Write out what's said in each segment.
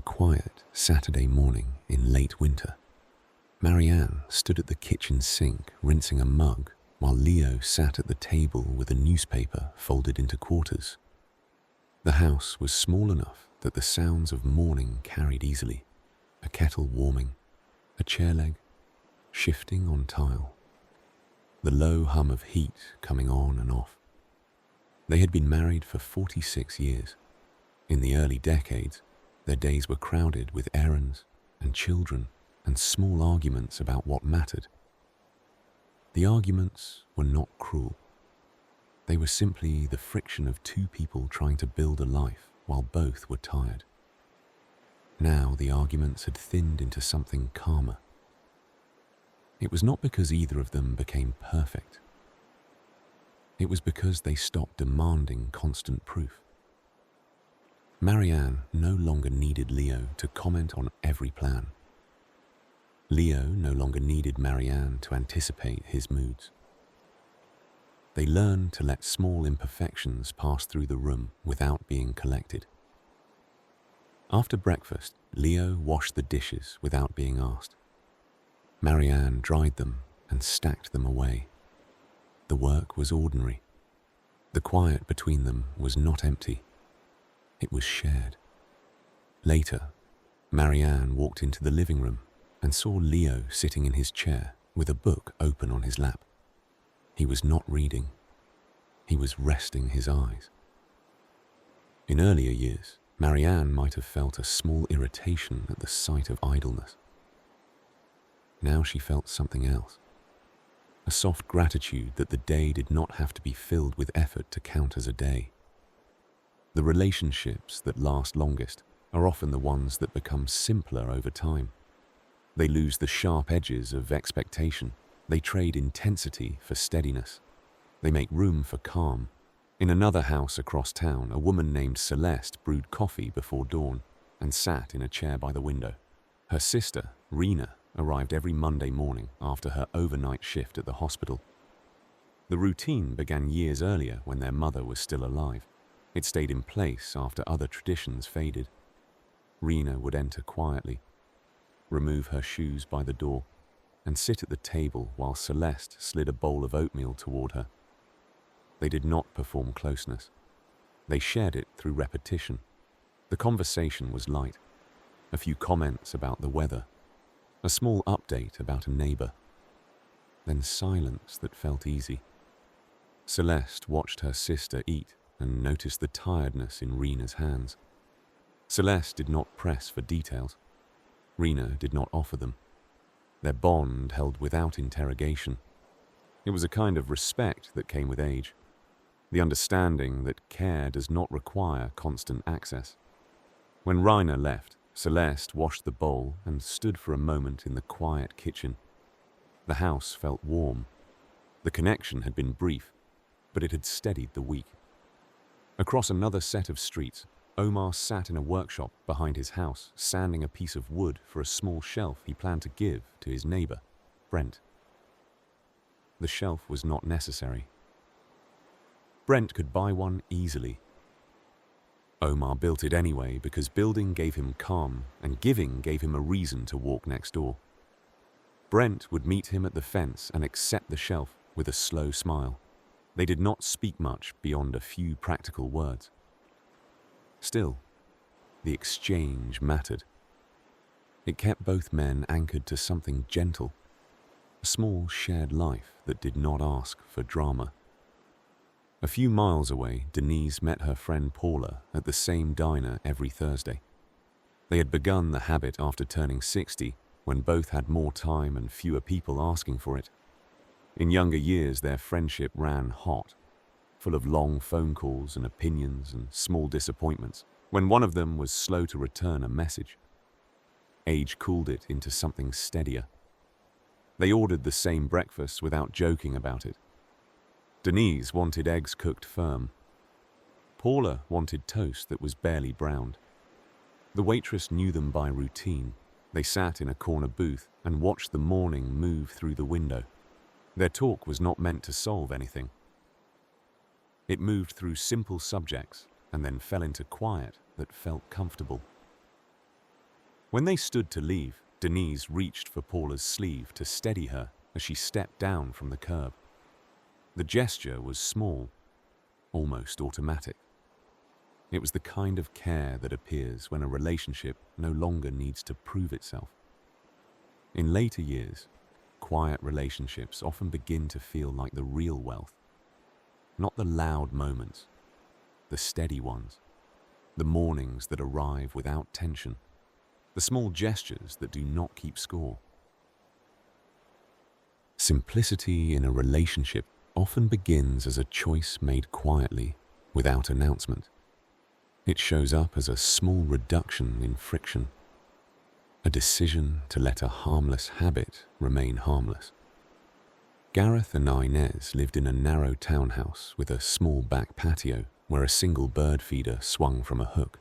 quiet Saturday morning in late winter, Marianne stood at the kitchen sink rinsing a mug while Leo sat at the table with a newspaper folded into quarters. The house was small enough that the sounds of morning carried easily: a kettle warming, a chair leg shifting on tile, the low hum of heat coming on and off. They had been married for 46 years. In the early decades, their days were crowded with errands and children and small arguments about what mattered. The arguments were not cruel. They were simply the friction of two people trying to build a life while both were tired. Now the arguments had thinned into something calmer. It was not because either of them became perfect. It was because they stopped demanding constant proof. Marianne no longer needed Leo to comment on every plan. Leo no longer needed Marianne to anticipate his moods. They learned to let small imperfections pass through the room without being collected. After breakfast, Leo washed the dishes without being asked. Marianne dried them and stacked them away. The work was ordinary. The quiet between them was not empty. It was shared. Later, Marianne walked into the living room and saw Leo sitting in his chair with a book open on his lap. He was not reading. He was resting his eyes. In earlier years, Marianne might have felt a small irritation at the sight of idleness. Now she felt something else. A soft gratitude that the day did not have to be filled with effort to count as a day. The relationships that last longest are often the ones that become simpler over time. They lose the sharp edges of expectation. They trade intensity for steadiness. They make room for calm. In another house across town, a woman named Celeste brewed coffee before dawn and sat in a chair by the window. Her sister, Rena, arrived every Monday morning after her overnight shift at the hospital. The routine began years earlier when their mother was still alive. It stayed in place after other traditions faded. Rena would enter quietly, remove her shoes by the door, and sit at the table while Celeste slid a bowl of oatmeal toward her. They did not perform closeness. They shared it through repetition. The conversation was light. A few comments about the weather, a small update about a neighbor, then silence that felt easy. Celeste watched her sister eat and noticed the tiredness in Rena's hands. Celeste did not press for details. Rena did not offer them. Their bond held without interrogation. It was a kind of respect that came with age, the understanding that care does not require constant access. When Rena left, Celeste washed the bowl and stood for a moment in the quiet kitchen. The house felt warm. The connection had been brief, but it had steadied the week. Across another set of streets, Omar sat in a workshop behind his house, sanding a piece of wood for a small shelf he planned to give to his neighbor, Brent. The shelf was not necessary. Brent could buy one easily. Omar built it anyway because building gave him calm and giving gave him a reason to walk next door. Brent would meet him at the fence and accept the shelf with a slow smile. They did not speak much beyond a few practical words. Still, the exchange mattered. It kept both men anchored to something gentle, a small shared life that did not ask for drama. A few miles away, Denise met her friend Paula at the same diner every Thursday. They had begun the habit after turning 60, when both had more time and fewer people asking for it. In younger years, their friendship ran hot, full of long phone calls and opinions and small disappointments, when one of them was slow to return a message. Age cooled it into something steadier. They ordered the same breakfast without joking about it. Denise wanted eggs cooked firm. Paula wanted toast that was barely browned. The waitress knew them by routine. They sat in a corner booth and watched the morning move through the window. Their talk was not meant to solve anything. It moved through simple subjects and then fell into quiet that felt comfortable. When they stood to leave, Denise reached for Paula's sleeve to steady her as she stepped down from the curb. The gesture was small, almost automatic. It was the kind of care that appears when a relationship no longer needs to prove itself. In later years, quiet relationships often begin to feel like the real wealth. Not the loud moments, the steady ones, the mornings that arrive without tension, the small gestures that do not keep score. Simplicity in a relationship often begins as a choice made quietly, without announcement. It shows up as a small reduction in friction, a decision to let a harmless habit remain harmless. Gareth and Inez lived in a narrow townhouse with a small back patio where a single bird feeder swung from a hook.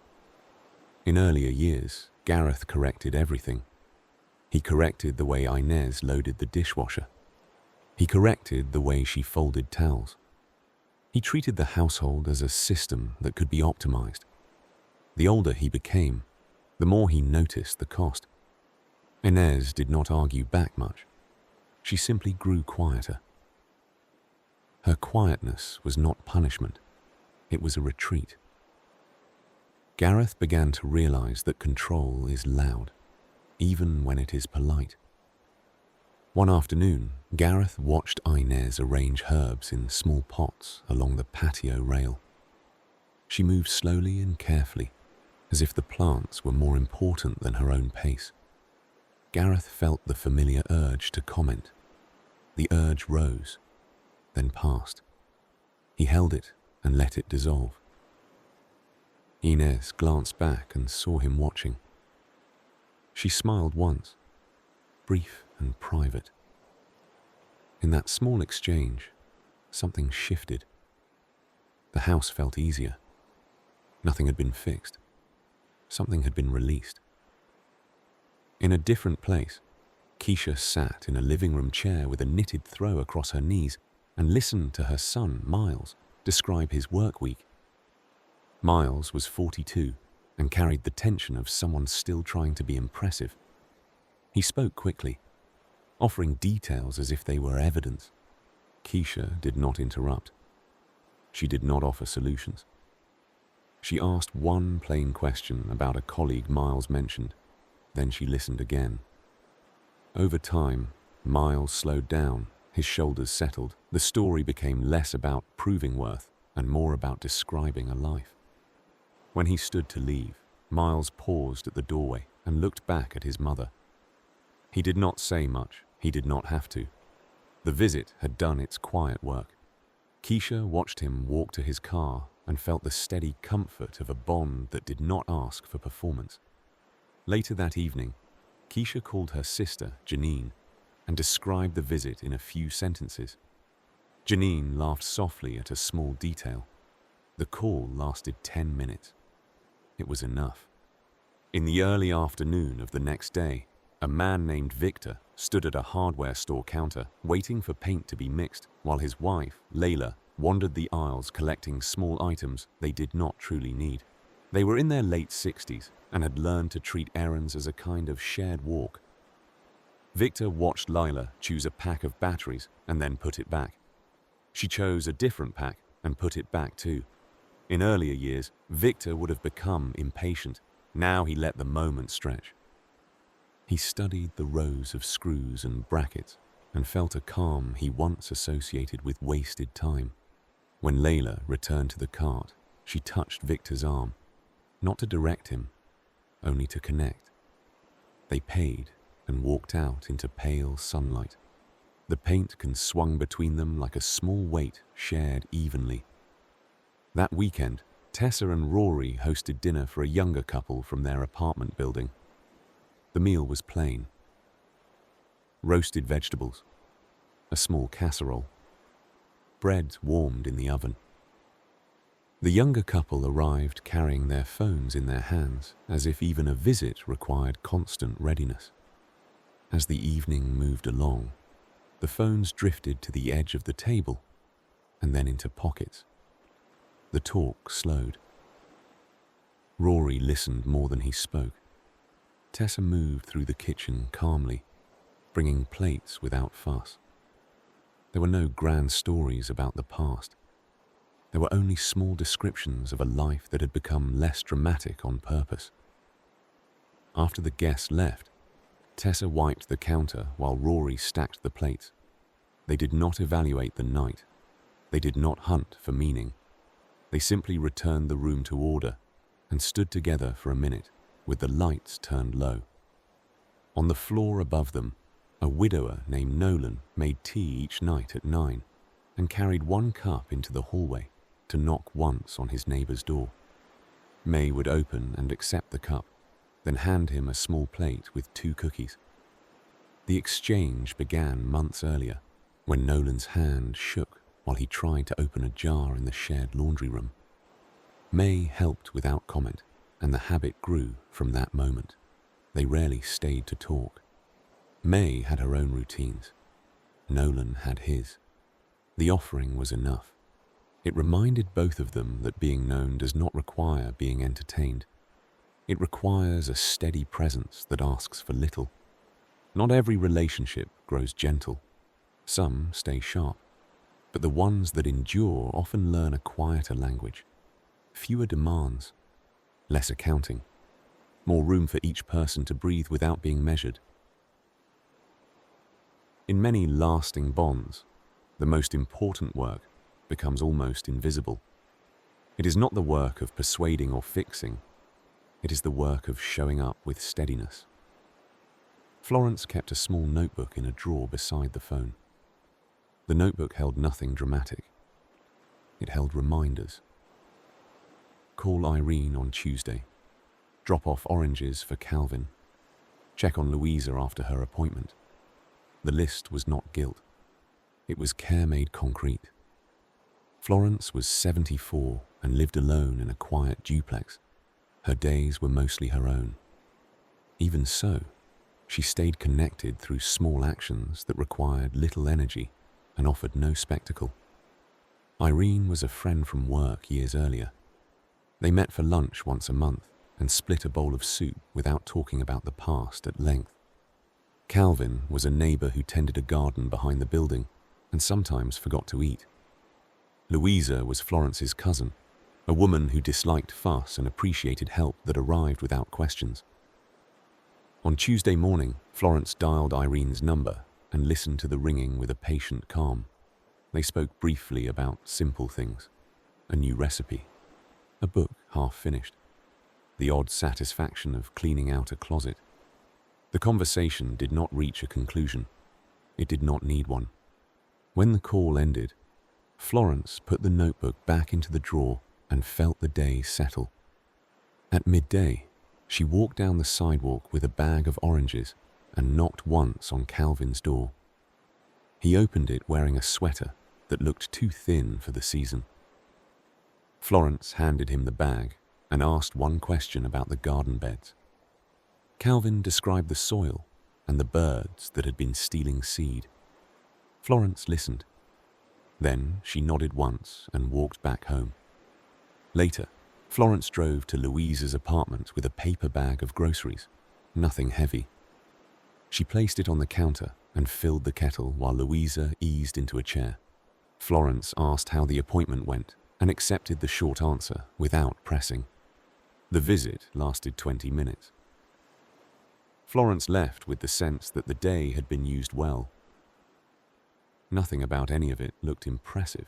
In earlier years, Gareth corrected everything. He corrected the way Inez loaded the dishwasher. He corrected the way she folded towels. He treated the household as a system that could be optimized. The older he became, the more he noticed the cost. Inez did not argue back much. She simply grew quieter. Her quietness was not punishment. It was a retreat. Gareth began to realize that control is loud, even when it is polite. One afternoon, Gareth watched Inez arrange herbs in small pots along the patio rail. She moved slowly and carefully, as if the plants were more important than her own pace. Gareth felt the familiar urge to comment. The urge rose, then passed. He held it and let it dissolve. Inez glanced back and saw him watching. She smiled once, brief and private. In that small exchange, something shifted. The house felt easier. Nothing had been fixed. Something had been released. In a different place, Keisha sat in a living room chair with a knitted throw across her knees and listened to her son, Miles, describe his work week. Miles was 42 and carried the tension of someone still trying to be impressive. He spoke quickly, offering details as if they were evidence. Keisha did not interrupt. She did not offer solutions. She asked one plain question about a colleague Miles mentioned. Then she listened again. Over time, Miles slowed down, his shoulders settled. The story became less about proving worth and more about describing a life. When he stood to leave, Miles paused at the doorway and looked back at his mother. He did not say much. He did not have to. The visit had done its quiet work. Keisha watched him walk to his car and felt the steady comfort of a bond that did not ask for performance. Later that evening, Keisha called her sister, Janine, and described the visit in a few sentences. Janine laughed softly at a small detail. The call lasted 10 minutes. It was enough. In the early afternoon of the next day, a man named Victor stood at a hardware store counter waiting for paint to be mixed while his wife, Layla, wandered the aisles collecting small items they did not truly need. They were in their late 60s and had learned to treat errands as a kind of shared walk. Victor watched Layla choose a pack of batteries and then put it back. She chose a different pack and put it back too. In earlier years, Victor would have become impatient. Now he let the moment stretch. He studied the rows of screws and brackets and felt a calm he once associated with wasted time. When Layla returned to the cart, she touched Victor's arm, not to direct him, only to connect. They paid and walked out into pale sunlight. The paint can swung between them like a small weight shared evenly. That weekend, Tessa and Rory hosted dinner for a younger couple from their apartment building. The meal was plain. Roasted vegetables, a small casserole, bread warmed in the oven. The younger couple arrived carrying their phones in their hands, as if even a visit required constant readiness. As the evening moved along, the phones drifted to the edge of the table and then into pockets. The talk slowed. Rory listened more than he spoke. Tessa moved through the kitchen calmly, bringing plates without fuss. There were no grand stories about the past. There were only small descriptions of a life that had become less dramatic on purpose. After the guests left, Tessa wiped the counter while Rory stacked the plates. They did not evaluate the night. They did not hunt for meaning. They simply returned the room to order and stood together for a minute with the lights turned low. On the floor above them, a widower named Nolan made tea each night at 9 and carried one cup into the hallway to knock once on his neighbor's door. May would open and accept the cup, then hand him a small plate with 2 cookies. The exchange began months earlier, when Nolan's hand shook while he tried to open a jar in the shared laundry room. May helped without comment, and the habit grew from that moment. They rarely stayed to talk. May had her own routines. Nolan had his. The offering was enough. It reminded both of them that being known does not require being entertained. It requires a steady presence that asks for little. Not every relationship grows gentle. Some stay sharp. But the ones that endure often learn a quieter language. Fewer demands, less accounting, more room for each person to breathe without being measured. In many lasting bonds, the most important work becomes almost invisible. It is not the work of persuading or fixing. It is the work of showing up with steadiness. Florence kept a small notebook in a drawer beside the phone. The notebook held nothing dramatic. It held reminders. Call Irene on Tuesday. Drop off oranges for Calvin. Check on Louisa after her appointment. The list was not guilt. It was care made concrete. Florence was 74 and lived alone in a quiet duplex. Her days were mostly her own. Even so, she stayed connected through small actions that required little energy and offered no spectacle. Irene was a friend from work years earlier. They met for lunch once a month and split a bowl of soup without talking about the past at length. Calvin was a neighbor who tended a garden behind the building and sometimes forgot to eat. Louisa was Florence's cousin, a woman who disliked fuss and appreciated help that arrived without questions. On Tuesday morning, Florence dialed Irene's number and listened to the ringing with a patient calm. They spoke briefly about simple things, a new recipe, a book half finished, the odd satisfaction of cleaning out a closet. The conversation did not reach a conclusion. It did not need one. When the call ended, Florence put the notebook back into the drawer and felt the day settle. At midday, she walked down the sidewalk with a bag of oranges and knocked once on Calvin's door. He opened it wearing a sweater that looked too thin for the season. Florence handed him the bag and asked one question about the garden beds. Calvin described the soil and the birds that had been stealing seed. Florence listened. Then she nodded once and walked back home. Later, Florence drove to Louisa's apartment with a paper bag of groceries, nothing heavy. She placed it on the counter and filled the kettle while Louisa eased into a chair. Florence asked how the appointment went and accepted the short answer without pressing. The visit lasted 20 minutes. Florence left with the sense that the day had been used well. Nothing about any of it looked impressive.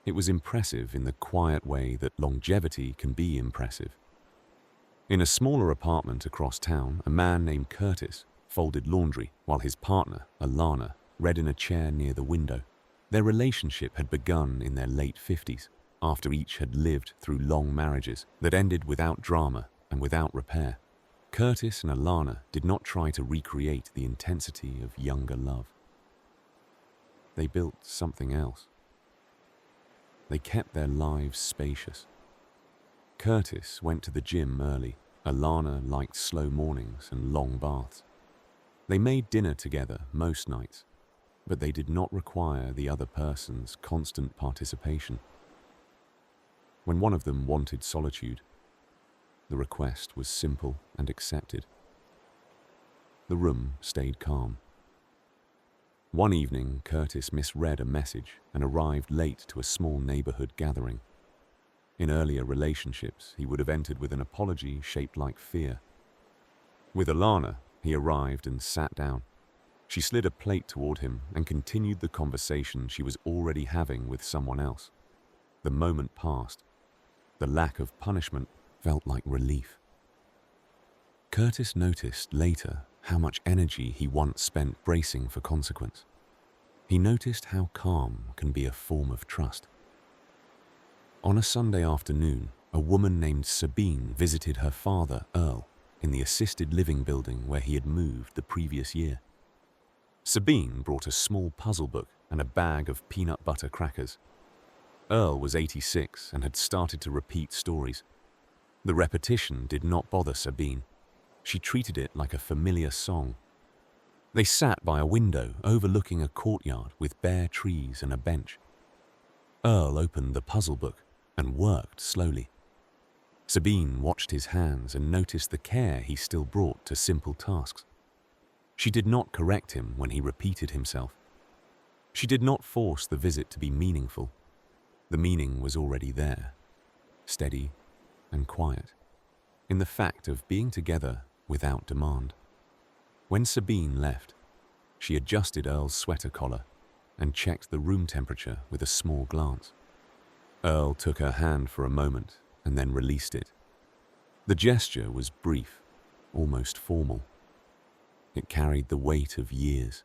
It was impressive in the quiet way that longevity can be impressive. In a smaller apartment across town, a man named Curtis folded laundry while his partner, Alana, read in a chair near the window. Their relationship had begun in their late 50s, after each had lived through long marriages that ended without drama and without repair. Curtis and Alana did not try to recreate the intensity of younger love. They built something else. They kept their lives spacious. Curtis went to the gym early. Alana liked slow mornings and long baths. They made dinner together most nights, but they did not require the other person's constant participation. When one of them wanted solitude, The request was simple and accepted. The room stayed calm. One evening, Curtis misread a message and arrived late to a small neighborhood gathering. In earlier relationships, he would have entered with an apology shaped like fear. With Alana, he arrived and sat down. She slid a plate toward him and continued the conversation she was already having with someone else. The moment passed. The lack of punishment felt like relief. Curtis noticed later how much energy he once spent bracing for consequence. He noticed how calm can be a form of trust. On a Sunday afternoon, a woman named Sabine visited her father, Earl, in the assisted living building where he had moved the previous year. Sabine brought a small puzzle book and a bag of peanut butter crackers. Earl was 86 and had started to repeat stories. The repetition did not bother Sabine. She treated it like a familiar song. They sat by a window overlooking a courtyard with bare trees and a bench. Earl opened the puzzle book and worked slowly. Sabine watched his hands and noticed the care he still brought to simple tasks. She did not correct him when he repeated himself. She did not force the visit to be meaningful. The meaning was already there, steady and quiet, in the fact of being together without demand. When Sabine left, she adjusted Earl's sweater collar and checked the room temperature with a small glance. Earl took her hand for a moment and then released it. The gesture was brief, almost formal. It carried the weight of years.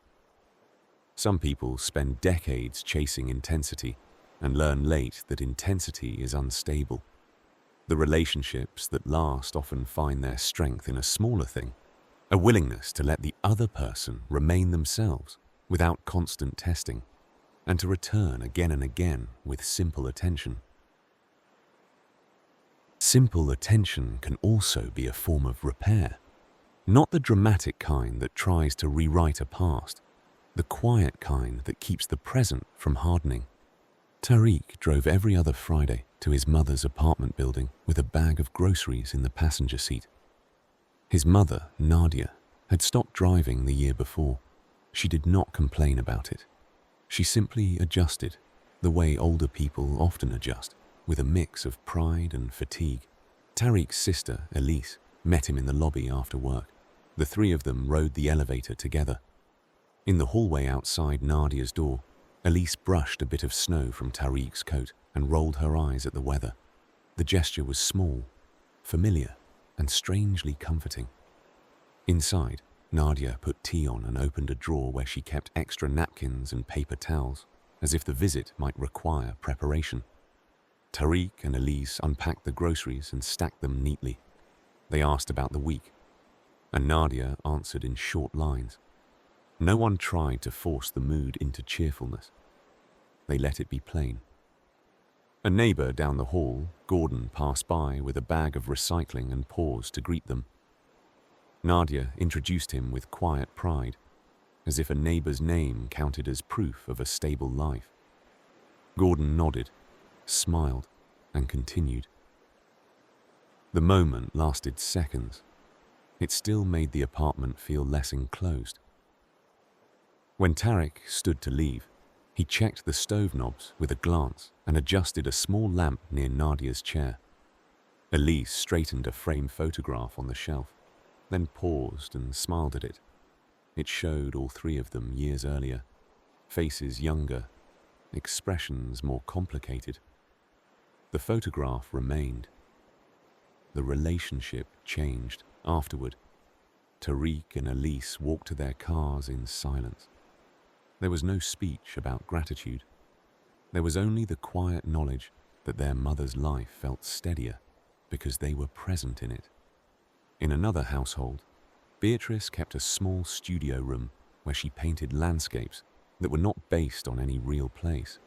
Some people spend decades chasing intensity and learn late that intensity is unstable. The relationships that last often find their strength in a smaller thing, a willingness to let the other person remain themselves without constant testing, and to return again and again with simple attention. Simple attention can also be a form of repair, not the dramatic kind that tries to rewrite a past, the quiet kind that keeps the present from hardening. Tariq drove every other Friday to his mother's apartment building with a bag of groceries in the passenger seat. His mother, Nadia, had stopped driving the year before. She did not complain about it. She simply adjusted, the way older people often adjust, with a mix of pride and fatigue. Tariq's sister, Elise, met him in the lobby after work. The three of them rode the elevator together. In the hallway outside Nadia's door, Elise brushed a bit of snow from Tariq's coat and rolled her eyes at the weather. The gesture was small, familiar, and strangely comforting. Inside, Nadia put tea on and opened a drawer where she kept extra napkins and paper towels, as if the visit might require preparation. Tariq and Elise unpacked the groceries and stacked them neatly. They asked about the week, and Nadia answered in short lines. No one tried to force the mood into cheerfulness. They let it be plain. A neighbor down the hall, Gordon, passed by with a bag of recycling and paused to greet them. Nadia introduced him with quiet pride, as if a neighbor's name counted as proof of a stable life. Gordon nodded, smiled, and continued. The moment lasted seconds. It still made the apartment feel less enclosed. When Tariq stood to leave, he checked the stove knobs with a glance and adjusted a small lamp near Nadia's chair. Elise straightened a framed photograph on the shelf, then paused and smiled at it. It showed all three of them years earlier, faces younger, expressions more complicated. The photograph remained. The relationship changed afterward. Tariq and Elise walked to their cars in silence. There was no speech about gratitude. There was only the quiet knowledge that their mother's life felt steadier because they were present in it. In another household, Beatrice kept a small studio room where she painted landscapes that were not based on any real place.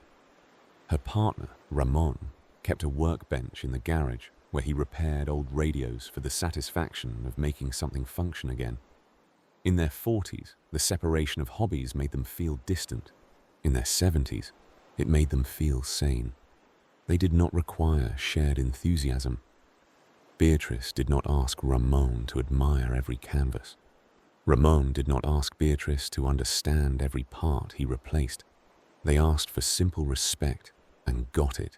Her partner, Ramon, kept a workbench in the garage where he repaired old radios for the satisfaction of making something function again. In their 40s, the separation of hobbies made them feel distant. In their 70s, it made them feel sane. They did not require shared enthusiasm. Beatrice did not ask Ramon to admire every canvas. Ramon did not ask Beatrice to understand every part he replaced. They asked for simple respect and got it.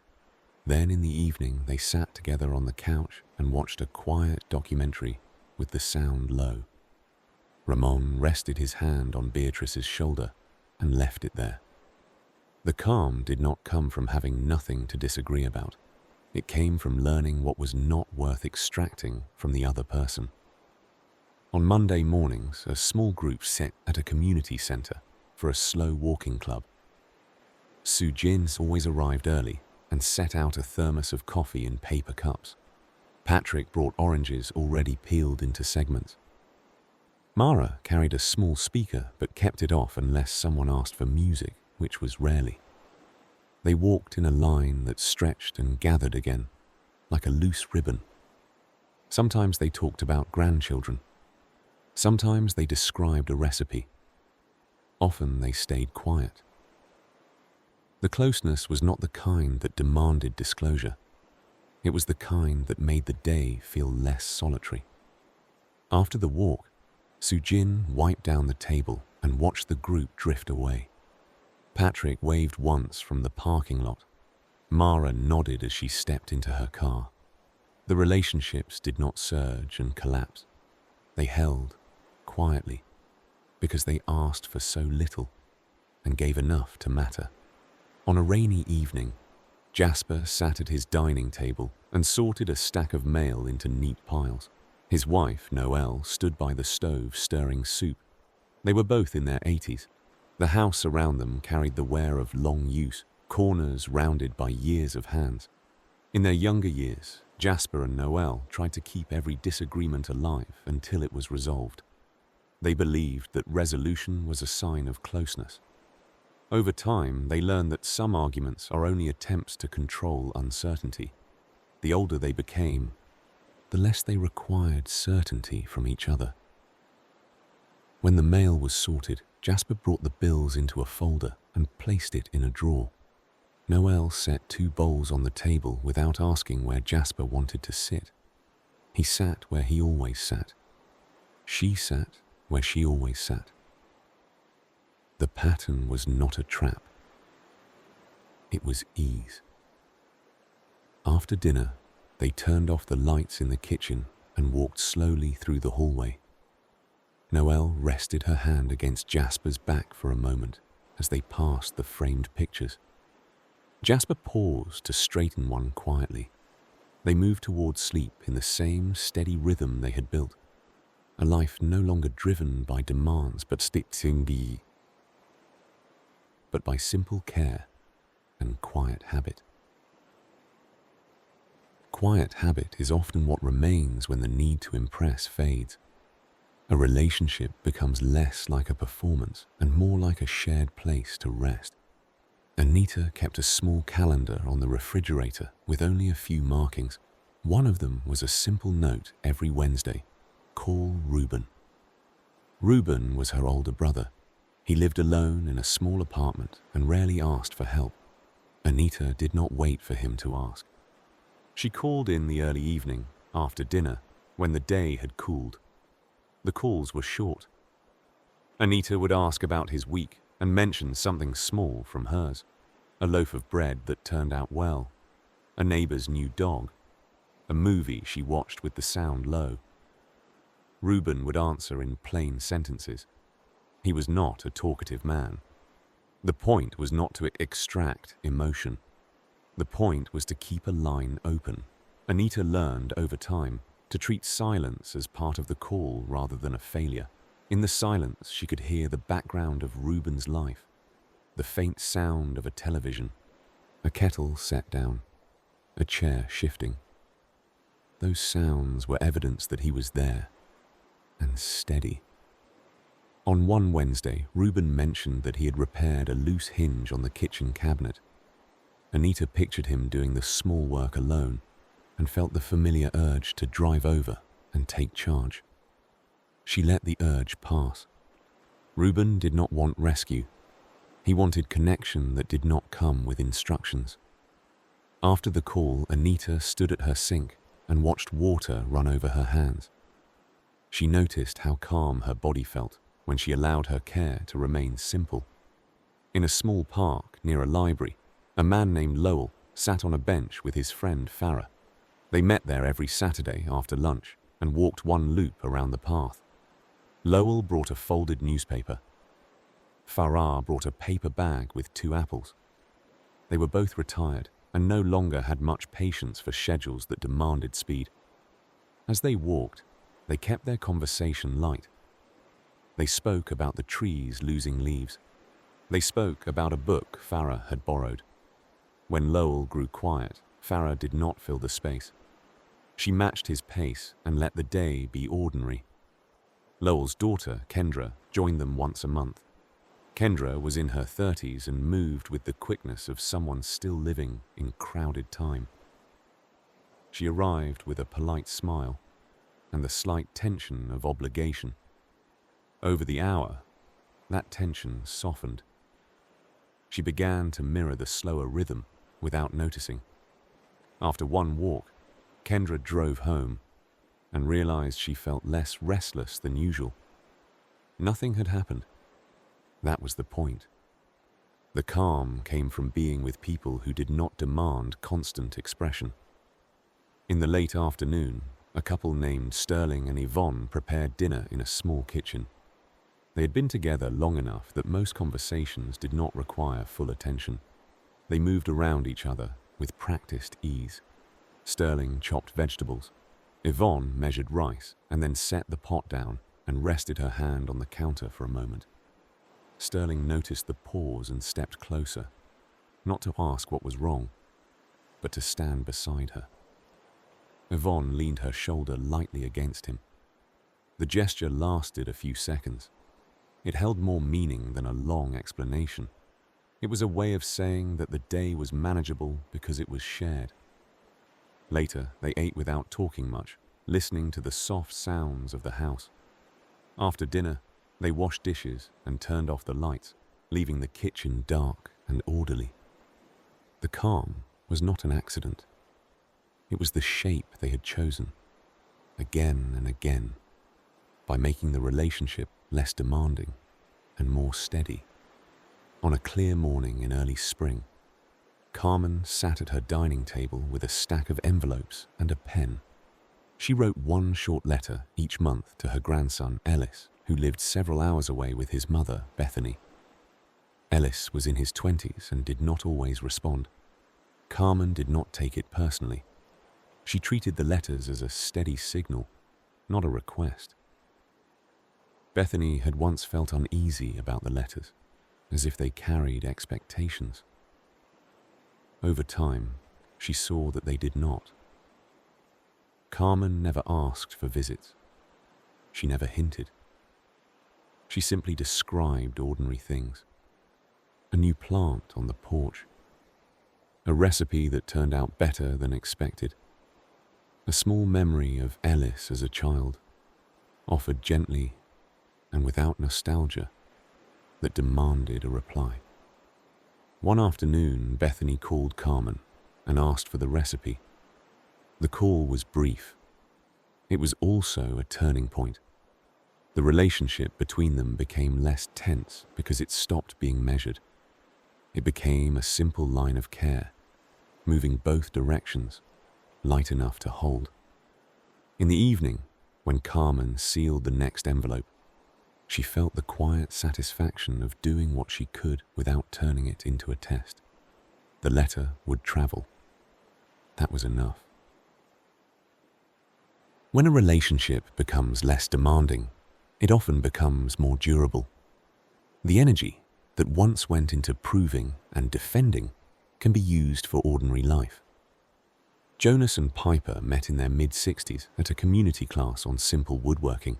Then in the evening they sat together on the couch and watched a quiet documentary with the sound low. Ramon rested his hand on Beatrice's shoulder and left it there. The calm did not come from having nothing to disagree about. It came from learning what was not worth extracting from the other person. On Monday mornings, a small group sat at a community center for a slow walking club. Sujin always arrived early and set out a thermos of coffee in paper cups. Patrick brought oranges already peeled into segments. Mara carried a small speaker but kept it off unless someone asked for music, which was rarely. They walked in a line that stretched and gathered again, like a loose ribbon. Sometimes they talked about grandchildren. Sometimes they described a recipe. Often they stayed quiet. The closeness was not the kind that demanded disclosure. It was the kind that made the day feel less solitary. After the walk, Sujin wiped down the table and watched the group drift away. Patrick waved once from the parking lot. Mara nodded as she stepped into her car. The relationships did not surge and collapse. They held, quietly, because they asked for so little and gave enough to matter. On a rainy evening, Jasper sat at his dining table and sorted a stack of mail into neat piles. His wife, Noelle, stood by the stove stirring soup. They were both in their 80s. The house around them carried the wear of long use, corners rounded by years of hands. In their younger years, Jasper and Noelle tried to keep every disagreement alive until it was resolved. They believed that resolution was a sign of closeness. Over time, they learned that some arguments are only attempts to control uncertainty. The older they became, the less they required certainty from each other. When the mail was sorted, Jasper brought the bills into a folder and placed it in a drawer. Noelle set 2 bowls on the table without asking where Jasper wanted to sit. He sat where he always sat. She sat where she always sat. The pattern was not a trap. It was ease. After dinner, they turned off the lights in the kitchen and walked slowly through the hallway. Noelle rested her hand against Jasper's back for a moment as they passed the framed pictures. Jasper paused to straighten one quietly. They moved towards sleep in the same steady rhythm they had built, a life no longer driven by demands but by simple care and quiet habit. Quiet habit is often what remains when the need to impress fades. A relationship becomes less like a performance and more like a shared place to rest. Anita kept a small calendar on the refrigerator with only a few markings. One of them was a simple note every Wednesday: call Ruben. Ruben was her older brother. He lived alone in a small apartment and rarely asked for help. Anita did not wait for him to ask. She called in the early evening, after dinner, when the day had cooled. The calls were short. Anita would ask about his week and mention something small from hers: a loaf of bread that turned out well, a neighbor's new dog, a movie she watched with the sound low. Ruben would answer in plain sentences. He was not a talkative man. The point was not to extract emotion. The point was to keep a line open. Anita learned over time to treat silence as part of the call rather than a failure. In the silence, she could hear the background of Ruben's life, the faint sound of a television, a kettle set down, a chair shifting. Those sounds were evidence that he was there, and steady. On one Wednesday, Ruben mentioned that he had repaired a loose hinge on the kitchen cabinet. Anita pictured him doing the small work alone and felt the familiar urge to drive over and take charge. She let the urge pass. Ruben did not want rescue. He wanted connection that did not come with instructions. After the call, Anita stood at her sink and watched water run over her hands. She noticed how calm her body felt when she allowed her care to remain simple. In a small park near a library, a man named Lowell sat on a bench with his friend Farah. They met there every Saturday after lunch and walked one loop around the path. Lowell brought a folded newspaper. Farah brought a paper bag with 2 apples. They were both retired and no longer had much patience for schedules that demanded speed. As they walked, they kept their conversation light. They spoke about the trees losing leaves. They spoke about a book Farah had borrowed. When Lowell grew quiet, Farah did not fill the space. She matched his pace and let the day be ordinary. Lowell's daughter, Kendra, joined them once a month. Kendra was in her 30s and moved with the quickness of someone still living in crowded time. She arrived with a polite smile and the slight tension of obligation. Over the hour, that tension softened. She began to mirror the slower rhythm without noticing. After one walk, Kendra drove home and realized she felt less restless than usual. Nothing had happened. That was the point. The calm came from being with people who did not demand constant expression. In the late afternoon, a couple named Sterling and Yvonne prepared dinner in a small kitchen. They had been together long enough that most conversations did not require full attention. They moved around each other with practiced ease. Sterling chopped vegetables. Yvonne measured rice and then set the pot down and rested her hand on the counter for a moment. Sterling noticed the pause and stepped closer, not to ask what was wrong, but to stand beside her. Yvonne leaned her shoulder lightly against him. The gesture lasted a few seconds. It held more meaning than a long explanation. It was a way of saying that the day was manageable because it was shared. Later, they ate without talking much, listening to the soft sounds of the house. After dinner, they washed dishes and turned off the lights, leaving the kitchen dark and orderly. The calm was not an accident. It was the shape they had chosen, again and again, by making the relationship less demanding and more steady. On a clear morning in early spring, Carmen sat at her dining table with a stack of envelopes and a pen. She wrote one short letter each month to her grandson, Ellis, who lived several hours away with his mother, Bethany. Ellis was in his 20s and did not always respond. Carmen did not take it personally. She treated the letters as a steady signal, not a request. Bethany had once felt uneasy about the letters, as if they carried expectations. Over time, she saw that they did not. Carmen never asked for visits. She never hinted. She simply described ordinary things. A new plant on the porch. A recipe that turned out better than expected. A small memory of Ellis as a child, offered gently and without nostalgia, that demanded a reply. One afternoon, Bethany called Carmen and asked for the recipe. The call was brief. It was also a turning point. The relationship between them became less tense because it stopped being measured. It became a simple line of care, moving both directions, light enough to hold. In the evening, when Carmen sealed the next envelope, she felt the quiet satisfaction of doing what she could without turning it into a test. The letter would travel. That was enough. When a relationship becomes less demanding, it often becomes more durable. The energy that once went into proving and defending can be used for ordinary life. Jonas and Piper met in their mid-60s at a community class on simple woodworking.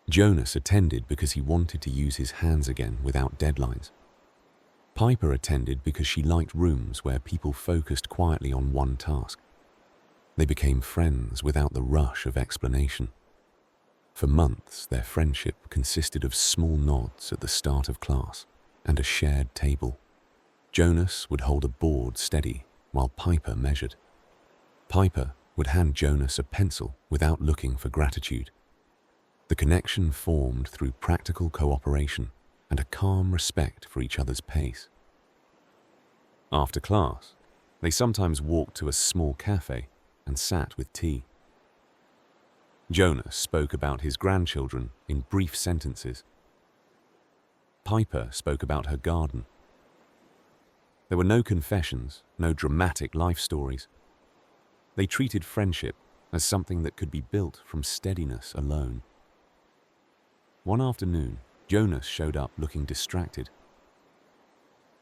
Jonas attended because he wanted to use his hands again without deadlines. Piper attended because she liked rooms where people focused quietly on one task. They became friends without the rush of explanation. For months, their friendship consisted of small nods at the start of class and a shared table. Jonas would hold a board steady while Piper measured. Piper would hand Jonas a pencil without looking for gratitude. The connection formed through practical cooperation and a calm respect for each other's pace. After class, they sometimes walked to a small cafe and sat with tea. Jonas spoke about his grandchildren in brief sentences. Piper spoke about her garden. There were no confessions, no dramatic life stories. They treated friendship as something that could be built from steadiness alone. One afternoon, Jonas showed up looking distracted.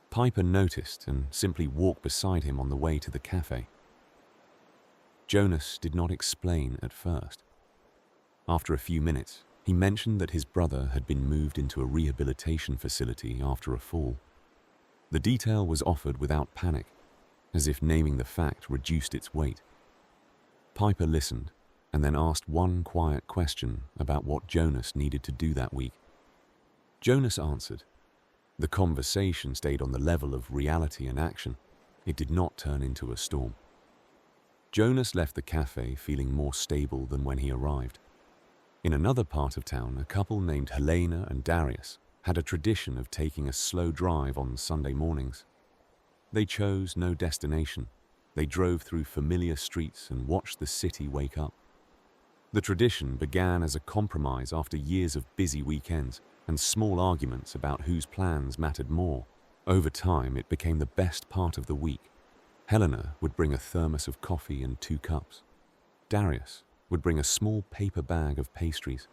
Piper noticed and simply walked beside him on the way to the cafe. Jonas did not explain at first. After a few minutes, he mentioned that his brother had been moved into a rehabilitation facility after a fall. The detail was offered without panic, as if naming the fact reduced its weight. Piper listened and then asked one quiet question about what Jonas needed to do that week. Jonas answered. The conversation stayed on the level of reality and action. It did not turn into a storm. Jonas left the cafe feeling more stable than when he arrived. In another part of town, a couple named Helena and Darius had a tradition of taking a slow drive on Sunday mornings. They chose no destination. They drove through familiar streets and watched the city wake up. The tradition began as a compromise after years of busy weekends and small arguments about whose plans mattered more. Over time, it became the best part of the week. Helena would bring a thermos of coffee and 2 cups. Darius would bring a small paper bag of pastries.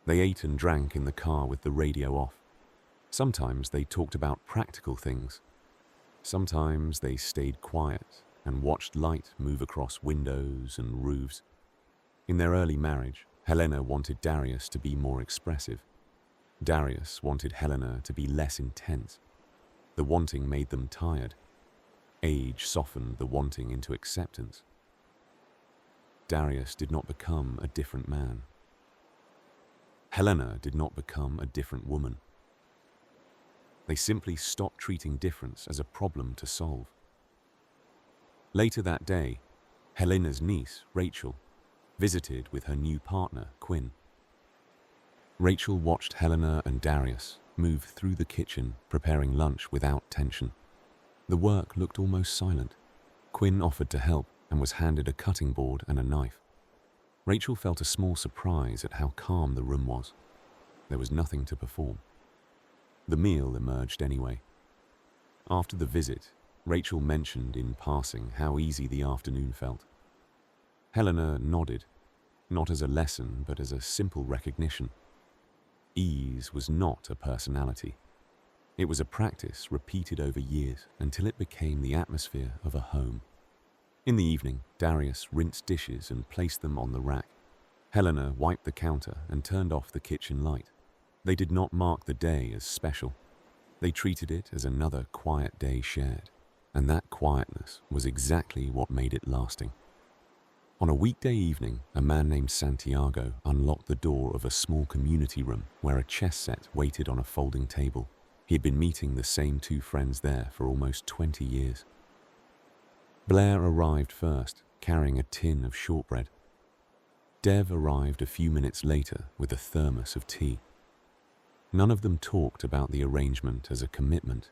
They ate and drank in the car with the radio off. Sometimes they talked about practical things. Sometimes they stayed quiet and watched light move across windows and roofs. In their early marriage, Helena wanted Darius to be more expressive. Darius wanted Helena to be less intense. The wanting made them tired. Age softened the wanting into acceptance. Darius did not become a different man. Helena did not become a different woman. They simply stopped treating difference as a problem to solve. Later that day, Helena's niece, Rachel, visited with her new partner, Quinn. Rachel watched Helena and Darius move through the kitchen, preparing lunch without tension. The work looked almost silent. Quinn offered to help and was handed a cutting board and a knife. Rachel felt a small surprise at how calm the room was. There was nothing to perform. The meal emerged anyway. After the visit, Rachel mentioned in passing how easy the afternoon felt. Helena nodded, not as a lesson but as a simple recognition. Ease was not a personality. It was a practice repeated over years until it became the atmosphere of a home. In the evening, Darius rinsed dishes and placed them on the rack. Helena wiped the counter and turned off the kitchen light. They did not mark the day as special. They treated it as another quiet day shared, and that quietness was exactly what made it lasting. On a weekday evening, a man named Santiago unlocked the door of a small community room where a chess set waited on a folding table. He had been meeting the same 2 friends there for almost 20 years. Blair arrived first, carrying a tin of shortbread. Dev arrived a few minutes later with a thermos of tea. None of them talked about the arrangement as a commitment.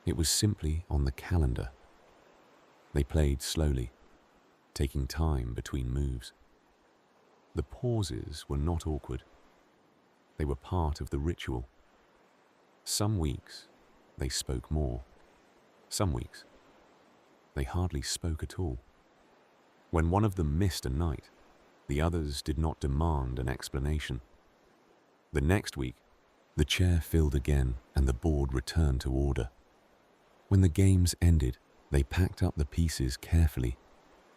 It was simply on the calendar. They played slowly, taking time between moves. The pauses were not awkward. They were part of the ritual. Some weeks, they spoke more. Some weeks, they hardly spoke at all. When one of them missed a night, the others did not demand an explanation. The next week, the chair filled again and the board returned to order. When the games ended, they packed up the pieces carefully.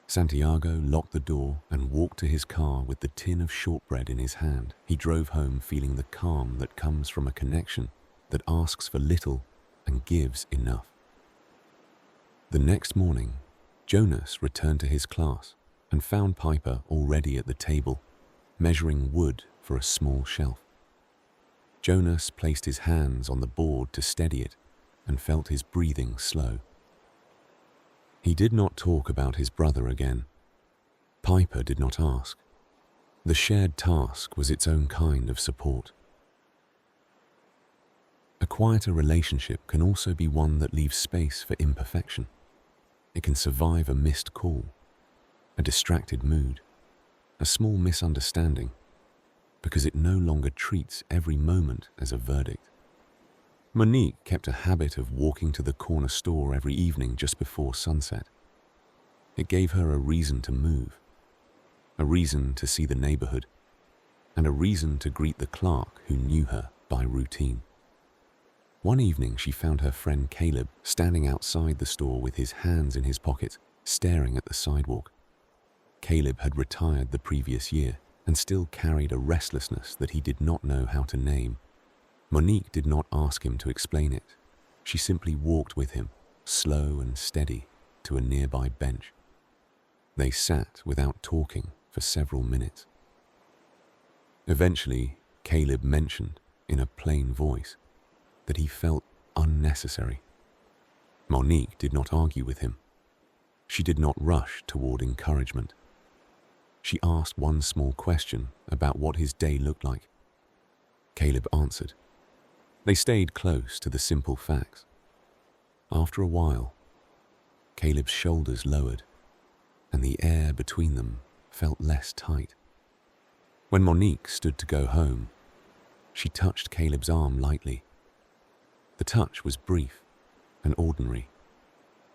Santiago locked the door and walked to his car with the tin of shortbread in his hand. He drove home feeling the calm that comes from a connection that asks for little and gives enough. The next morning, Jonas returned to his class and found Piper already at the table, measuring wood for a small shelf. Jonas placed his hands on the board to steady it and felt his breathing slow. He did not talk about his brother again, Piper did not ask. The shared task was its own kind of support. A quieter relationship can also be one that leaves space for imperfection. It can survive a missed call, a distracted mood, a small misunderstanding, because it no longer treats every moment as a verdict. Monique kept a habit of walking to the corner store every evening just before sunset. It gave her a reason to move, a reason to see the neighborhood, and a reason to greet the clerk who knew her by routine. One evening she found her friend Caleb standing outside the store with his hands in his pockets, staring at the sidewalk. Caleb had retired the previous year and still carried a restlessness that he did not know how to name. Monique did not ask him to explain it. She simply walked with him, slow and steady, to a nearby bench. They sat without talking for several minutes. Eventually, Caleb mentioned, in a plain voice, that he felt unnecessary. Monique did not argue with him. She did not rush toward encouragement. She asked one small question about what his day looked like. Caleb answered. They stayed close to the simple facts. After a while, Caleb's shoulders lowered, and the air between them felt less tight. When Monique stood to go home, she touched Caleb's arm lightly. The touch was brief and ordinary.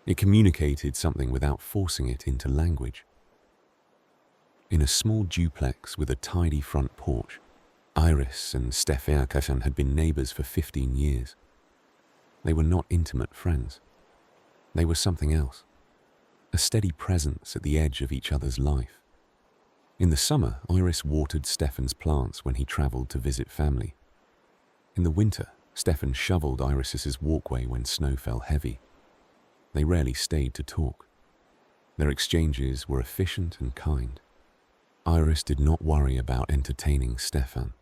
It communicated something without forcing it into language. In a small duplex with a tidy front porch, Iris and Stefan had been neighbors for 15 years. They were not intimate friends. They were something else, a steady presence at the edge of each other's life. In the summer, Iris watered Stefan's plants when he traveled to visit family. In the winter, Stefan shoveled Iris's walkway when snow fell heavy. They rarely stayed to talk. Their exchanges were efficient and kind. Iris did not worry about entertaining Stefan.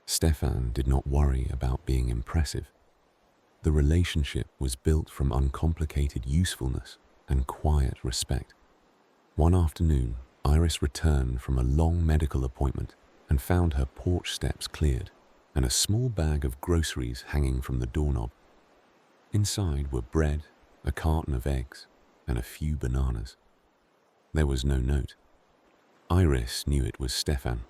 Stefan did not worry about being impressive. The relationship was built from uncomplicated usefulness and quiet respect. One afternoon, Iris returned from a long medical appointment and found her porch steps cleared and a small bag of groceries hanging from the doorknob. Inside were bread, a carton of eggs, and a few bananas. There was no note. Iris knew it was Stefan.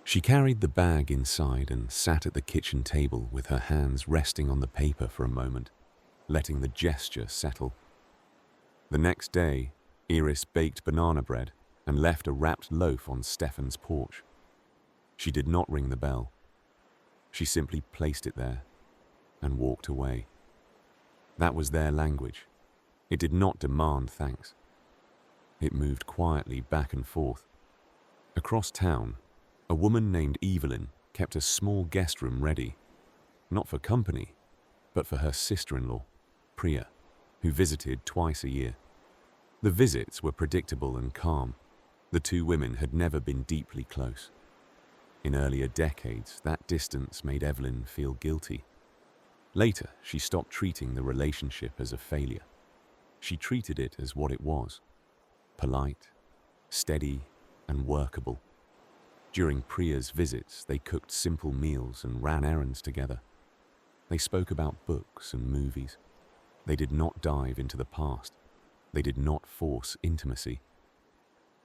She carried the bag inside and sat at the kitchen table with her hands resting on the paper for a moment, letting the gesture settle. The next day, Iris baked banana bread and left a wrapped loaf on Stefan's porch. She did not ring the bell. She simply placed it there and walked away. That was their language. It did not demand thanks. It moved quietly back and forth. Across town, a woman named Evelyn kept a small guest room ready, not for company, but for her sister-in-law, Priya, who visited twice a year. The visits were predictable and calm. The two women had never been deeply close. In earlier decades, that distance made Evelyn feel guilty. Later, she stopped treating the relationship as a failure. She treated it as what it was: polite, steady, and workable. During Priya's visits, they cooked simple meals and ran errands together. They spoke about books and movies. They did not dive into the past. They did not force intimacy.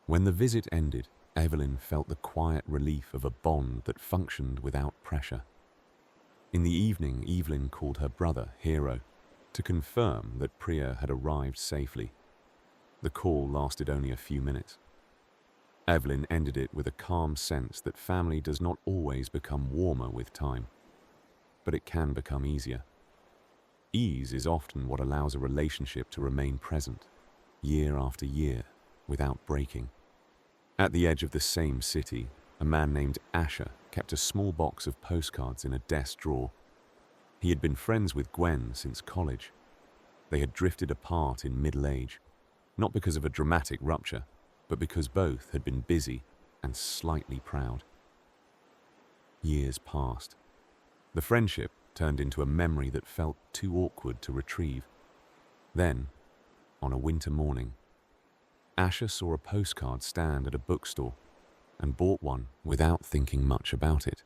When the visit ended, Evelyn felt the quiet relief of a bond that functioned without pressure. In the evening, Evelyn called her brother, Hero, to confirm that Priya had arrived safely. The call lasted only a few minutes. Evelyn ended it with a calm sense that family does not always become warmer with time, but it can become easier. Ease is often what allows a relationship to remain present, year after year, without breaking. At the edge of the same city, a man named Asher kept a small box of postcards in a desk drawer. He had been friends with Gwen since college. They had drifted apart in middle age, not because of a dramatic rupture, but because both had been busy and slightly proud. Years passed. The friendship turned into a memory that felt too awkward to retrieve. Then, on a winter morning, Asher saw a postcard stand at a bookstore and bought one without thinking much about it.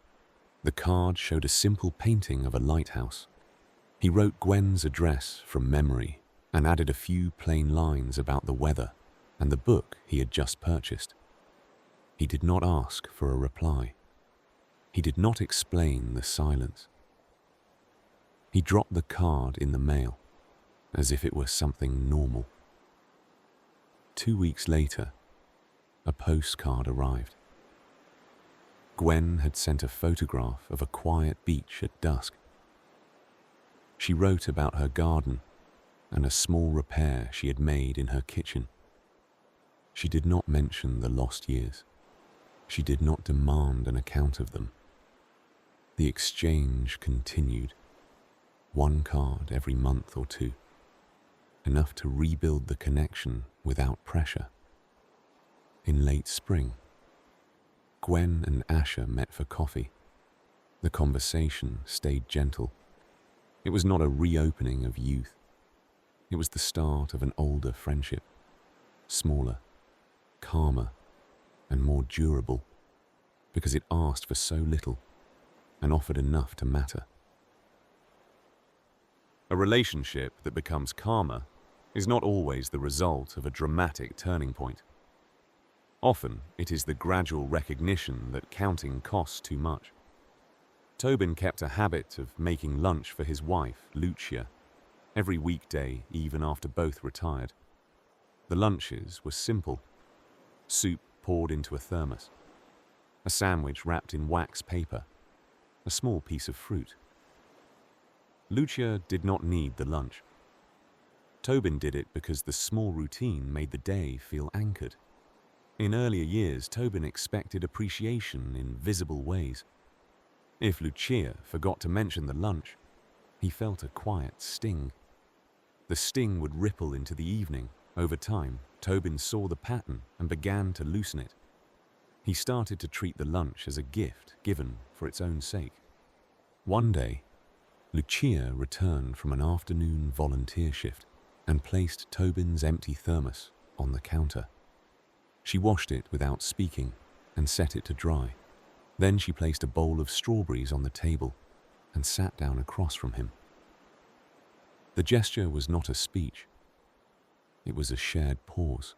The card showed a simple painting of a lighthouse. He wrote Gwen's address from memory and added a few plain lines about the weather and the book he had just purchased. He did not ask for a reply. He did not explain the silence. He dropped the card in the mail, as if it were something normal. 2 weeks later, a postcard arrived. Gwen had sent a photograph of a quiet beach at dusk. She wrote about her garden and a small repair she had made in her kitchen. She did not mention the lost years. She did not demand an account of them. The exchange continued. One card every month or two, enough to rebuild the connection without pressure. In late spring, Gwen and Asher met for coffee. The conversation stayed gentle. It was not a reopening of youth. It was the start of an older friendship, smaller, calmer, and more durable, because it asked for so little and offered enough to matter. A relationship that becomes calmer is not always the result of a dramatic turning point. Often, it is the gradual recognition that counting costs too much. Tobin kept a habit of making lunch for his wife, Lucia, every weekday, even after both retired. The lunches were simple. Soup poured into a thermos, a sandwich wrapped in wax paper, a small piece of fruit. Lucia did not need the lunch. Tobin did it because the small routine made the day feel anchored. In earlier years, Tobin expected appreciation in visible ways. If Lucia forgot to mention the lunch, he felt a quiet sting. The sting would ripple into the evening. Over time, Tobin saw the pattern and began to loosen it. He started to treat the lunch as a gift given for its own sake. One day, Lucia returned from an afternoon volunteer shift and placed Tobin's empty thermos on the counter. She washed it without speaking and set it to dry. Then she placed a bowl of strawberries on the table and sat down across from him. The gesture was not a speech. It was a shared pause.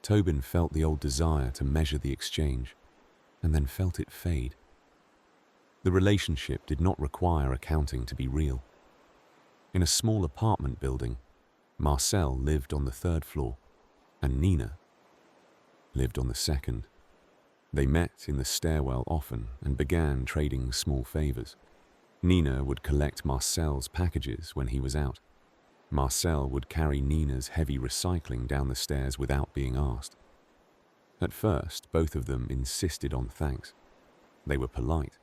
Tobin felt the old desire to measure the exchange and then felt it fade. The relationship did not require accounting to be real. In a small apartment building, Marcel lived on the 3rd floor and Nina lived on the 2nd. They met in the stairwell often and began trading small favors. Nina would collect Marcel's packages when he was out. Marcel would carry Nina's heavy recycling down the stairs without being asked. At first, both of them insisted on thanks. They were polite.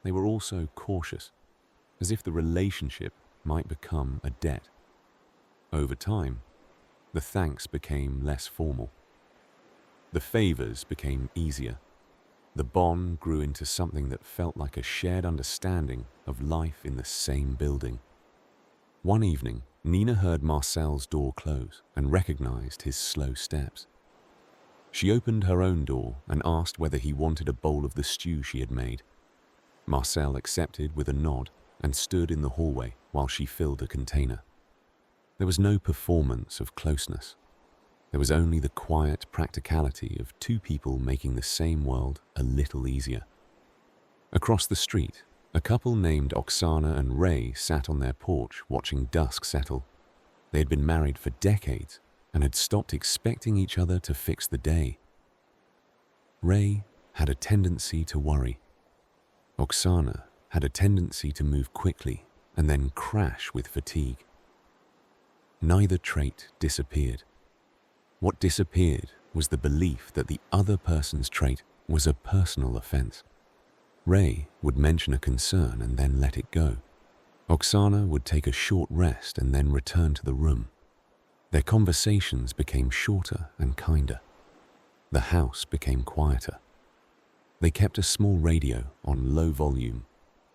They were also cautious, as if the relationship might become a debt. Over time, the thanks became less formal. The favors became easier. The bond grew into something that felt like a shared understanding of life in the same building. One evening, Nina heard Marcel's door close and recognized his slow steps. She opened her own door and asked whether he wanted a bowl of the stew she had made. Marcel accepted with a nod and stood in the hallway while she filled a container. There was no performance of closeness. There was only the quiet practicality of two people making the same world a little easier. Across the street, a couple named Oksana and Ray sat on their porch watching dusk settle. They had been married for decades and had stopped expecting each other to fix the day. Ray had a tendency to worry. Oksana had a tendency to move quickly and then crash with fatigue. Neither trait disappeared. What disappeared was the belief that the other person's trait was a personal offense. Ray would mention a concern and then let it go. Oksana would take a short rest and then return to the room. Their conversations became shorter and kinder. The house became quieter. They kept a small radio on low volume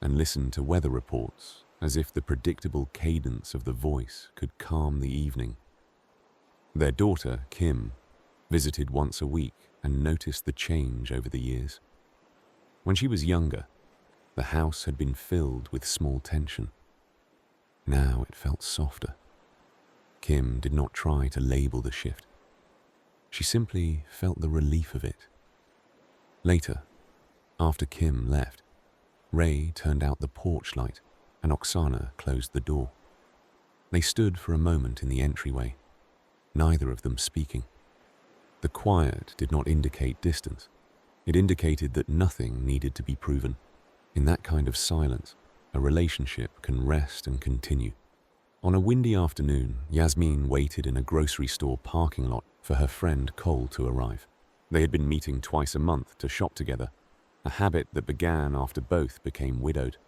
and listened to weather reports as if the predictable cadence of the voice could calm the evening. Their daughter, Kim, visited once a week and noticed the change over the years. When she was younger, the house had been filled with small tension. Now it felt softer. Kim did not try to label the shift. She simply felt the relief of it. Later, after Kim left, Ray turned out the porch light and Oksana closed the door. They stood for a moment in the entryway, neither of them speaking. The quiet did not indicate distance. It indicated that nothing needed to be proven. In that kind of silence, a relationship can rest and continue. On a windy afternoon, Yasmin waited in a grocery store parking lot for her friend Cole to arrive. They had been meeting twice a month to shop together, a habit that began after both became widowed.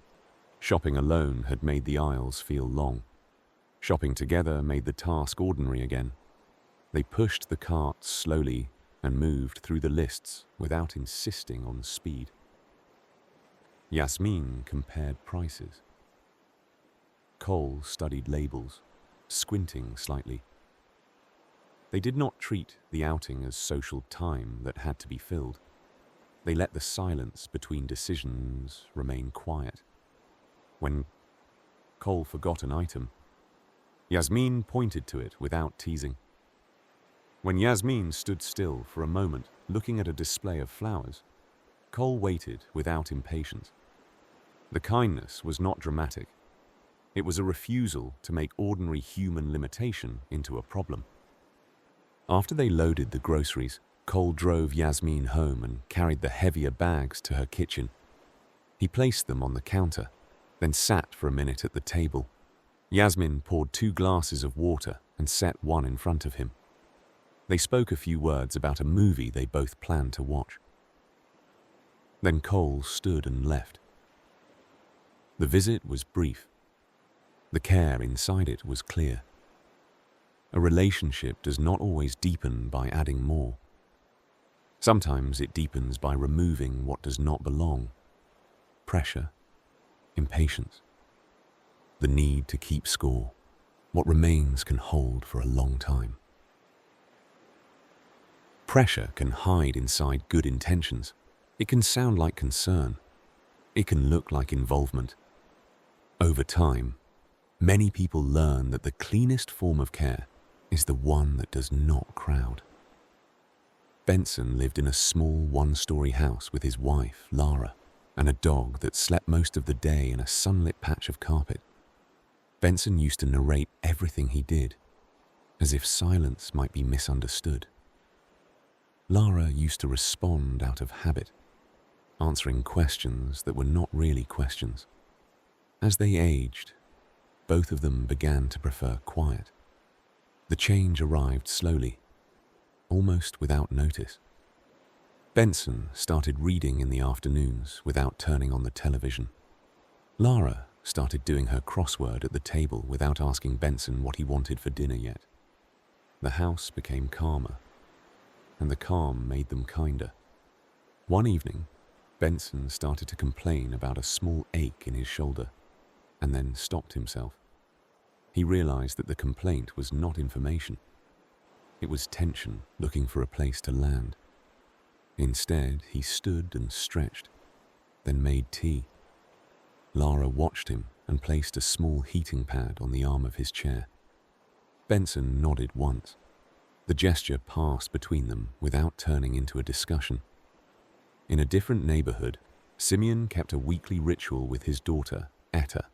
Shopping alone had made the aisles feel long. Shopping together made the task ordinary again. They pushed the carts slowly and moved through the lists without insisting on speed. Yasmin compared prices. Cole studied labels, squinting slightly. They did not treat the outing as social time that had to be filled. They let the silence between decisions remain quiet. When Cole forgot an item, Yasmin pointed to it without teasing. When Yasmin stood still for a moment, looking at a display of flowers, Cole waited without impatience. The kindness was not dramatic. It was a refusal to make ordinary human limitation into a problem. After they loaded the groceries, Cole drove Yasmin home and carried the heavier bags to her kitchen. He placed them on the counter, then sat for a minute at the table. Yasmin poured 2 glasses of water and set one in front of him. They spoke a few words about a movie they both planned to watch. Then Cole stood and left. The visit was brief. The care inside it was clear. A relationship does not always deepen by adding more. Sometimes it deepens by removing what does not belong. Pressure, impatience, the need to keep score. What remains can hold for a long time. Pressure can hide inside good intentions. It can sound like concern. It can look like involvement. Over time, many people learn that the cleanest form of care is the one that does not crowd. Benson lived in a small 1-story house with his wife, Lara, and a dog that slept most of the day in a sunlit patch of carpet. Benson used to narrate everything he did, as if silence might be misunderstood. Lara used to respond out of habit, answering questions that were not really questions. As they aged, both of them began to prefer quiet. The change arrived slowly, almost without notice. Benson started reading in the afternoons without turning on the television. Lara started doing her crossword at the table without asking Benson what he wanted for dinner yet. The house became calmer, and the calm made them kinder. One evening, Benson started to complain about a small ache in his shoulder, and then stopped himself. He realized that the complaint was not information. It was tension looking for a place to land. Instead, he stood and stretched, then made tea. Lara watched him and placed a small heating pad on the arm of his chair. Benson nodded once. The gesture passed between them without turning into a discussion. In a different neighborhood, Simeon kept a weekly ritual with his daughter, Etta.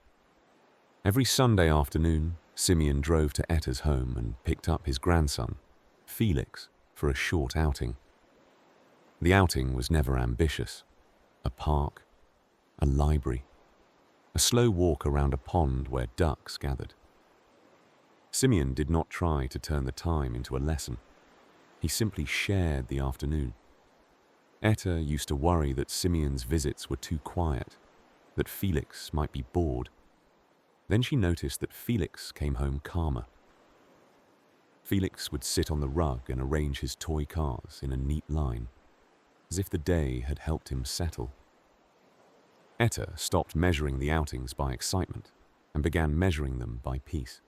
Every Sunday afternoon, Simeon drove to Etta's home and picked up his grandson, Felix, for a short outing. The outing was never ambitious. A park, a library, a slow walk around a pond where ducks gathered. Simeon did not try to turn the time into a lesson. He simply shared the afternoon. Etta used to worry that Simeon's visits were too quiet, that Felix might be bored. Then she noticed that Felix came home calmer. Felix would sit on the rug and arrange his toy cars in a neat line, as if the day had helped him settle. Etta stopped measuring the outings by excitement and began measuring them by peace.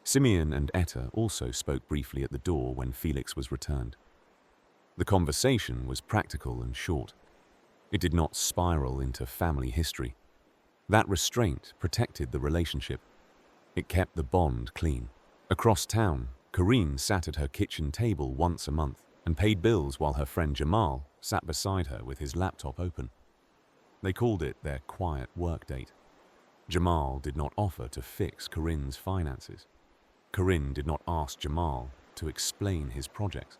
Simeon and Etta also spoke briefly at the door when Felix was returned. The conversation was practical and short. It did not spiral into family history. That restraint protected the relationship. It kept the bond clean. Across town, Corinne sat at her kitchen table once a month and paid bills while her friend Jamal sat beside her with his laptop open. They called it their quiet work date. Jamal did not offer to fix Corinne's finances. Corinne did not ask Jamal to explain his projects.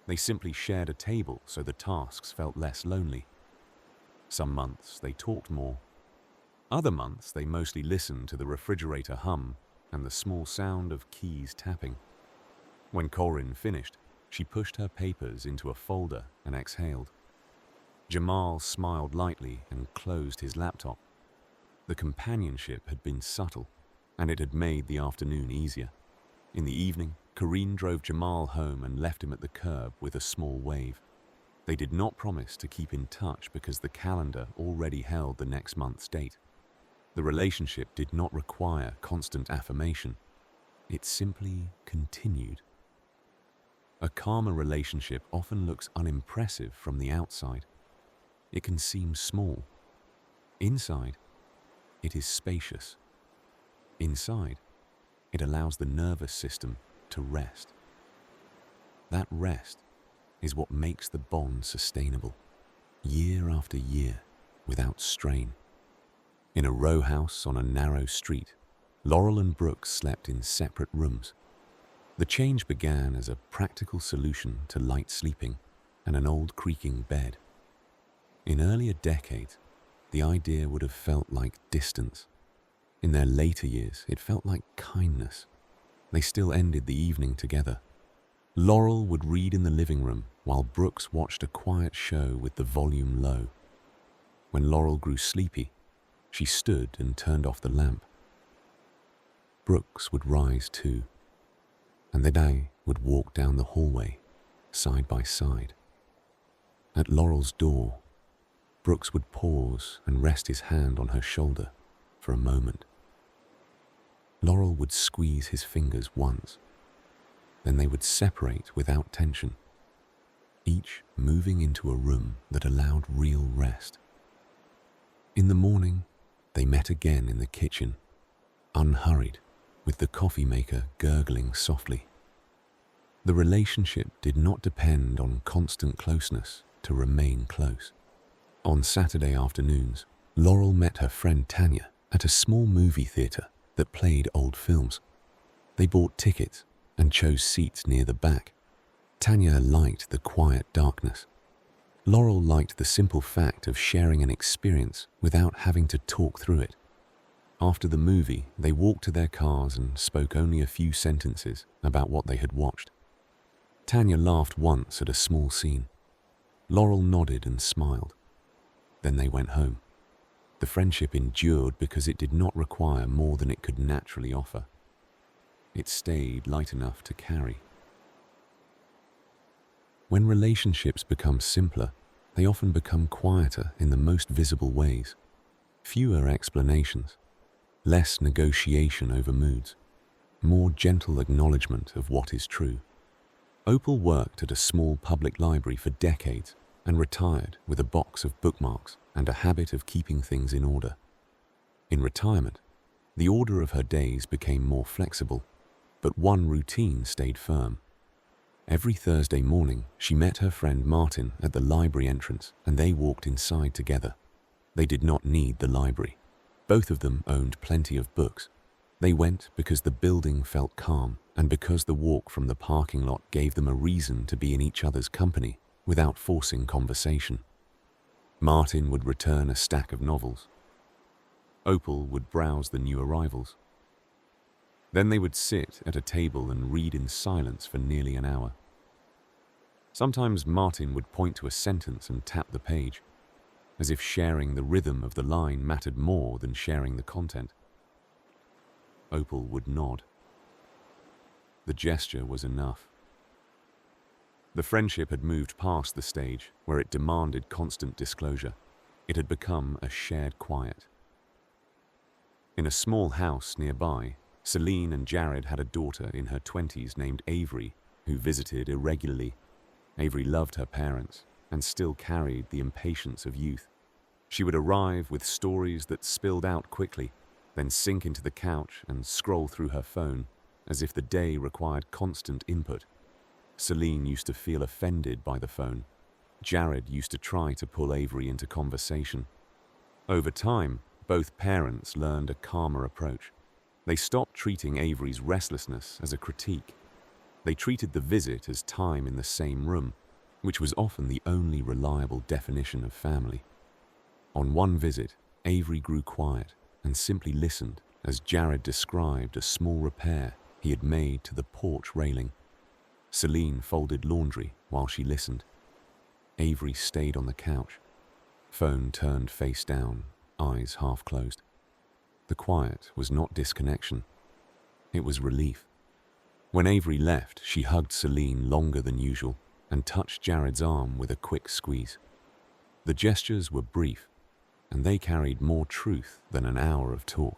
They simply shared a table so the tasks felt less lonely. Some months they talked more. Other months they mostly listened to the refrigerator hum and the small sound of keys tapping. When Corinne finished, she pushed her papers into a folder and exhaled. Jamal smiled lightly and closed his laptop. The companionship had been subtle, and it had made the afternoon easier. In the evening, Corinne drove Jamal home and left him at the curb with a small wave. They did not promise to keep in touch because the calendar already held the next month's date. The relationship did not require constant affirmation. It simply continued. A calmer relationship often looks unimpressive from the outside. It can seem small. Inside, it is spacious. Inside, it allows the nervous system to rest. That rest is what makes the bond sustainable, year after year, without strain. In a row house on a narrow street, Laurel and Brooks slept in separate rooms. The change began as a practical solution to light sleeping and an old creaking bed. In earlier decades, the idea would have felt like distance. In their later years, it felt like kindness. They still ended the evening together. Laurel would read in the living room while Brooks watched a quiet show with the volume low. When Laurel grew sleepy, she stood and turned off the lamp. Brooks would rise too, and they would walk down the hallway, side by side. At Laurel's door, Brooks would pause and rest his hand on her shoulder for a moment. Laurel would squeeze his fingers once. Then they would separate without tension, each moving into a room that allowed real rest. In the morning, they met again in the kitchen, unhurried, with the coffee maker gurgling softly. The relationship did not depend on constant closeness to remain close. On Saturday afternoons, Laurel met her friend Tanya at a small movie theater that played old films. They bought tickets and chose seats near the back. Tanya liked the quiet darkness. Laurel liked the simple fact of sharing an experience without having to talk through it. After the movie, they walked to their cars and spoke only a few sentences about what they had watched. Tanya laughed once at a small scene. Laurel nodded and smiled. Then they went home. The friendship endured because it did not require more than it could naturally offer. It stayed light enough to carry. When relationships become simpler, they often become quieter in the most visible ways. Fewer explanations, less negotiation over moods, more gentle acknowledgement of what is true. Opal worked at a small public library for decades and retired with a box of bookmarks and a habit of keeping things in order. In retirement, the order of her days became more flexible, but one routine stayed firm. Every Thursday morning, she met her friend Martin at the library entrance and they walked inside together. They did not need the library. Both of them owned plenty of books. They went because the building felt calm and because the walk from the parking lot gave them a reason to be in each other's company without forcing conversation. Martin would return a stack of novels. Opal would browse the new arrivals. Then they would sit at a table and read in silence for nearly an hour. Sometimes Martin would point to a sentence and tap the page, as if sharing the rhythm of the line mattered more than sharing the content. Opal would nod. The gesture was enough. The friendship had moved past the stage where it demanded constant disclosure. It had become a shared quiet. In a small house nearby, Celine and Jared had a daughter in her 20s named Avery, who visited irregularly. Avery loved her parents and still carried the impatience of youth. She would arrive with stories that spilled out quickly, then sink into the couch and scroll through her phone, as if the day required constant input. Celine used to feel offended by the phone. Jared used to try to pull Avery into conversation. Over time, both parents learned a calmer approach. They stopped treating Avery's restlessness as a critique. They treated the visit as time in the same room, which was often the only reliable definition of family. On one visit, Avery grew quiet and simply listened as Jared described a small repair he had made to the porch railing. Celine folded laundry while she listened. Avery stayed on the couch, phone turned face down, eyes half closed. The quiet was not disconnection. It was relief. When Avery left, she hugged Celine longer than usual and touched Jared's arm with a quick squeeze. The gestures were brief, and they carried more truth than an hour of talk.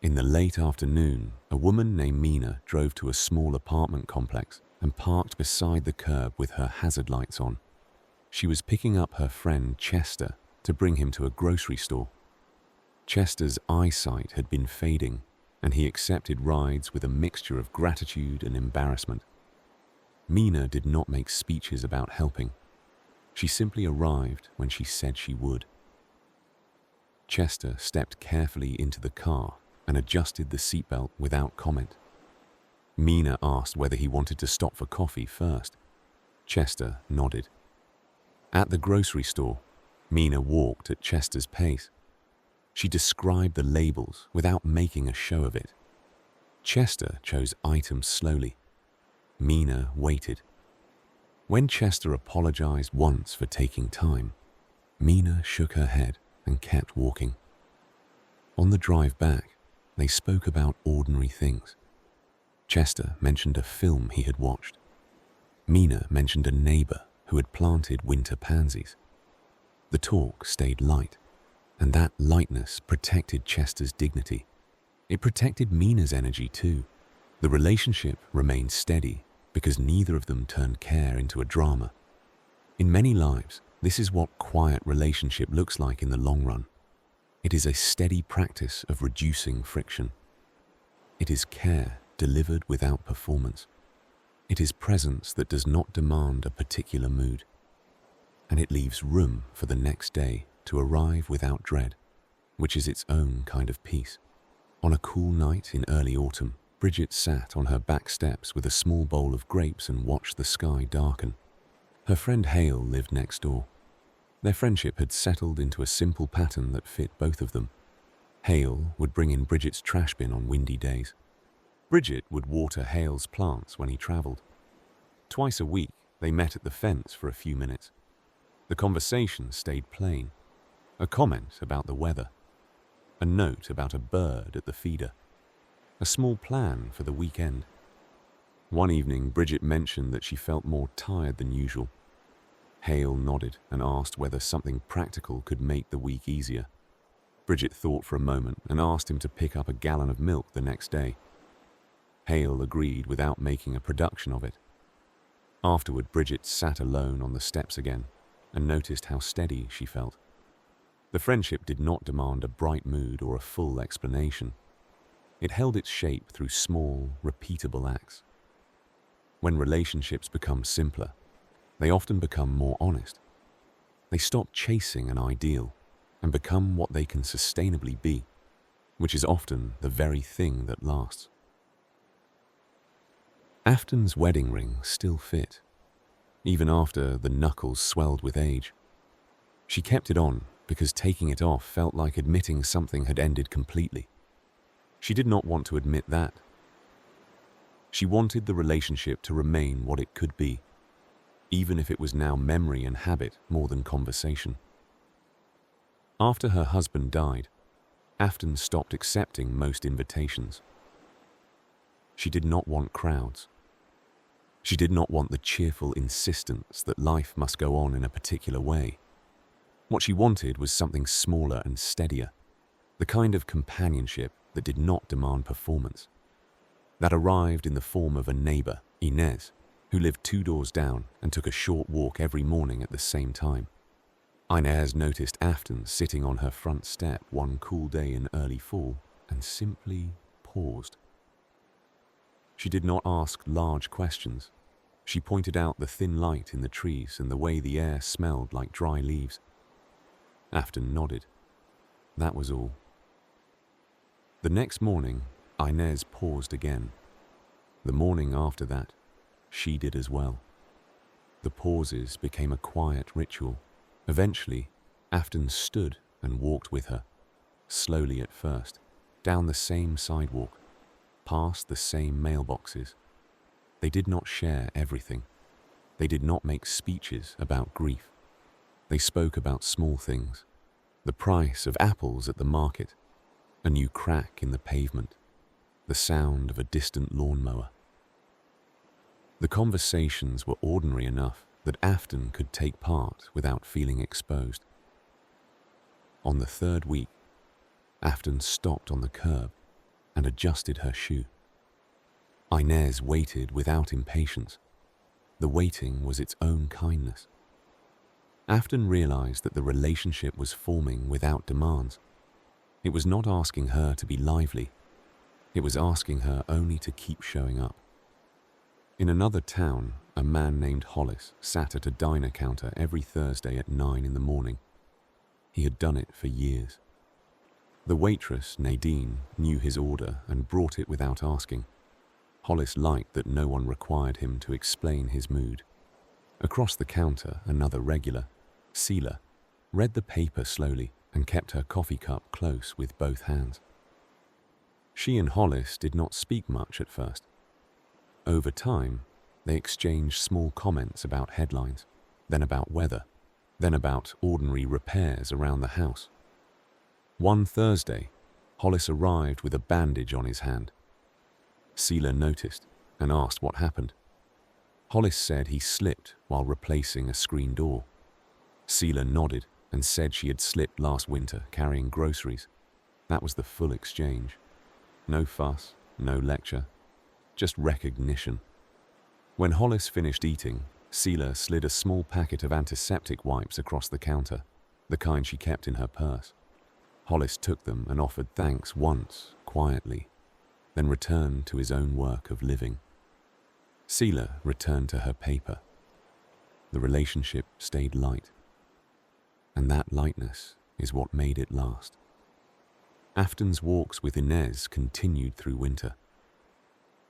In the late afternoon, a woman named Mina drove to a small apartment complex and parked beside the curb with her hazard lights on. She was picking up her friend Chester to bring him to a grocery store. Chester's eyesight had been fading, and he accepted rides with a mixture of gratitude and embarrassment. Mina did not make speeches about helping. She simply arrived when she said she would. Chester stepped carefully into the car and adjusted the seatbelt without comment. Mina asked whether he wanted to stop for coffee first. Chester nodded. At the grocery store, Mina walked at Chester's pace. She described the labels without making a show of it. Chester chose items slowly. Mina waited. When Chester apologized once for taking time, Mina shook her head and kept walking. On the drive back, they spoke about ordinary things. Chester mentioned a film he had watched. Mina mentioned a neighbor who had planted winter pansies. The talk stayed light, and that lightness protected Chester's dignity. It protected Mina's energy too. The relationship remained steady because neither of them turned care into a drama. In many lives, this is what quiet relationship looks like in the long run. It is a steady practice of reducing friction. It is care delivered without performance. It is presence that does not demand a particular mood. And it leaves room for the next day to arrive without dread, which is its own kind of peace. On a cool night in early autumn, Bridget sat on her back steps with a small bowl of grapes and watched the sky darken. Her friend Hale lived next door. Their friendship had settled into a simple pattern that fit both of them. Hale would bring in Bridget's trash bin on windy days. Bridget would water Hale's plants when he traveled. Twice a week, they met at the fence for a few minutes. The conversation stayed plain. A comment about the weather. A note about a bird at the feeder. A small plan for the weekend. One evening, Bridget mentioned that she felt more tired than usual. Hale nodded and asked whether something practical could make the week easier. Bridget thought for a moment and asked him to pick up a gallon of milk the next day. Hale agreed without making a production of it. Afterward, Bridget sat alone on the steps again and noticed how steady she felt. The friendship did not demand a bright mood or a full explanation. It held its shape through small, repeatable acts. When relationships become simpler, they often become more honest. They stop chasing an ideal and become what they can sustainably be, which is often the very thing that lasts. Afton's wedding ring still fit, even after the knuckles swelled with age. She kept it on because taking it off felt like admitting something had ended completely. She did not want to admit that. She wanted the relationship to remain what it could be, even if it was now memory and habit more than conversation. After her husband died, Afton stopped accepting most invitations. She did not want crowds. She did not want the cheerful insistence that life must go on in a particular way. What she wanted was something smaller and steadier, the kind of companionship that did not demand performance. That arrived in the form of a neighbor, Inez, who lived 2 doors down and took a short walk every morning at the same time. Inez noticed Afton sitting on her front step one cool day in early fall and simply paused. She did not ask large questions. She pointed out the thin light in the trees and the way the air smelled like dry leaves. Afton nodded. That was all. The next morning, Inez paused again. The morning after that, she did as well. The pauses became a quiet ritual. Eventually, Afton stood and walked with her, slowly at first, down the same sidewalk, past the same mailboxes. They did not share everything. They did not make speeches about grief. They spoke about small things, the price of apples at the market, a new crack in the pavement, the sound of a distant lawnmower. The conversations were ordinary enough that Afton could take part without feeling exposed. On the 3rd week, Afton stopped on the curb and adjusted her shoe. Inez waited without impatience. The waiting was its own kindness. Afton realized that the relationship was forming without demands. It was not asking her to be lively. It was asking her only to keep showing up. In another town, a man named Hollis sat at a diner counter every Thursday at 9 in the morning. He had done it for years. The waitress, Nadine, knew his order and brought it without asking. Hollis liked that no one required him to explain his mood. Across the counter, another regular, Seela, read the paper slowly and kept her coffee cup close with both hands. She and Hollis did not speak much at first. Over time, they exchanged small comments about headlines, then about weather, then about ordinary repairs around the house. One Thursday, Hollis arrived with a bandage on his hand. Seela noticed and asked what happened. Hollis said he slipped while replacing a screen door. Seela nodded and said she had slipped last winter carrying groceries. That was the full exchange. No fuss, no lecture, just recognition. When Hollis finished eating, Seela slid a small packet of antiseptic wipes across the counter, the kind she kept in her purse. Hollis took them and offered thanks once, quietly, then returned to his own work of living. Seela returned to her paper. The relationship stayed light, and that lightness is what made it last. Afton's walks with Inez continued through winter.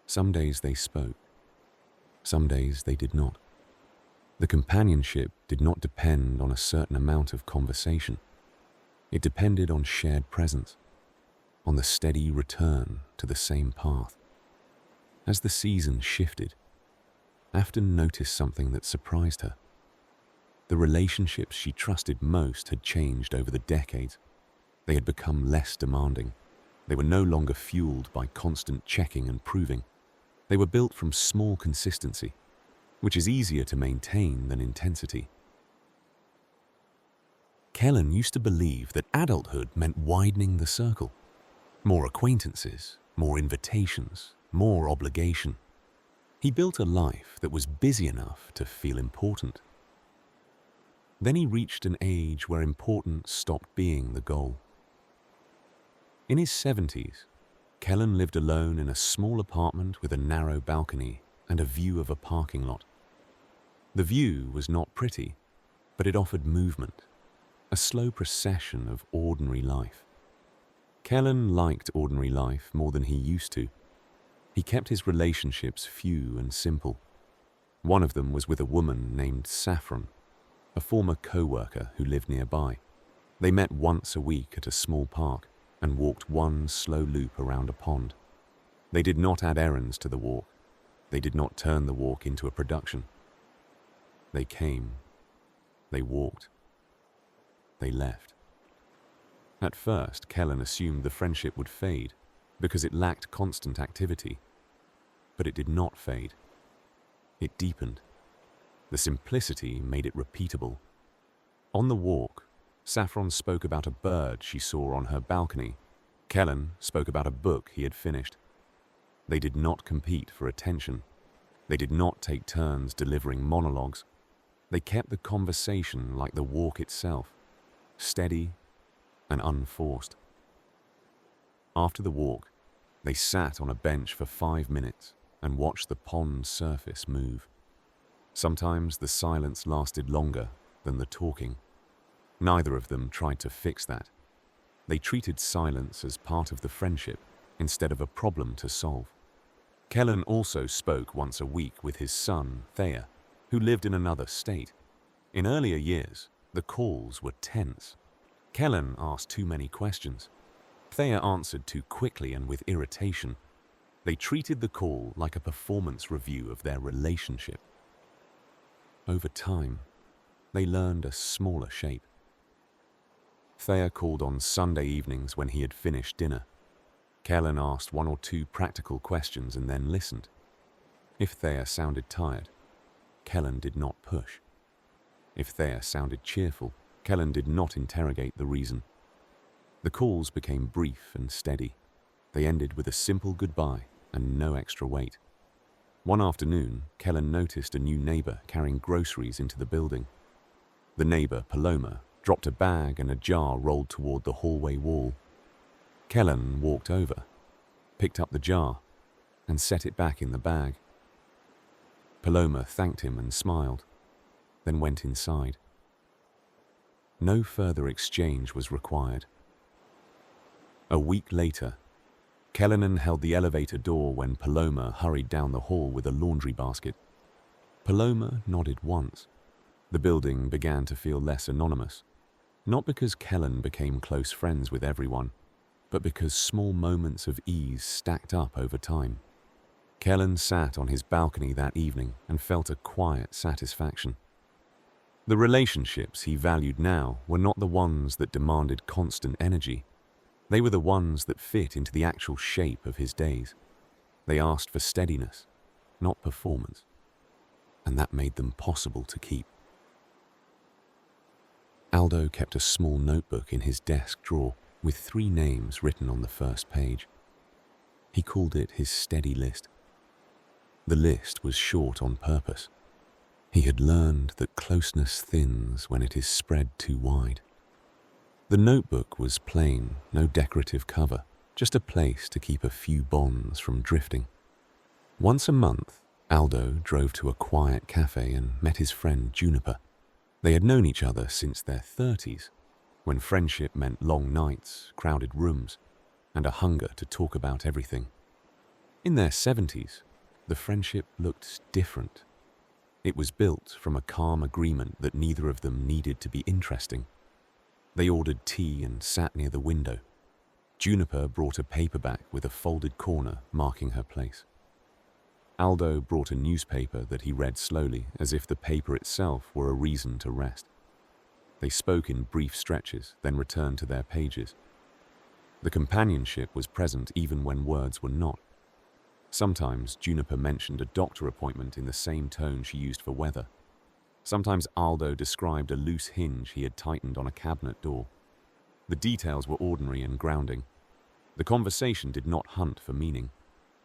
Some days they spoke. Some days they did not. The companionship did not depend on a certain amount of conversation. It depended on shared presence, on the steady return to the same path. As the season shifted, Afton noticed something that surprised her. The relationships she trusted most had changed over the decades. They had become less demanding. They were no longer fueled by constant checking and proving. They were built from small consistency, which is easier to maintain than intensity. Kellen used to believe that adulthood meant widening the circle. More acquaintances, more invitations, more obligation. He built a life that was busy enough to feel important. Then he reached an age where importance stopped being the goal. In his 70s, Kellen lived alone in a small apartment with a narrow balcony and a view of a parking lot. The view was not pretty, but it offered movement, a slow procession of ordinary life. Kellen liked ordinary life more than he used to. He kept his relationships few and simple. One of them was with a woman named Saffron, a former co-worker who lived nearby. They met once a week at a small park and walked one slow loop around a pond. They did not add errands to the walk. They did not turn the walk into a production. They came, they walked, they left. At first, Kellen assumed the friendship would fade because it lacked constant activity. But it did not fade. It deepened. The simplicity made it repeatable. On the walk, Saffron spoke about a bird she saw on her balcony. Kellen spoke about a book he had finished. They did not compete for attention. They did not take turns delivering monologues. They kept the conversation like the walk itself, steady and unforced. After the walk, they sat on a bench for 5 minutes and watched the pond's surface move. Sometimes the silence lasted longer than the talking. Neither of them tried to fix that. They treated silence as part of the friendship instead of a problem to solve. Kellen also spoke once a week with his son, Thea, who lived in another state. In earlier years, the calls were tense. Kellen asked too many questions. Thea answered too quickly and with irritation. They treated the call like a performance review of their relationship. Over time, they learned a smaller shape. Thea called on Sunday evenings when he had finished dinner. Kellen asked 1 or 2 practical questions and then listened. If Thea sounded tired, Kellen did not push. If Thea sounded cheerful, Kellen did not interrogate the reason. The calls became brief and steady. They ended with a simple goodbye and no extra weight. One afternoon, Kellen noticed a new neighbor carrying groceries into the building. The neighbor, Paloma, dropped a bag and a jar rolled toward the hallway wall. Kellen walked over, picked up the jar, and set it back in the bag. Paloma thanked him and smiled, then went inside. No further exchange was required. A week later, Kellen held the elevator door when Paloma hurried down the hall with a laundry basket. Paloma nodded once. The building began to feel less anonymous, not because Kellen became close friends with everyone, but because small moments of ease stacked up over time. Kellen sat on his balcony that evening and felt a quiet satisfaction. The relationships he valued now were not the ones that demanded constant energy. They were the ones that fit into the actual shape of his days. They asked for steadiness, not performance, and that made them possible to keep. Aldo kept a small notebook in his desk drawer with 3 names written on the first page. He called it his steady list. The list was short on purpose. He had learned that closeness thins when it is spread too wide. The notebook was plain, no decorative cover, just a place to keep a few bonds from drifting. Once a month, Aldo drove to a quiet cafe and met his friend Juniper. They had known each other since their 30s, when friendship meant long nights, crowded rooms, and a hunger to talk about everything. In their 70s, the friendship looked different. It was built from a calm agreement that neither of them needed to be interesting. They ordered tea and sat near the window. Juniper brought a paperback with a folded corner marking her place. Aldo brought a newspaper that he read slowly, as if the paper itself were a reason to rest. They spoke in brief stretches, then returned to their pages. The companionship was present even when words were not. Sometimes Juniper mentioned a doctor appointment in the same tone she used for weather. Sometimes Aldo described a loose hinge he had tightened on a cabinet door. The details were ordinary and grounding. The conversation did not hunt for meaning.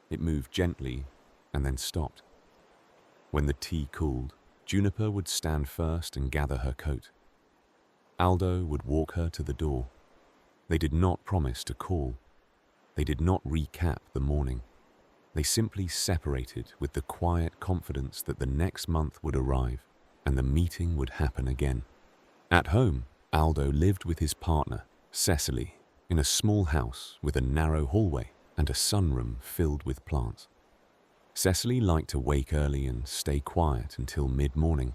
It moved gently and then stopped. When the tea cooled, Juniper would stand first and gather her coat. Aldo would walk her to the door. They did not promise to call. They did not recap the morning. They simply separated with the quiet confidence that the next month would arrive and the meeting would happen again. At home, Aldo lived with his partner, Cecily, in a small house with a narrow hallway and a sunroom filled with plants. Cecily liked to wake early and stay quiet until mid-morning.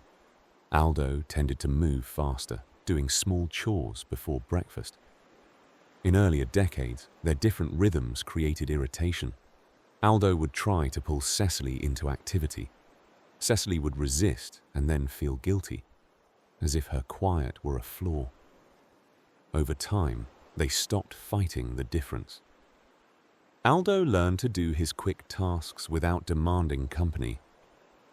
Aldo tended to move faster, doing small chores before breakfast. In earlier decades, their different rhythms created irritation. Aldo would try to pull Cecily into activity. Cecily would resist and then feel guilty, as if her quiet were a flaw. Over time, they stopped fighting the difference. Aldo learned to do his quick tasks without demanding company.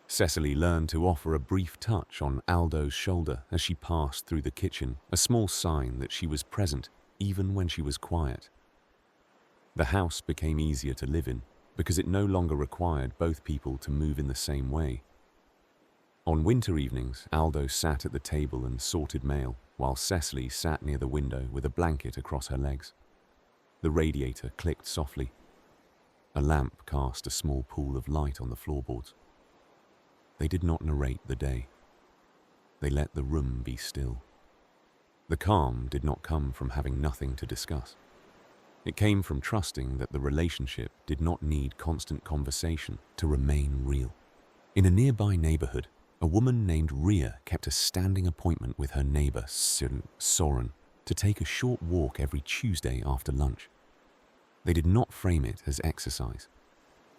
Cecily learned to offer a brief touch on Aldo's shoulder as she passed through the kitchen, a small sign that she was present even when she was quiet. The house became easier to live in. because it no longer required both people to move in the same way. On winter evenings, Aldo sat at the table and sorted mail, while Cecily sat near the window with a blanket across her legs. The radiator clicked softly. A lamp cast a small pool of light on the floorboards. They did not narrate the day. They let the room be still. The calm did not come from having nothing to discuss. It came from trusting that the relationship did not need constant conversation to remain real. In a nearby neighborhood, a woman named Ria kept a standing appointment with her neighbor, Soren, to take a short walk every Tuesday after lunch. They did not frame it as exercise.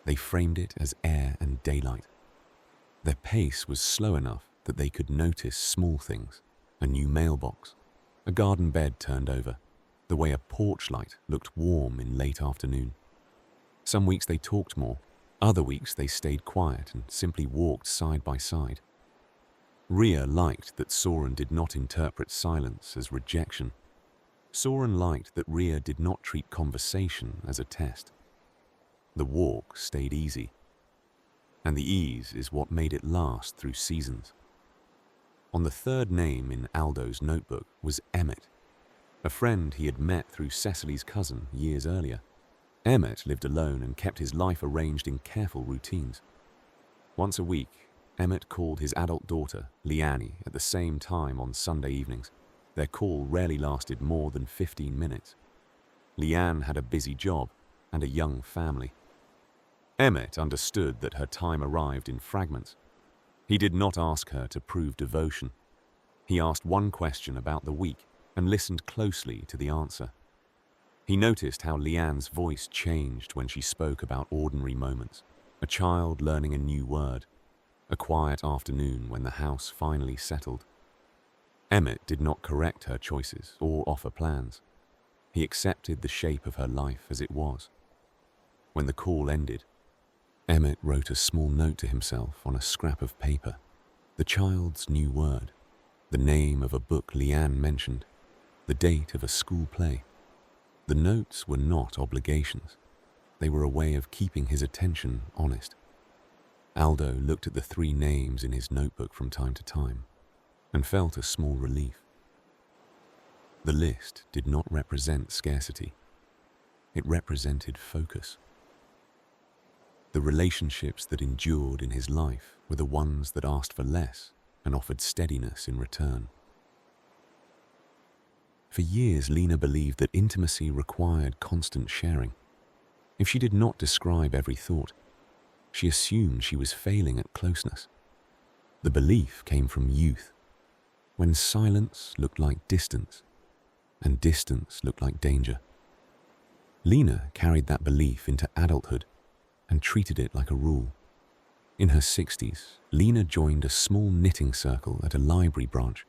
They framed it as air and daylight. Their pace was slow enough that they could notice small things: a new mailbox, a garden bed turned over, the way a porch light looked warm in late afternoon. Some weeks they talked more, other weeks they stayed quiet and simply walked side by side. Ria liked that Soren did not interpret silence as rejection. Soren liked that Ria did not treat conversation as a test. The walk stayed easy, and the ease is what made it last through seasons. On the third name in Aldo's notebook was Emmett, a friend he had met through Cecily's cousin years earlier. Emmett lived alone and kept his life arranged in careful routines. Once a week, Emmett called his adult daughter, Leanne, at the same time on Sunday evenings. Their call rarely lasted more than 15 minutes. Leanne had a busy job and a young family. Emmett understood that her time arrived in fragments. He did not ask her to prove devotion. He asked one question about the week and listened closely to the answer. He noticed how Leanne's voice changed when she spoke about ordinary moments, a child learning a new word, a quiet afternoon when the house finally settled. Emmett did not correct her choices or offer plans. He accepted the shape of her life as it was. When the call ended, Emmett wrote a small note to himself on a scrap of paper, the child's new word, the name of a book Leanne mentioned, the date of a school play. The notes were not obligations. They were a way of keeping his attention honest. Aldo looked at the 3 names in his notebook from time to time and felt a small relief. The list did not represent scarcity. It represented focus. The relationships that endured in his life were the ones that asked for less and offered steadiness in return. For years, Lena believed that intimacy required constant sharing. If she did not describe every thought, she assumed she was failing at closeness. The belief came from youth, when silence looked like distance, and distance looked like danger. Lena carried that belief into adulthood and treated it like a rule. In her 60s, Lena joined a small knitting circle at a library branch.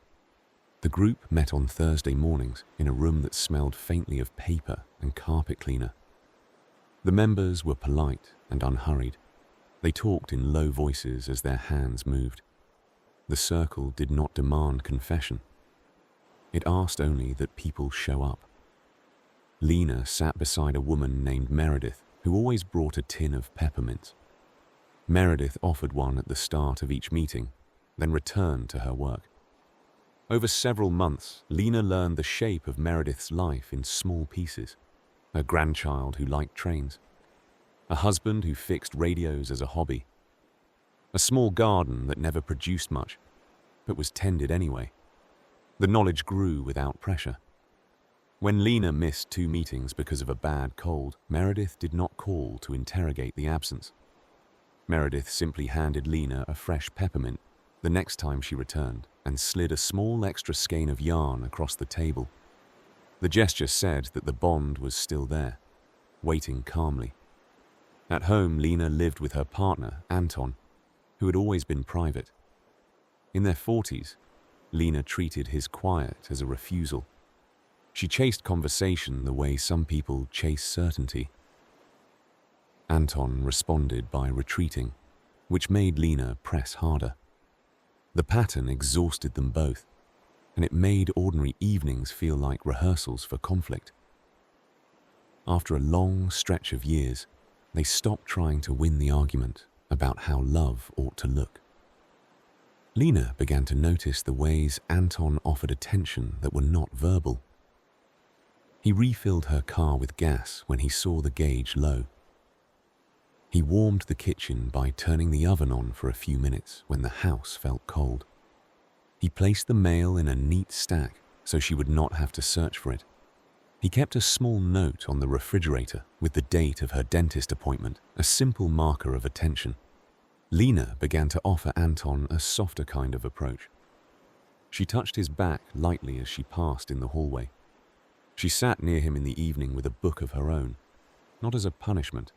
The group met on Thursday mornings in a room that smelled faintly of paper and carpet cleaner. The members were polite and unhurried. They talked in low voices as their hands moved. The circle did not demand confession. It asked only that people show up. Lena sat beside a woman named Meredith, who always brought a tin of peppermints. Meredith offered one at the start of each meeting, then returned to her work. Over several months, Lena learned the shape of Meredith's life in small pieces: a grandchild who liked trains, a husband who fixed radios as a hobby, a small garden that never produced much, but was tended anyway. The knowledge grew without pressure. When Lena missed 2 meetings because of a bad cold, Meredith did not call to interrogate the absence. Meredith simply handed Lena a fresh peppermint the next time she returned and slid a small extra skein of yarn across the table. The gesture said that the bond was still there, waiting calmly. At home, Lena lived with her partner, Anton, who had always been private. In their 40s, Lena treated his quiet as a refusal. She chased conversation the way some people chase certainty. Anton responded by retreating, which made Lena press harder. The pattern exhausted them both, and it made ordinary evenings feel like rehearsals for conflict. After a long stretch of years, they stopped trying to win the argument about how love ought to look. Lena began to notice the ways Anton offered attention that were not verbal. He refilled her car with gas when he saw the gauge low. He warmed the kitchen by turning the oven on for a few minutes when the house felt cold. He placed the mail in a neat stack so she would not have to search for it. He kept a small note on the refrigerator with the date of her dentist appointment, a simple marker of attention. Lena began to offer Anton a softer kind of approach. She touched his back lightly as she passed in the hallway. She sat near him in the evening with a book of her own, not as a punishment,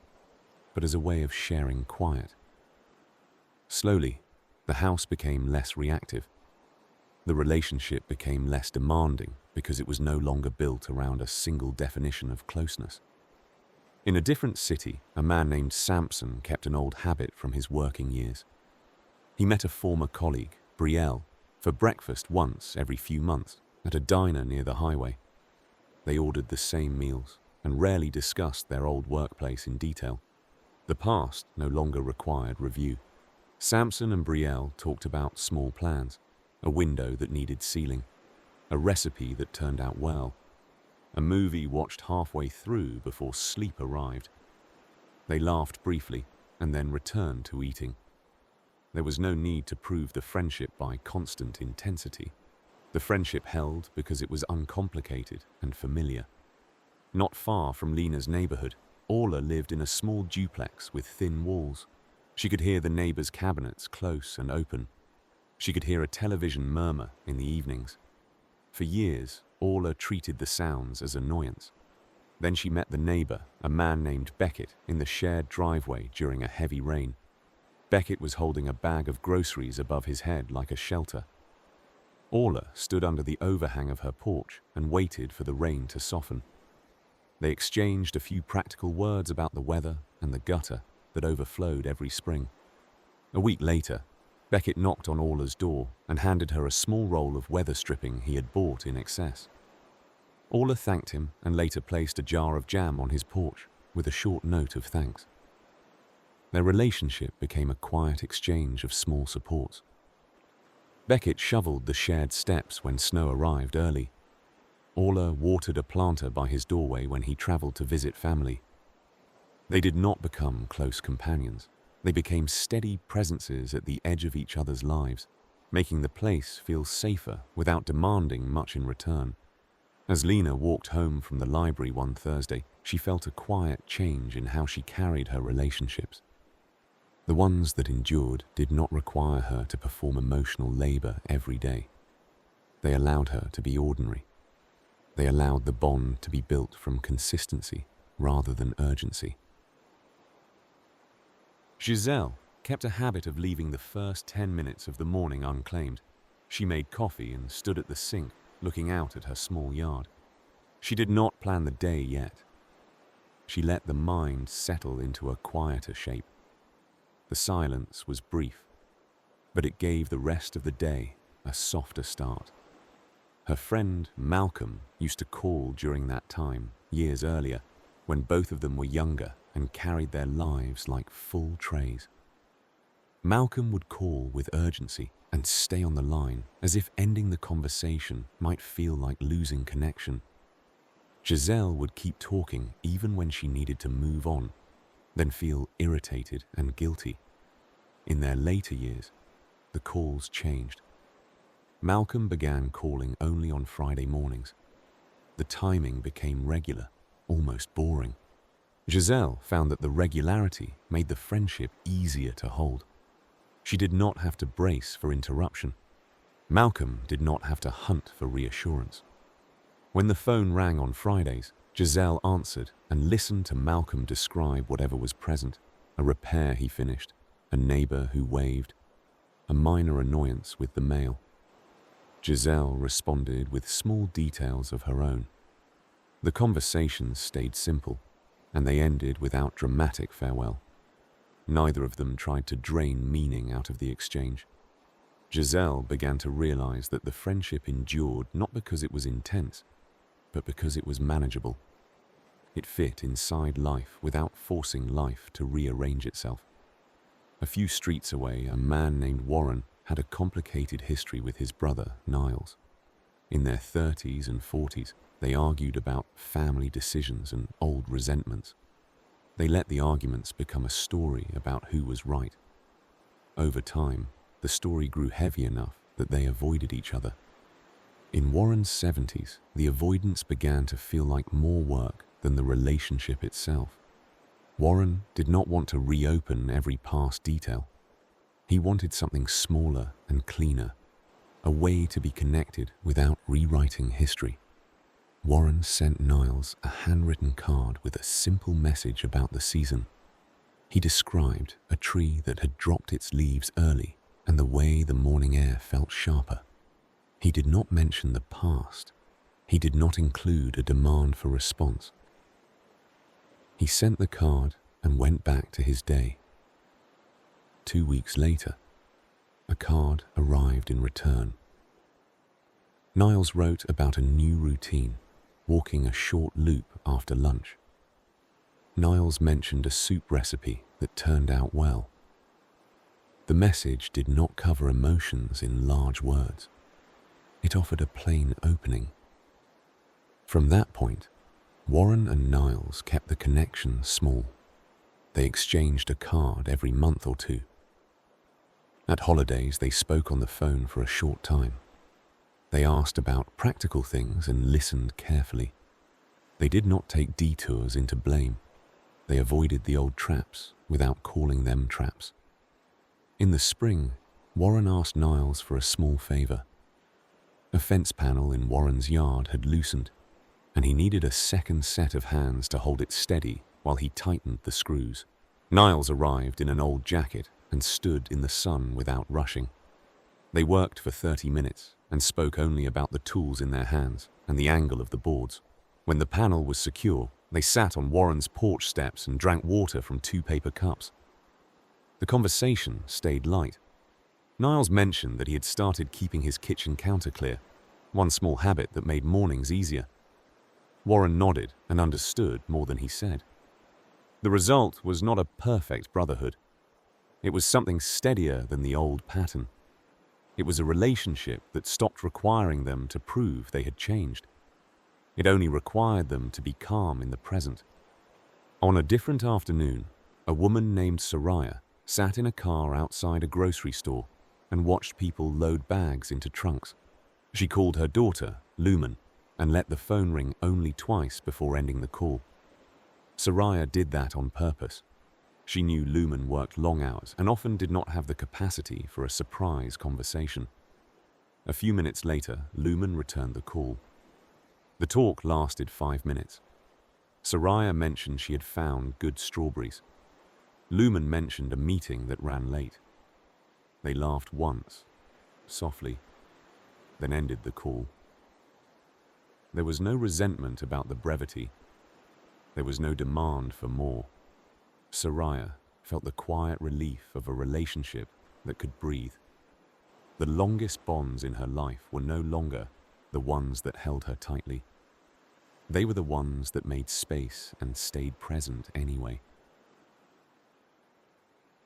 but as a way of sharing quiet. Slowly, the house became less reactive. The relationship became less demanding because it was no longer built around a single definition of closeness. In a different city, a man named Samson kept an old habit from his working years. He met a former colleague, Brielle, for breakfast once every few months at a diner near the highway. They ordered the same meals and rarely discussed their old workplace in detail. The past no longer required review. Samson and Brielle talked about small plans, a window that needed sealing, a recipe that turned out well, a movie watched halfway through before sleep arrived. They laughed briefly and then returned to eating. There was no need to prove the friendship by constant intensity. The friendship held because it was uncomplicated and familiar. Not far from Lena's neighborhood, Orla lived in a small duplex with thin walls. She could hear the neighbors' cabinets close and open. She could hear a television murmur in the evenings. For years, Orla treated the sounds as annoyance. Then she met the neighbor, a man named Beckett, in the shared driveway during a heavy rain. Beckett was holding a bag of groceries above his head like a shelter. Orla stood under the overhang of her porch and waited for the rain to soften. They exchanged a few practical words about the weather and the gutter that overflowed every spring. A week later, Beckett knocked on Orla's door and handed her a small roll of weather stripping he had bought in excess. Orla thanked him and later placed a jar of jam on his porch with a short note of thanks. Their relationship became a quiet exchange of small supports. Beckett shoveled the shared steps when snow arrived early. Orla watered a planter by his doorway when he traveled to visit family. They did not become close companions. They became steady presences at the edge of each other's lives, making the place feel safer without demanding much in return. As Lena walked home from the library one Thursday, she felt a quiet change in how she carried her relationships. The ones that endured did not require her to perform emotional labor every day. They allowed her to be ordinary. They allowed the bond to be built from consistency rather than urgency. Giselle kept a habit of leaving the first 10 minutes of the morning unclaimed. She made coffee and stood at the sink, looking out at her small yard. She did not plan the day yet. She let the mind settle into a quieter shape. The silence was brief, but it gave the rest of the day a softer start. Her friend Malcolm used to call during that time, years earlier, when both of them were younger and carried their lives like full trays. Malcolm would call with urgency and stay on the line, as if ending the conversation might feel like losing connection. Giselle would keep talking even when she needed to move on, then feel irritated and guilty. In their later years, the calls changed. Malcolm began calling only on Friday mornings. The timing became regular, almost boring. Giselle found that the regularity made the friendship easier to hold. She did not have to brace for interruption. Malcolm did not have to hunt for reassurance. When the phone rang on Fridays, Giselle answered and listened to Malcolm describe whatever was present: a repair he finished, a neighbor who waved, a minor annoyance with the mail. Giselle responded with small details of her own. The conversations stayed simple, and they ended without dramatic farewell. Neither of them tried to drain meaning out of the exchange. Giselle began to realize that the friendship endured not because it was intense, but because it was manageable. It fit inside life without forcing life to rearrange itself. A few streets away, a man named Warren had a complicated history with his brother, Niles. In their 30s and 40s, they argued about family decisions and old resentments. They let the arguments become a story about who was right. Over time, the story grew heavy enough that they avoided each other. In Warren's 70s, the avoidance began to feel like more work than the relationship itself. Warren did not want to reopen every past detail. He wanted something smaller and cleaner, a way to be connected without rewriting history. Warren sent Niles a handwritten card with a simple message about the season. He described a tree that had dropped its leaves early and the way the morning air felt sharper. He did not mention the past. He did not include a demand for response. He sent the card and went back to his day. 2 weeks later, a card arrived in return. Niles wrote about a new routine, walking a short loop after lunch. Niles mentioned a soup recipe that turned out well. The message did not cover emotions in large words. It offered a plain opening. From that point, Warren and Niles kept the connection small. They exchanged a card every month or two. At holidays, they spoke on the phone for a short time. They asked about practical things and listened carefully. They did not take detours into blame. They avoided the old traps without calling them traps. In the spring, Warren asked Niles for a small favor. A fence panel in Warren's yard had loosened, and he needed a second set of hands to hold it steady while he tightened the screws. Niles arrived in an old jacket and stood in the sun without rushing. They worked for 30 minutes and spoke only about the tools in their hands and the angle of the boards. When the panel was secure, they sat on Warren's porch steps and drank water from 2 paper cups. The conversation stayed light. Niles mentioned that he had started keeping his kitchen counter clear, one small habit that made mornings easier. Warren nodded and understood more than he said. The result was not a perfect brotherhood. It was something steadier than the old pattern. It was a relationship that stopped requiring them to prove they had changed. It only required them to be calm in the present. On a different afternoon, a woman named Soraya sat in a car outside a grocery store and watched people load bags into trunks. She called her daughter, Lumen, and let the phone ring only twice before ending the call. Soraya did that on purpose. She knew Lumen worked long hours and often did not have the capacity for a surprise conversation. A few minutes later, Lumen returned the call. The talk lasted 5 minutes. Soraya mentioned she had found good strawberries. Lumen mentioned a meeting that ran late. They laughed once, softly, then ended the call. There was no resentment about the brevity. There was no demand for more. Soraya felt the quiet relief of a relationship that could breathe. The longest bonds in her life were no longer the ones that held her tightly. They were the ones that made space and stayed present anyway.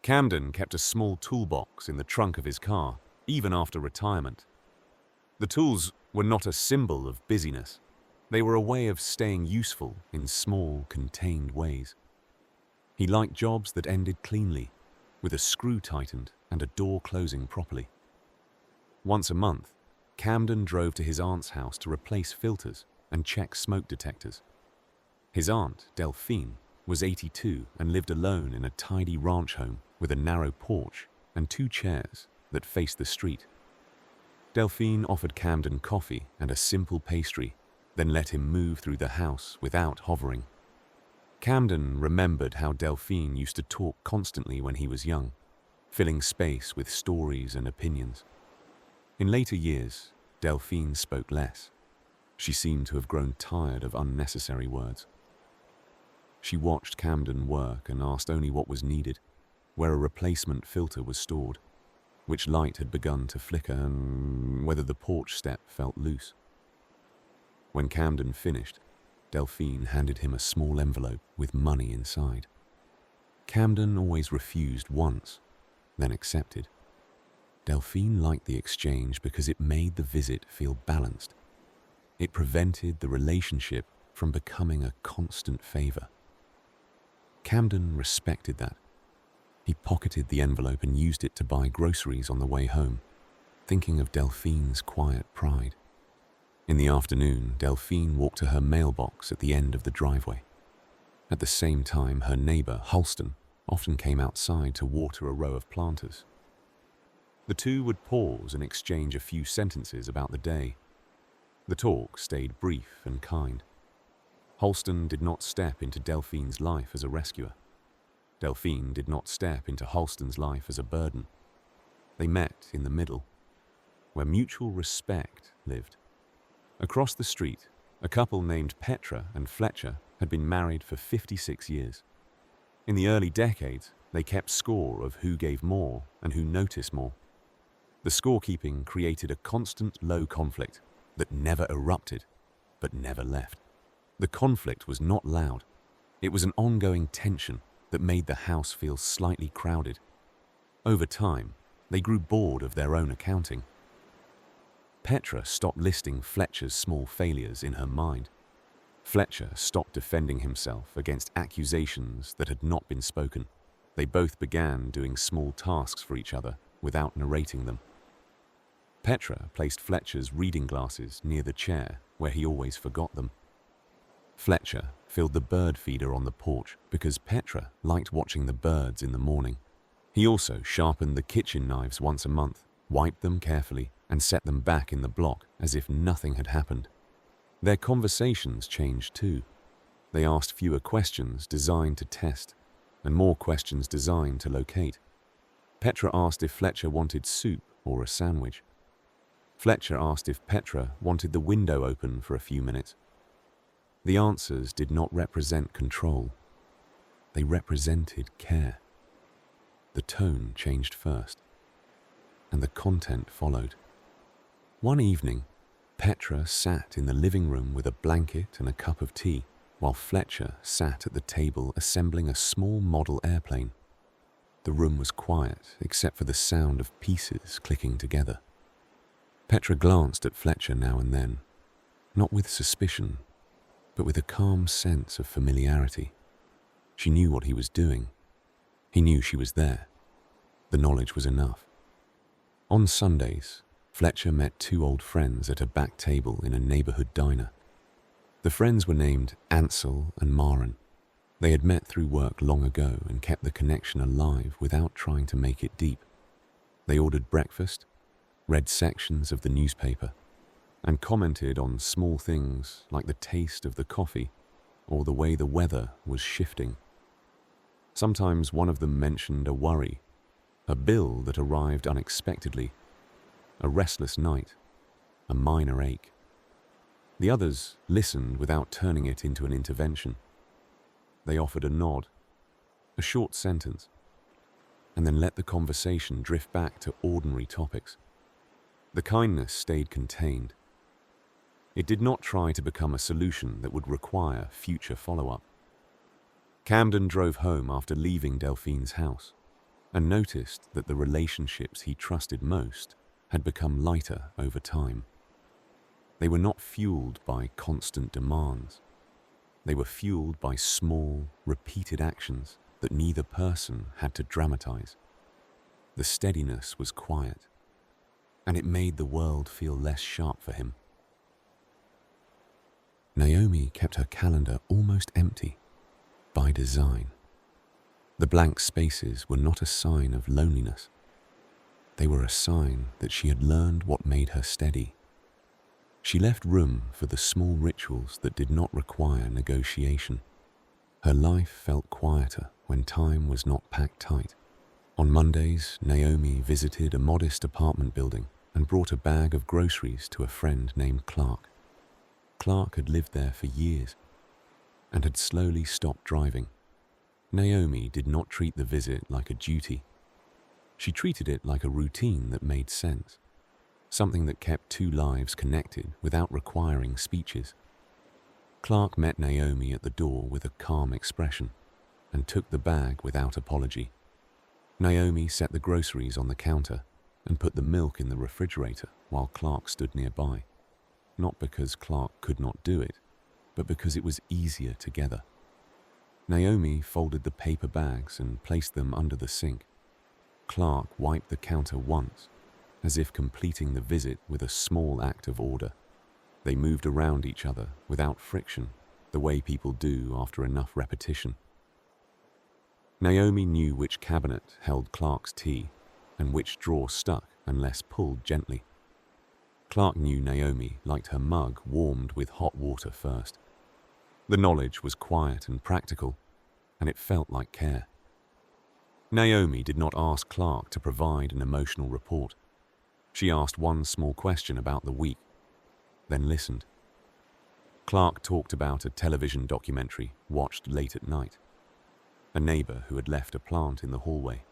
Camden kept a small toolbox in the trunk of his car, even after retirement. The tools were not a symbol of busyness. They were a way of staying useful in small, contained ways. He liked jobs that ended cleanly, with a screw tightened and a door closing properly. Once a month, Camden drove to his aunt's house to replace filters and check smoke detectors. His aunt, Delphine, was 82 and lived alone in a tidy ranch home with a narrow porch and 2 chairs that faced the street. Delphine offered Camden coffee and a simple pastry, then let him move through the house without hovering. Camden remembered how Delphine used to talk constantly when he was young, filling space with stories and opinions. In later years, Delphine spoke less. She seemed to have grown tired of unnecessary words. She watched Camden work and asked only what was needed, where a replacement filter was stored, which light had begun to flicker, and whether the porch step felt loose. When Camden finished, Delphine handed him a small envelope with money inside. Camden always refused once, then accepted. Delphine liked the exchange because it made the visit feel balanced. It prevented the relationship from becoming a constant favor. Camden respected that. He pocketed the envelope and used it to buy groceries on the way home, thinking of Delphine's quiet pride. In the afternoon, Delphine walked to her mailbox at the end of the driveway. At the same time, her neighbor, Halston, often came outside to water a row of planters. The two would pause and exchange a few sentences about the day. The talk stayed brief and kind. Halston did not step into Delphine's life as a rescuer. Delphine did not step into Halston's life as a burden. They met in the middle, where mutual respect lived. Across the street, a couple named Petra and Fletcher had been married for 56 years. In the early decades, they kept score of who gave more and who noticed more. The scorekeeping created a constant low conflict that never erupted, but never left. The conflict was not loud. It was an ongoing tension that made the house feel slightly crowded. Over time, they grew bored of their own accounting. Petra stopped listing Fletcher's small failures in her mind. Fletcher stopped defending himself against accusations that had not been spoken. They both began doing small tasks for each other without narrating them. Petra placed Fletcher's reading glasses near the chair where he always forgot them. Fletcher filled the bird feeder on the porch because Petra liked watching the birds in the morning. He also sharpened the kitchen knives once a month, wiped them carefully, and set them back in the block as if nothing had happened. Their conversations changed too. They asked fewer questions designed to test, and more questions designed to locate. Petra asked if Fletcher wanted soup or a sandwich. Fletcher asked if Petra wanted the window open for a few minutes. The answers did not represent control. They represented care. The tone changed first, and the content followed. One evening, Petra sat in the living room with a blanket and a cup of tea, while Fletcher sat at the table assembling a small model airplane. The room was quiet except for the sound of pieces clicking together. Petra glanced at Fletcher now and then, not with suspicion, but with a calm sense of familiarity. She knew what he was doing. He knew she was there. The knowledge was enough. On Sundays, Fletcher met two old friends at a back table in a neighborhood diner. The friends were named Ansel and Maren. They had met through work long ago and kept the connection alive without trying to make it deep. They ordered breakfast, read sections of the newspaper, and commented on small things like the taste of the coffee or the way the weather was shifting. Sometimes one of them mentioned a worry, a bill that arrived unexpectedly, a restless night, a minor ache. The others listened without turning it into an intervention. They offered a nod, a short sentence, and then let the conversation drift back to ordinary topics. The kindness stayed contained. It did not try to become a solution that would require future follow-up. Camden drove home after leaving Delphine's house and noticed that the relationships he trusted most had become lighter over time. They were not fueled by constant demands. They were fueled by small, repeated actions that neither person had to dramatize. The steadiness was quiet, and it made the world feel less sharp for him. Naomi kept her calendar almost empty, by design. The blank spaces were not a sign of loneliness. They were a sign that she had learned what made her steady. She left room for the small rituals that did not require negotiation. Her life felt quieter when time was not packed tight. On Mondays, Naomi visited a modest apartment building and brought a bag of groceries to a friend named Clark. Clark had lived there for years and had slowly stopped driving. Naomi did not treat the visit like a duty. She treated it like a routine that made sense, something that kept two lives connected without requiring speeches. Clark met Naomi at the door with a calm expression and took the bag without apology. Naomi set the groceries on the counter and put the milk in the refrigerator while Clark stood nearby, not because Clark could not do it, but because it was easier together. Naomi folded the paper bags and placed them under the sink. Clark wiped the counter once, as if completing the visit with a small act of order. They moved around each other without friction, the way people do after enough repetition. Naomi knew which cabinet held Clark's tea and which drawer stuck unless pulled gently. Clark knew Naomi liked her mug warmed with hot water first. The knowledge was quiet and practical, and it felt like care. Naomi did not ask Clark to provide an emotional report. She asked one small question about the week, then listened. Clark talked about a television documentary watched late at night, a neighbor who had left a plant in the hallway,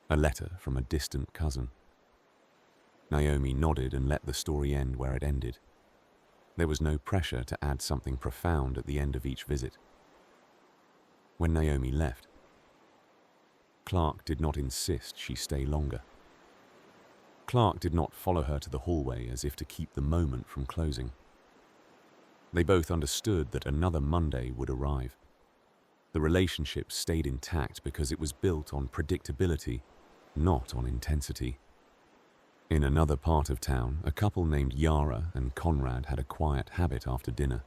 a letter from a distant cousin. Naomi nodded and let the story end where it ended. There was no pressure to add something profound at the end of each visit. When Naomi left, Clark did not insist she stay longer. Clark did not follow her to the hallway as if to keep the moment from closing. They both understood that another Monday would arrive. The relationship stayed intact because it was built on predictability, not on intensity. In another part of town, a couple named Yara and Conrad had a quiet habit after dinner.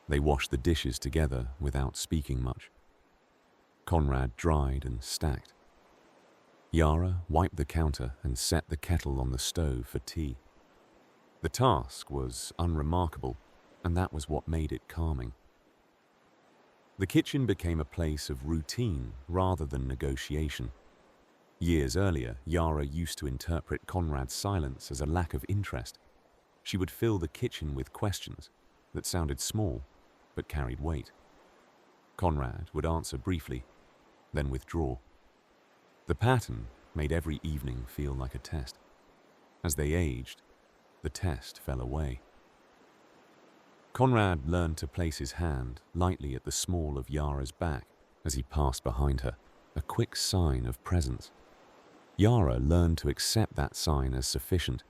They washed the dishes together without speaking much. Conrad dried and stacked. Yara wiped the counter and set the kettle on the stove for tea. The task was unremarkable, and that was what made it calming. The kitchen became a place of routine rather than negotiation. Years earlier, Yara used to interpret Conrad's silence as a lack of interest. She would fill the kitchen with questions that sounded small but carried weight. Conrad would answer briefly, then withdraw. The pattern made every evening feel like a test. As they aged, the test fell away. Conrad learned to place his hand lightly at the small of Yara's back as he passed behind her, a quick sign of presence. Yara learned to accept that sign as sufficient.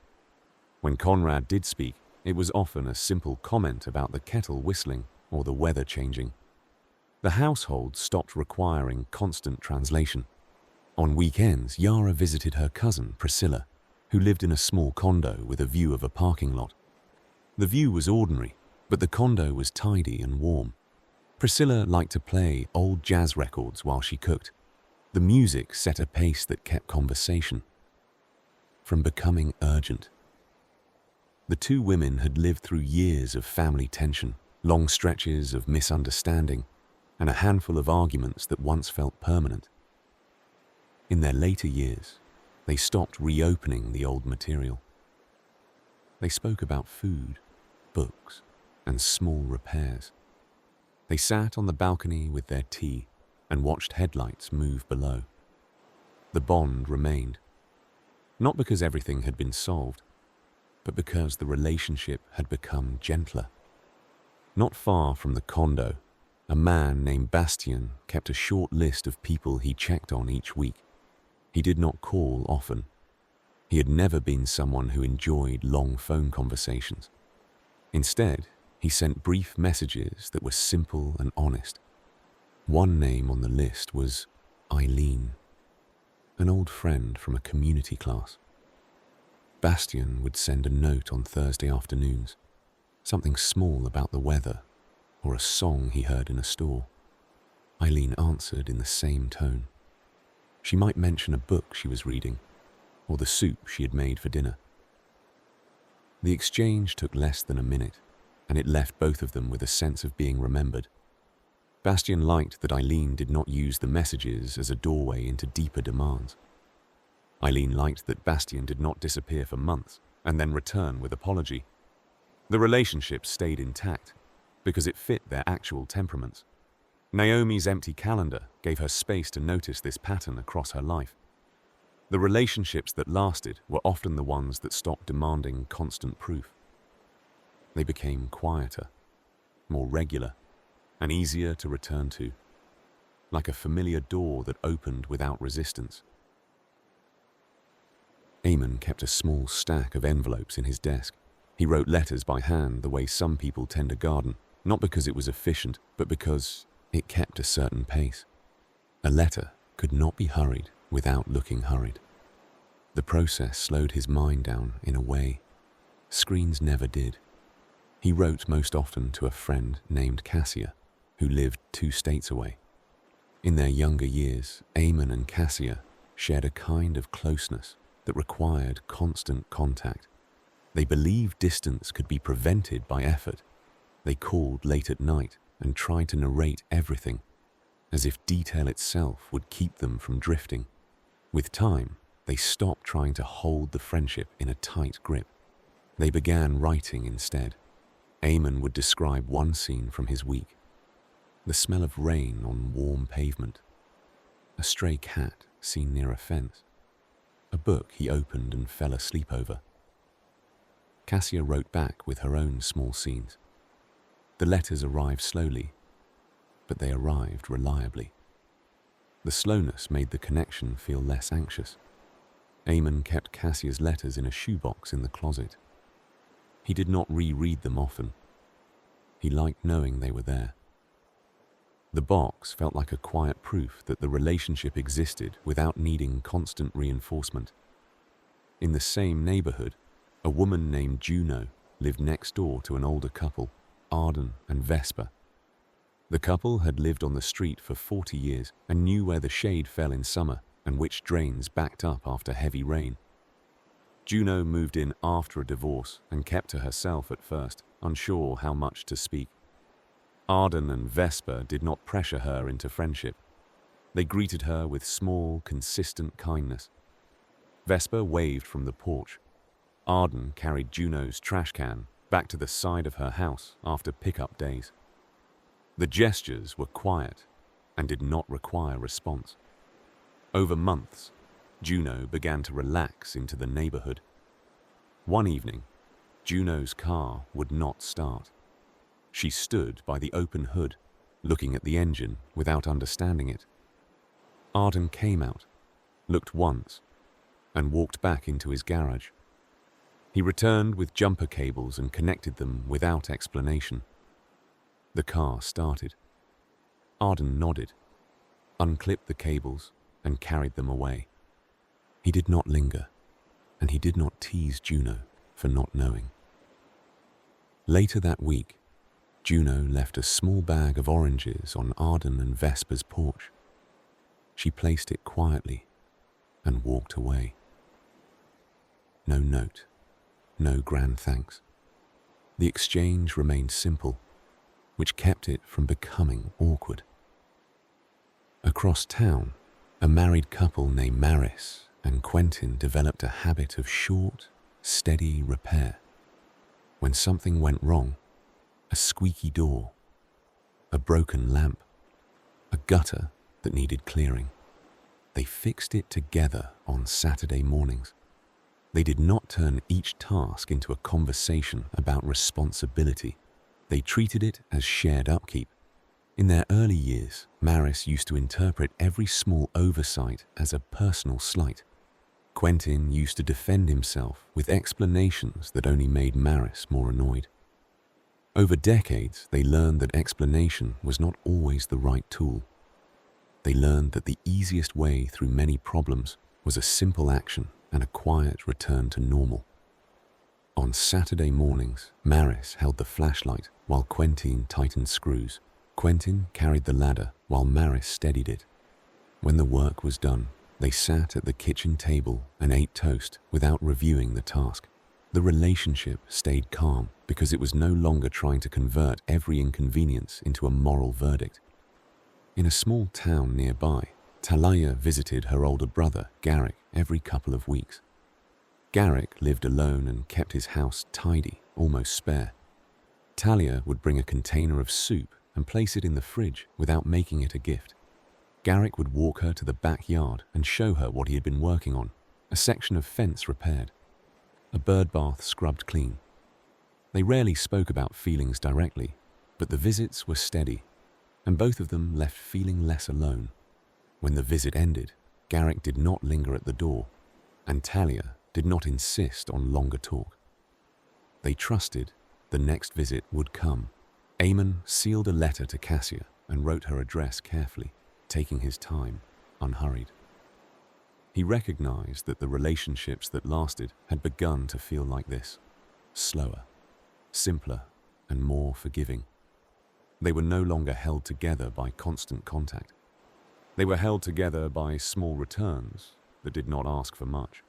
When Conrad did speak, it was often a simple comment about the kettle whistling or the weather changing. The household stopped requiring constant translation. On weekends, Yara visited her cousin, Priscilla, who lived in a small condo with a view of a parking lot. The view was ordinary, but the condo was tidy and warm. Priscilla liked to play old jazz records while she cooked. The music set a pace that kept conversation from becoming urgent. The two women had lived through years of family tension, long stretches of misunderstanding, and a handful of arguments that once felt permanent. In their later years, they stopped reopening the old material. They spoke about food, books, and small repairs. They sat on the balcony with their tea and watched headlights move below. The bond remained, not because everything had been solved, but because the relationship had become gentler. Not far from the condo, a man named Bastien kept a short list of people he checked on each week. He did not call often. He had never been someone who enjoyed long phone conversations. Instead, he sent brief messages that were simple and honest. One name on the list was Eileen, an old friend from a community class. Bastien would send a note on Thursday afternoons, something small about the weather or a song he heard in a store. Eileen answered in the same tone. She might mention a book she was reading or the soup she had made for dinner. The exchange took less than a minute, and it left both of them with a sense of being remembered. Bastien liked that Eileen did not use the messages as a doorway into deeper demands. Eileen liked that Bastien did not disappear for months and then return with apology. The relationship stayed intact because it fit their actual temperaments. Naomi's empty calendar gave her space to notice this pattern across her life. The relationships that lasted were often the ones that stopped demanding constant proof. They became quieter, more regular, and easier to return to, like a familiar door that opened without resistance. Eamon kept a small stack of envelopes in his desk. He wrote letters by hand the way some people tend a garden, not because it was efficient, but because it kept a certain pace. A letter could not be hurried without looking hurried. The process slowed his mind down in a way screens never did. He wrote most often to a friend named Cassia, who lived 2 states away. In their younger years, Eamon and Cassia shared a kind of closeness that required constant contact. They believed distance could be prevented by effort. They called late at night and tried to narrate everything, as if detail itself would keep them from drifting. With time, they stopped trying to hold the friendship in a tight grip. They began writing instead. Eamon would describe one scene from his week: the smell of rain on warm pavement, a stray cat seen near a fence, a book he opened and fell asleep over. Cassia wrote back with her own small scenes. The letters arrived slowly, but they arrived reliably. The slowness made the connection feel less anxious. Eamon kept Cassia's letters in a shoebox in the closet. He did not reread them often. He liked knowing they were there. The box felt like a quiet proof that the relationship existed without needing constant reinforcement. In the same neighborhood, a woman named Juno lived next door to an older couple, Arden and Vesper. The couple had lived on the street for 40 years and knew where the shade fell in summer and which drains backed up after heavy rain. Juno moved in after a divorce and kept to herself at first, unsure how much to speak. Arden and Vesper did not pressure her into friendship. They greeted her with small, consistent kindness. Vesper waved from the porch. Arden carried Juno's trash can back to the side of her house after pickup days. The gestures were quiet and did not require response. Over months, Juno began to relax into the neighborhood. One evening, Juno's car would not start. She stood by the open hood, looking at the engine without understanding it. Arden came out, looked once, and walked back into his garage. He returned with jumper cables and connected them without explanation. The car started. Arden nodded, unclipped the cables, and carried them away. He did not linger, and he did not tease Juno for not knowing. Later that week, Juno left a small bag of oranges on Arden and Vesper's porch. She placed it quietly and walked away. No note, no grand thanks. The exchange remained simple, which kept it from becoming awkward. Across town, a married couple named Maris and Quentin developed a habit of short, steady repair. When something went wrong, a squeaky door, a broken lamp, a gutter that needed clearing, they fixed it together on Saturday mornings. They did not turn each task into a conversation about responsibility. They treated it as shared upkeep. In their early years, Maris used to interpret every small oversight as a personal slight. Quentin used to defend himself with explanations that only made Maris more annoyed. Over decades, they learned that explanation was not always the right tool. They learned that the easiest way through many problems was a simple action and a quiet return to normal. On Saturday mornings, Maris held the flashlight while Quentin tightened screws. Quentin carried the ladder while Maris steadied it. When the work was done, they sat at the kitchen table and ate toast without reviewing the task. The relationship stayed calm because it was no longer trying to convert every inconvenience into a moral verdict. In a small town nearby, Talia visited her older brother, Garrick, every couple of weeks. Garrick lived alone and kept his house tidy, almost spare. Talia would bring a container of soup and place it in the fridge without making it a gift. Garrick would walk her to the backyard and show her what he had been working on, a section of fence repaired, a bird bath scrubbed clean. They rarely spoke about feelings directly, But the visits were steady, and both of them left feeling less alone. When the visit ended, Garrick did not linger at the door, and Talia did not insist on longer talk. They trusted the next visit would come. Eamon sealed a letter to Cassia and wrote her address carefully, taking his time, unhurried. He recognized that the relationships that lasted had begun to feel like this, slower, simpler, and more forgiving. They were no longer held together by constant contact. They were held together by small returns that did not ask for much.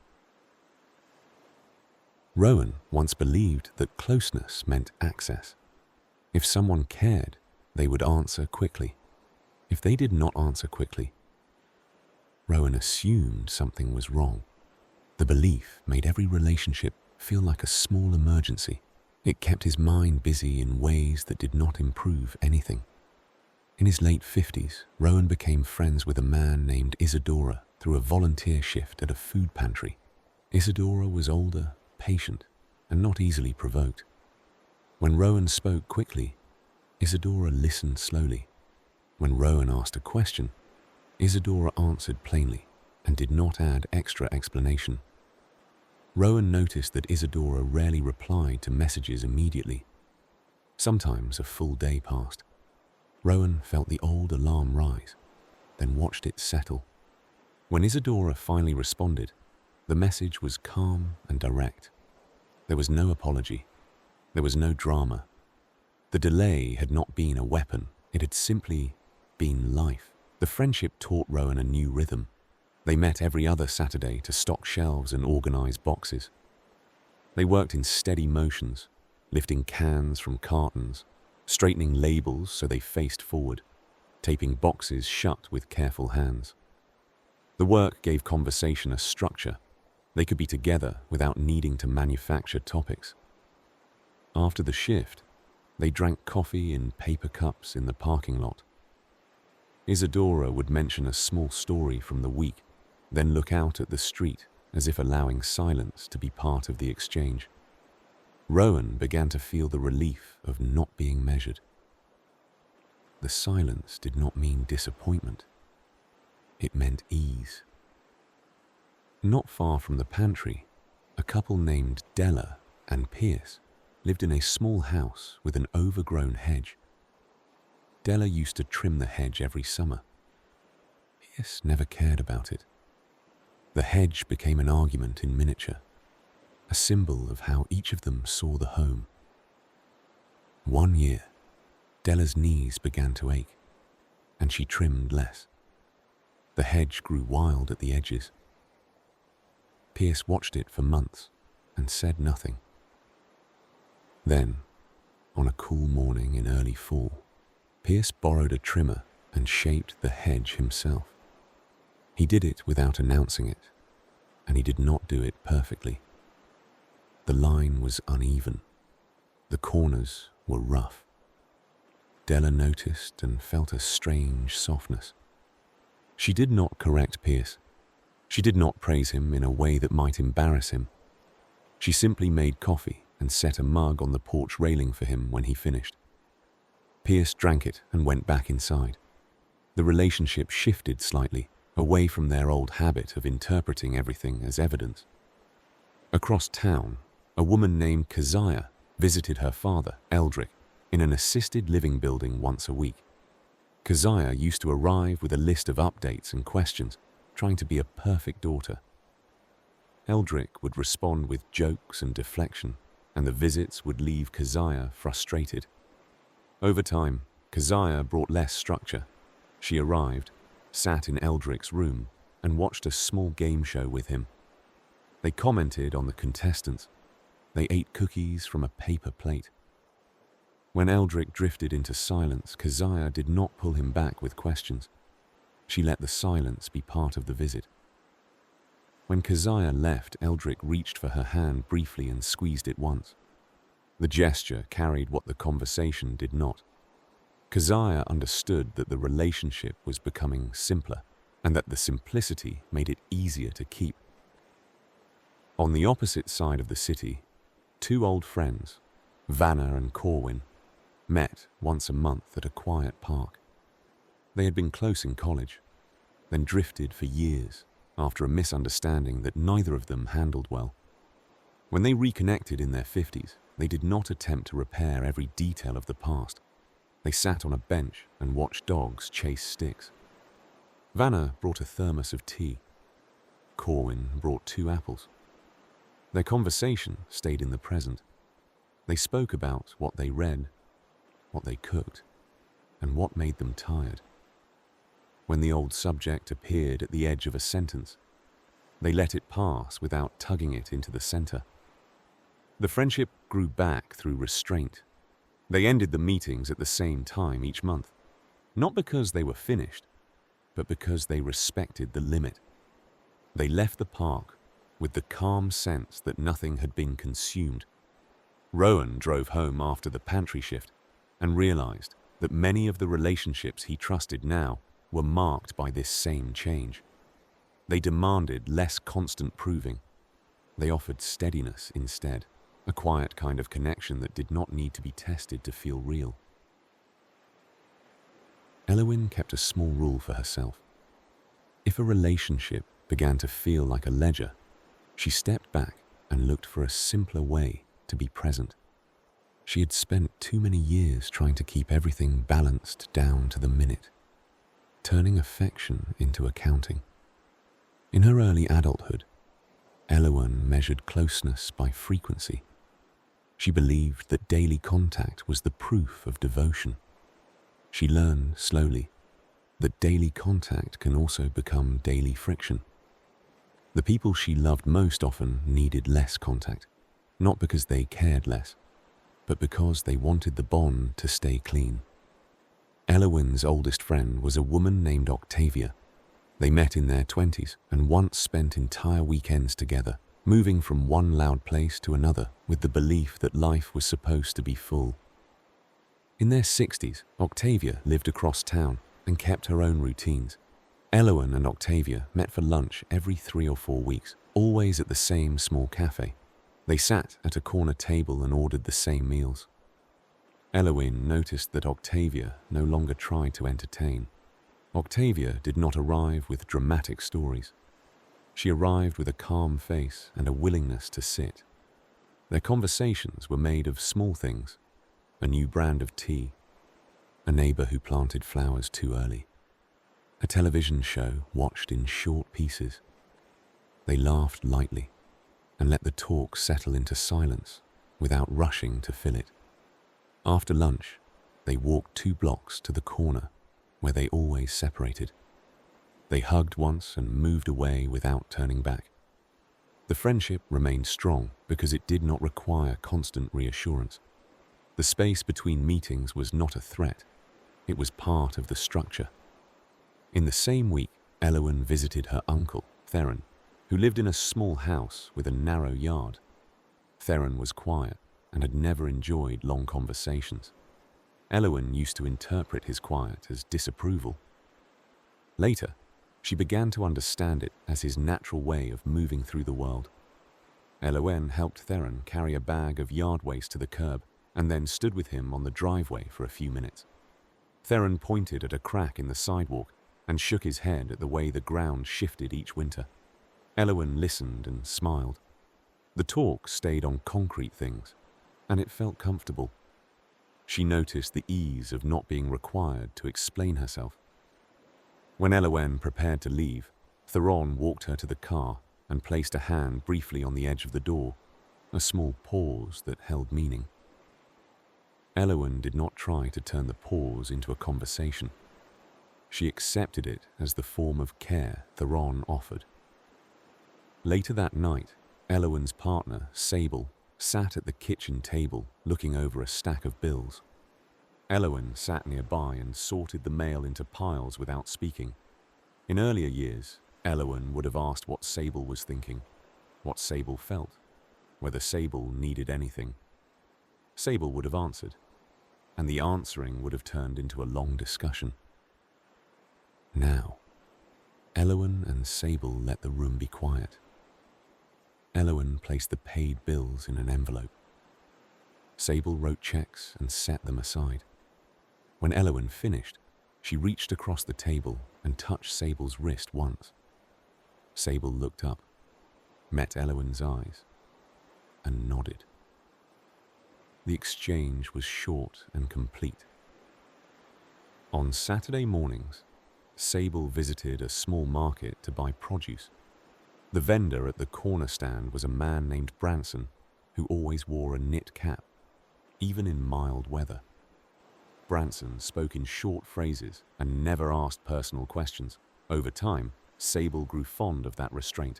Rowan once believed that closeness meant access. If someone cared, they would answer quickly. If they did not answer quickly, Rowan assumed something was wrong. The belief made every relationship feel like a small emergency. It kept his mind busy in ways that did not improve anything. In his late 50s, Rowan became friends with a man named Isadora through a volunteer shift at a food pantry. Isadora was older, patient, and not easily provoked. When Rowan spoke quickly, Isadora listened slowly. When Rowan asked a question, Isadora answered plainly and did not add extra explanation. Rowan noticed that Isadora rarely replied to messages immediately. Sometimes a full day passed. Rowan felt the old alarm rise, then watched it settle. When Isadora finally responded, the message was calm and direct. There was no apology. There was no drama. The delay had not been a weapon. It had simply been life. The friendship taught Rowan a new rhythm. They met every other Saturday to stock shelves and organize boxes. They worked in steady motions, lifting cans from cartons, straightening labels so they faced forward, taping boxes shut with careful hands. The work gave conversation a structure. They could be together without needing to manufacture topics. After the shift, they drank coffee in paper cups in the parking lot. Isadora would mention a small story from the week, then look out at the street as if allowing silence to be part of the exchange. Rowan began to feel the relief of not being measured. The silence did not mean disappointment. It meant ease. Not far from the pantry, a couple named Della and Pierce lived in a small house with an overgrown hedge. Della used to trim the hedge every summer. Pierce never cared about it. The hedge became an argument in miniature, a symbol of how each of them saw the home. One year, Della's knees began to ache, and she trimmed less. The hedge grew wild at the edges. Pierce watched it for months and said nothing. Then, on a cool morning in early fall, Pierce borrowed a trimmer and shaped the hedge himself. He did it without announcing it, and he did not do it perfectly. The line was uneven. The corners were rough. Della noticed and felt a strange softness. She did not correct Pierce. She did not praise him in a way that might embarrass him. She simply made coffee and set a mug on the porch railing for him when he finished. Pierce drank it and went back inside. The relationship shifted slightly, away from their old habit of interpreting everything as evidence. Across town, a woman named Keziah visited her father, Eldrick, in an assisted living building once a week. Keziah used to arrive with a list of updates and questions, trying to be a perfect daughter. Eldrick would respond with jokes and deflection, and the visits would leave Keziah frustrated. Over time, Keziah brought less structure. She arrived, sat in Eldrick's room, and watched a small game show with him. They commented on the contestants. They ate cookies from a paper plate. When Eldrick drifted into silence, Keziah did not pull him back with questions. She let the silence be part of the visit. When Keziah left, Eldrick reached for her hand briefly and squeezed it once. The gesture carried what the conversation did not. Keziah understood that the relationship was becoming simpler, and that the simplicity made it easier to keep. On the opposite side of the city, two old friends, Vanna and Corwin, met once a month at a quiet park. They had been close in college, then drifted for years after a misunderstanding that neither of them handled well. When they reconnected in their 50s, they did not attempt to repair every detail of the past. They sat on a bench and watched dogs chase sticks. Vanna brought a thermos of tea. Corwin brought 2 apples. Their conversation stayed in the present. They spoke about what they read, what they cooked, and what made them tired. When the old subject appeared at the edge of a sentence, they let it pass without tugging it into the center. The friendship grew back through restraint. They ended the meetings at the same time each month, not because they were finished, but because they respected the limit. They left the park with the calm sense that nothing had been consumed. Rowan drove home after the pantry shift and realized that many of the relationships he trusted now were marked by this same change. They demanded less constant proving. They offered steadiness instead, a quiet kind of connection that did not need to be tested to feel real. Elowyn kept a small rule for herself. If a relationship began to feel like a ledger, she stepped back and looked for a simpler way to be present. She had spent too many years trying to keep everything balanced down to the minute, turning affection into accounting. In her early adulthood, Elowyn measured closeness by frequency. She believed that daily contact was the proof of devotion. She learned slowly that daily contact can also become daily friction. The people she loved most often needed less contact, not because they cared less, but because they wanted the bond to stay clean. Elowyn's oldest friend was a woman named Octavia. They met in their 20s and once spent entire weekends together, moving from one loud place to another with the belief that life was supposed to be full. In their 60s, Octavia lived across town and kept her own routines. Elowyn and Octavia met for lunch every 3 or 4 weeks, always at the same small cafe. They sat at a corner table and ordered the same meals. Elowyn noticed that Octavia no longer tried to entertain. Octavia did not arrive with dramatic stories. She arrived with a calm face and a willingness to sit. Their conversations were made of small things: a new brand of tea, a neighbor who planted flowers too early, a television show watched in short pieces. They laughed lightly and let the talk settle into silence without rushing to fill it. After lunch, they walked 2 blocks to the corner where they always separated. They hugged once and moved away without turning back. The friendship remained strong because it did not require constant reassurance. The space between meetings was not a threat. It was part of the structure. In the same week, Elowyn visited her uncle, Theron, who lived in a small house with a narrow yard. Theron was quiet and had never enjoyed long conversations. Elowyn used to interpret his quiet as disapproval. Later, she began to understand it as his natural way of moving through the world. Elowyn helped Theron carry a bag of yard waste to the curb and then stood with him on the driveway for a few minutes. Theron pointed at a crack in the sidewalk and shook his head at the way the ground shifted each winter. Elowyn listened and smiled. The talk stayed on concrete things, and it felt comfortable. She noticed the ease of not being required to explain herself. When Elowyn prepared to leave, Theron walked her to the car and placed a hand briefly on the edge of the door, a small pause that held meaning. Elowyn did not try to turn the pause into a conversation. She accepted it as the form of care Theron offered. Later that night, Elowyn's partner, Sable, sat at the kitchen table looking over a stack of bills. Elowyn sat nearby and sorted the mail into piles without speaking. In earlier years, Elowyn would have asked what Sable was thinking, what Sable felt, whether Sable needed anything. Sable would have answered, and the answering would have turned into a long discussion. Now, Elowyn and Sable let the room be quiet. Elowyn placed the paid bills in an envelope. Sable wrote checks and set them aside. When Elowen finished, she reached across the table and touched Sable's wrist once. Sable looked up, met Elowen's eyes, and nodded. The exchange was short and complete. On Saturday mornings, Sable visited a small market to buy produce. The vendor at the corner stand was a man named Branson, who always wore a knit cap, even in mild weather. Branson spoke in short phrases and never asked personal questions. Over time, Sable grew fond of that restraint.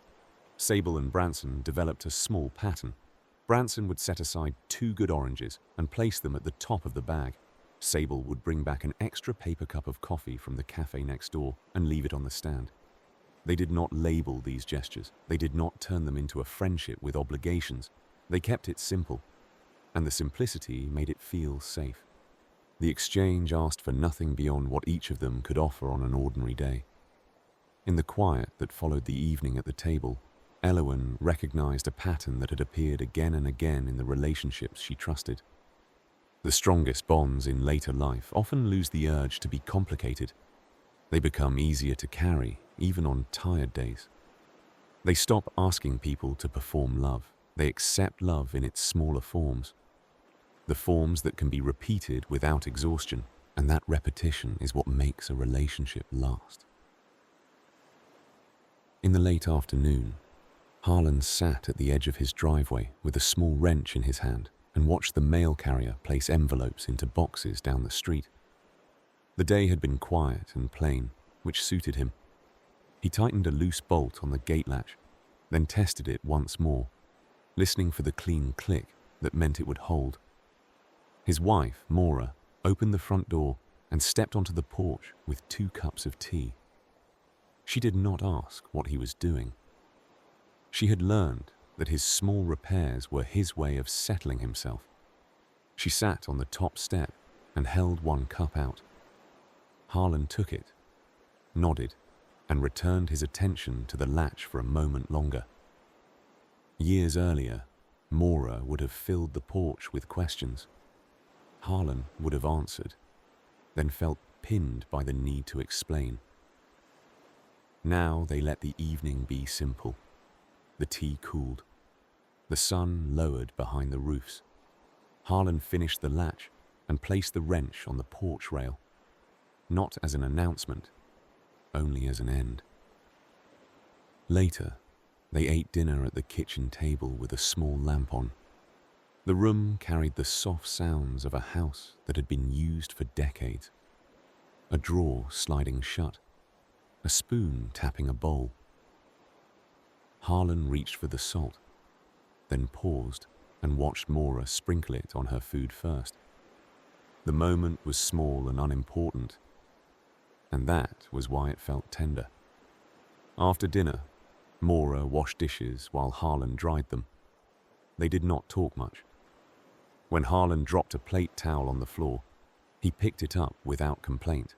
Sable and Branson developed a small pattern. Branson would set aside 2 good oranges and place them at the top of the bag. Sable would bring back an extra paper cup of coffee from the cafe next door and leave it on the stand. They did not label these gestures. They did not turn them into a friendship with obligations. They kept it simple, and the simplicity made it feel safe. The exchange asked for nothing beyond what each of them could offer on an ordinary day. In the quiet that followed the evening at the table, Elowen recognized a pattern that had appeared again and again in the relationships she trusted. The strongest bonds in later life often lose the urge to be complicated. They become easier to carry, even on tired days. They stop asking people to perform love. They accept love in its smaller forms. The forms that can be repeated without exhaustion, and that repetition is what makes a relationship last. In the late afternoon, Harlan sat at the edge of his driveway with a small wrench in his hand and watched the mail carrier place envelopes into boxes down the street. The day had been quiet and plain, which suited him. He tightened a loose bolt on the gate latch, then tested it once more, listening for the clean click that meant it would hold. His wife, Maura, opened the front door and stepped onto the porch with 2 cups of tea. She did not ask what he was doing. She had learned that his small repairs were his way of settling himself. She sat on the top step and held 1 cup out. Harlan took it, nodded, and returned his attention to the latch for a moment longer. Years earlier, Maura would have filled the porch with questions. Harlan would have answered, then felt pinned by the need to explain. Now they let the evening be simple. The tea cooled. The sun lowered behind the roofs. Harlan finished the latch and placed the wrench on the porch rail, not as an announcement, only as an end. Later, they ate dinner at the kitchen table with a small lamp on. The room carried the soft sounds of a house that had been used for decades. A drawer sliding shut, a spoon tapping a bowl. Harlan reached for the salt, then paused and watched Maura sprinkle it on her food first. The moment was small and unimportant, and that was why it felt tender. After dinner, Maura washed dishes while Harlan dried them. They did not talk much. When Harlan dropped a plate towel on the floor, he picked it up without complaint.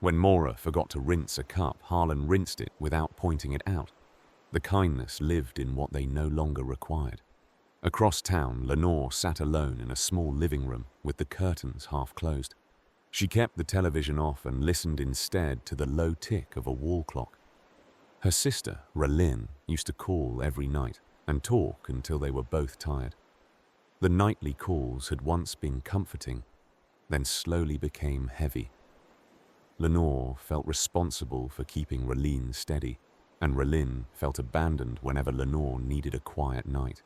When Maura forgot to rinse a cup, Harlan rinsed it without pointing it out. The kindness lived in what they no longer required. Across town, Lenore sat alone in a small living room with the curtains half closed. She kept the television off and listened instead to the low tick of a wall clock. Her sister, Relin, used to call every night and talk until they were both tired. The nightly calls had once been comforting, then slowly became heavy. Lenore felt responsible for keeping Relin steady, and Relin felt abandoned whenever Lenore needed a quiet night.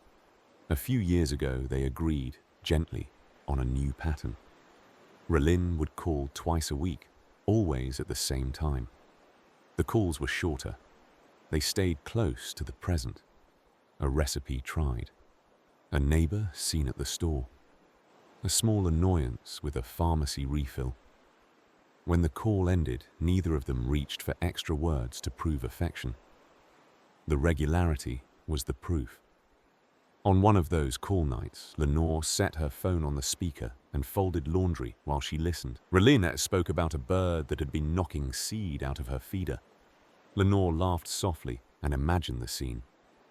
A few years ago, they agreed, gently, on a new pattern. Relin would call twice a week, always at the same time. The calls were shorter. They stayed close to the present. A recipe tried. A neighbor seen at the store. A small annoyance with a pharmacy refill. When the call ended, neither of them reached for extra words to prove affection. The regularity was the proof. On one of those call nights, Lenore set her phone on the speaker and folded laundry while she listened. Relin spoke about a bird that had been knocking seed out of her feeder. Lenore laughed softly and imagined the scene.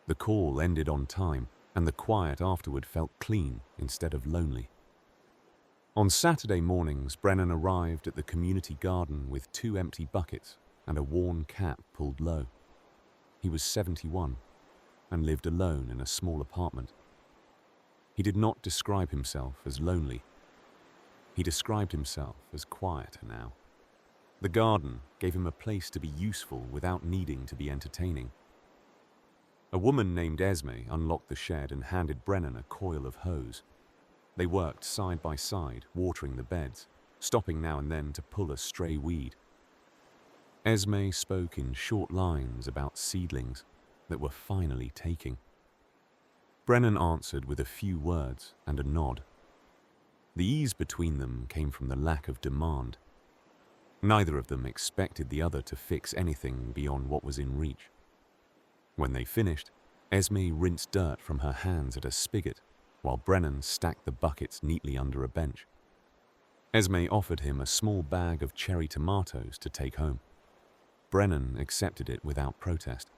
The call ended on time, and the quiet afterward felt clean instead of lonely. On Saturday mornings, Brennan arrived at the community garden with 2 empty buckets and a worn cap pulled low. He was 71 and lived alone in a small apartment. He did not describe himself as lonely. He described himself as quieter now. The garden gave him a place to be useful without needing to be entertaining. A woman named Esme unlocked the shed and handed Brennan a coil of hose. They worked side by side, watering the beds, stopping now and then to pull a stray weed. Esme spoke in short lines about seedlings that were finally taking. Brennan answered with a few words and a nod. The ease between them came from the lack of demand. Neither of them expected the other to fix anything beyond what was in reach. When they finished, Esme rinsed dirt from her hands at a spigot, while Brennan stacked the buckets neatly under a bench. Esme offered him a small bag of cherry tomatoes to take home. Brennan accepted it without protest.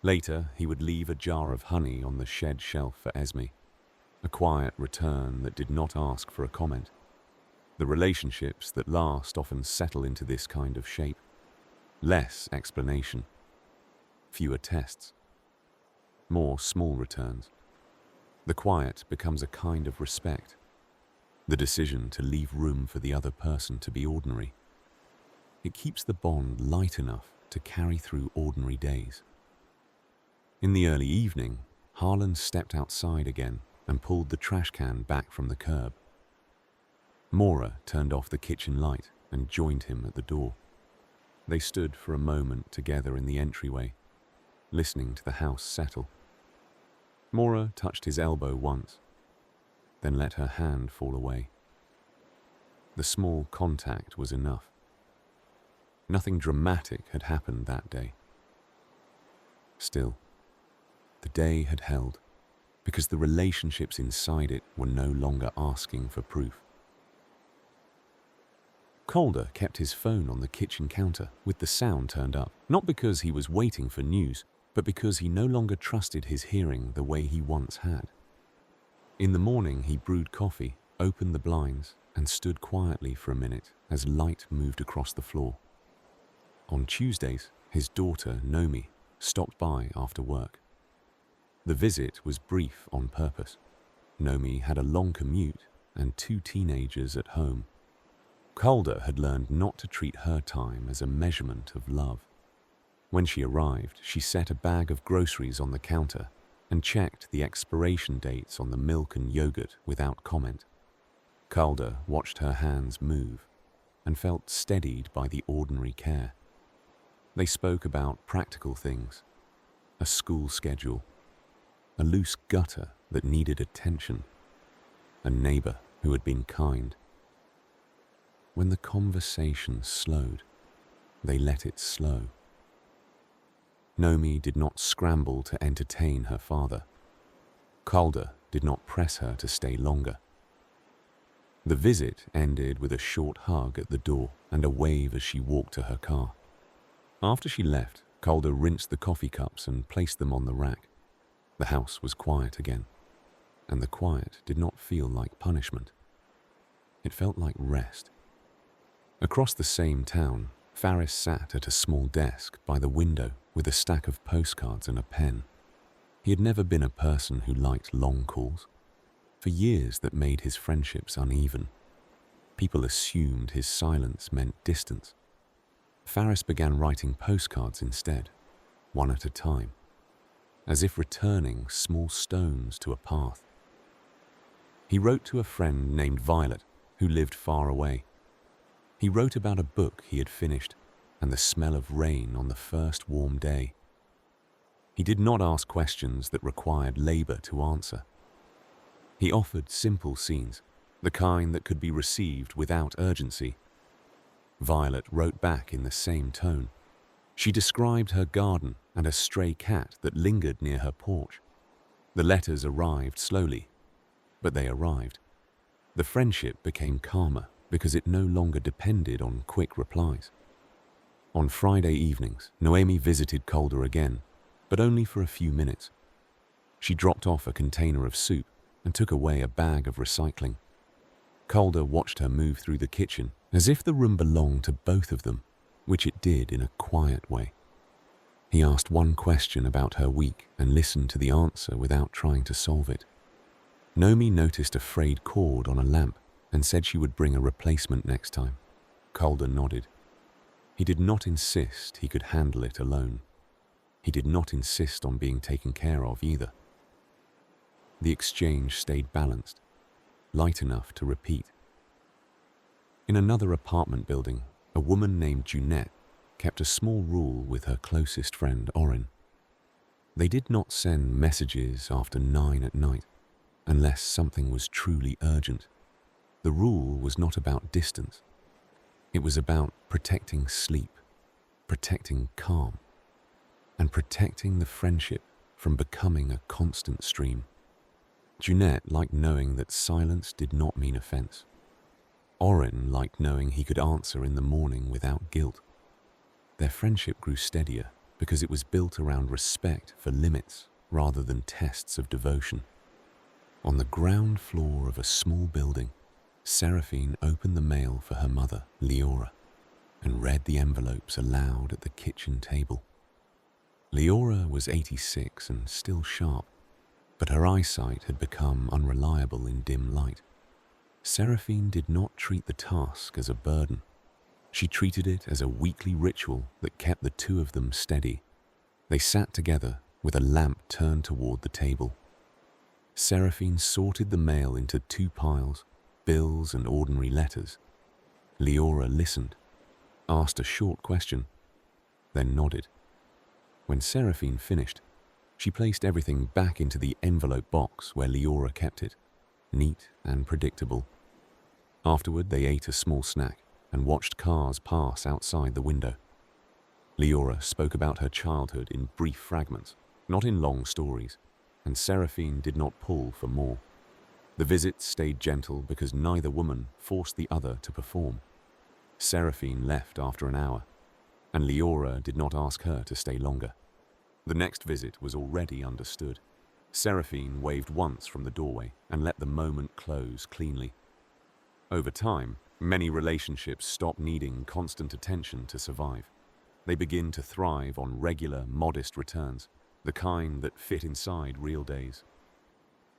Later, he would leave a jar of honey on the shed shelf for Esme, a quiet return that did not ask for a comment. The relationships that last often settle into this kind of shape. Less explanation, fewer tests, more small returns. The quiet becomes a kind of respect, the decision to leave room for the other person to be ordinary. It keeps the bond light enough to carry through ordinary days. In the early evening, Harlan stepped outside again and pulled the trash can back from the curb. Maura turned off the kitchen light and joined him at the door. They stood for a moment together in the entryway, listening to the house settle. Maura touched his elbow once, then let her hand fall away. The small contact was enough. Nothing dramatic had happened that day. Still, the day had held, because the relationships inside it were no longer asking for proof. Calder kept his phone on the kitchen counter with the sound turned up, not because he was waiting for news, but because he no longer trusted his hearing the way he once had. In the morning, he brewed coffee, opened the blinds, and stood quietly for a minute as light moved across the floor. On Tuesdays, his daughter, Nomi, stopped by after work. The visit was brief on purpose. Nomi had a long commute and 2 teenagers at home. Calder had learned not to treat her time as a measurement of love. When she arrived, she set a bag of groceries on the counter and checked the expiration dates on the milk and yogurt without comment. Calder watched her hands move and felt steadied by the ordinary care. They spoke about practical things, a school schedule, a loose gutter that needed attention, a neighbor who had been kind. When the conversation slowed, they let it slow. Nomi did not scramble to entertain her father. Calder did not press her to stay longer. The visit ended with a short hug at the door and a wave as she walked to her car. After she left, Calder rinsed the coffee cups and placed them on the rack. The house was quiet again, and the quiet did not feel like punishment. It felt like rest. Across the same town, Faris sat at a small desk by the window with a stack of postcards and a pen. He had never been a person who liked long calls. For years that made his friendships uneven. People assumed his silence meant distance. Faris began writing postcards instead, one at a time, as if returning small stones to a path. He wrote to a friend named Violet, who lived far away. He wrote about a book he had finished and the smell of rain on the first warm day. He did not ask questions that required labor to answer. He offered simple scenes, the kind that could be received without urgency. Violet wrote back in the same tone. She described her garden and a stray cat that lingered near her porch. The letters arrived slowly, but they arrived. The friendship became calmer because it no longer depended on quick replies. On Friday evenings, Noemi visited Calder again, but only for a few minutes. She dropped off a container of soup and took away a bag of recycling. Calder watched her move through the kitchen as if the room belonged to both of them, which it did in a quiet way. He asked one question about her week and listened to the answer without trying to solve it. Nomi noticed a frayed cord on a lamp and said she would bring a replacement next time. Calder nodded. He did not insist he could handle it alone. He did not insist on being taken care of either. The exchange stayed balanced, light enough to repeat. In another apartment building, a woman named Junette kept a small rule with her closest friend, Orin. They did not send messages after 9 at night, unless something was truly urgent. The rule was not about distance. It was about protecting sleep, protecting calm, and protecting the friendship from becoming a constant stream. Junette liked knowing that silence did not mean offense. Orin liked knowing he could answer in the morning without guilt. Their friendship grew steadier because it was built around respect for limits rather than tests of devotion. On the ground floor of a small building, Seraphine opened the mail for her mother, Leora, and read the envelopes aloud at the kitchen table. Leora was 86 and still sharp, but her eyesight had become unreliable in dim light. Seraphine did not treat the task as a burden. She treated it as a weekly ritual that kept the two of them steady. They sat together with a lamp turned toward the table. Seraphine sorted the mail into 2 piles, bills and ordinary letters. Leora listened, asked a short question, then nodded. When Seraphine finished, she placed everything back into the envelope box where Leora kept it, neat and predictable. Afterward, they ate a small snack and watched cars pass outside the window. Leora spoke about her childhood in brief fragments, not in long stories, and Seraphine did not pull for more. The visit stayed gentle because neither woman forced the other to perform. Seraphine left after an hour, and Leora did not ask her to stay longer. The next visit was already understood. Seraphine waved once from the doorway and let the moment close cleanly. Over time, many relationships stop needing constant attention to survive. They begin to thrive on regular, modest returns, the kind that fit inside real days.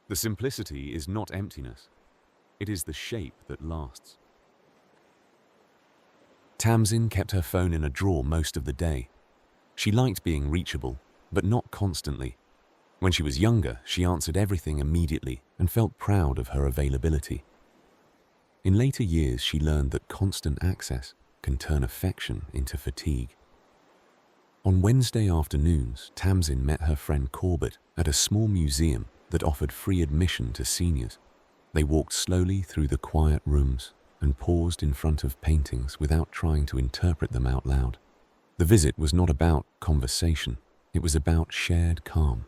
The simplicity is not emptiness. It is the shape that lasts. Tamsin kept her phone in a drawer most of the day. She liked being reachable, but not constantly. When she was younger, she answered everything immediately and felt proud of her availability. In later years, she learned that constant access can turn affection into fatigue. On Wednesday afternoons, Tamsin met her friend Corbett at a small museum that offered free admission to seniors. They walked slowly through the quiet rooms and paused in front of paintings without trying to interpret them out loud. The visit was not about conversation, it was about shared calm.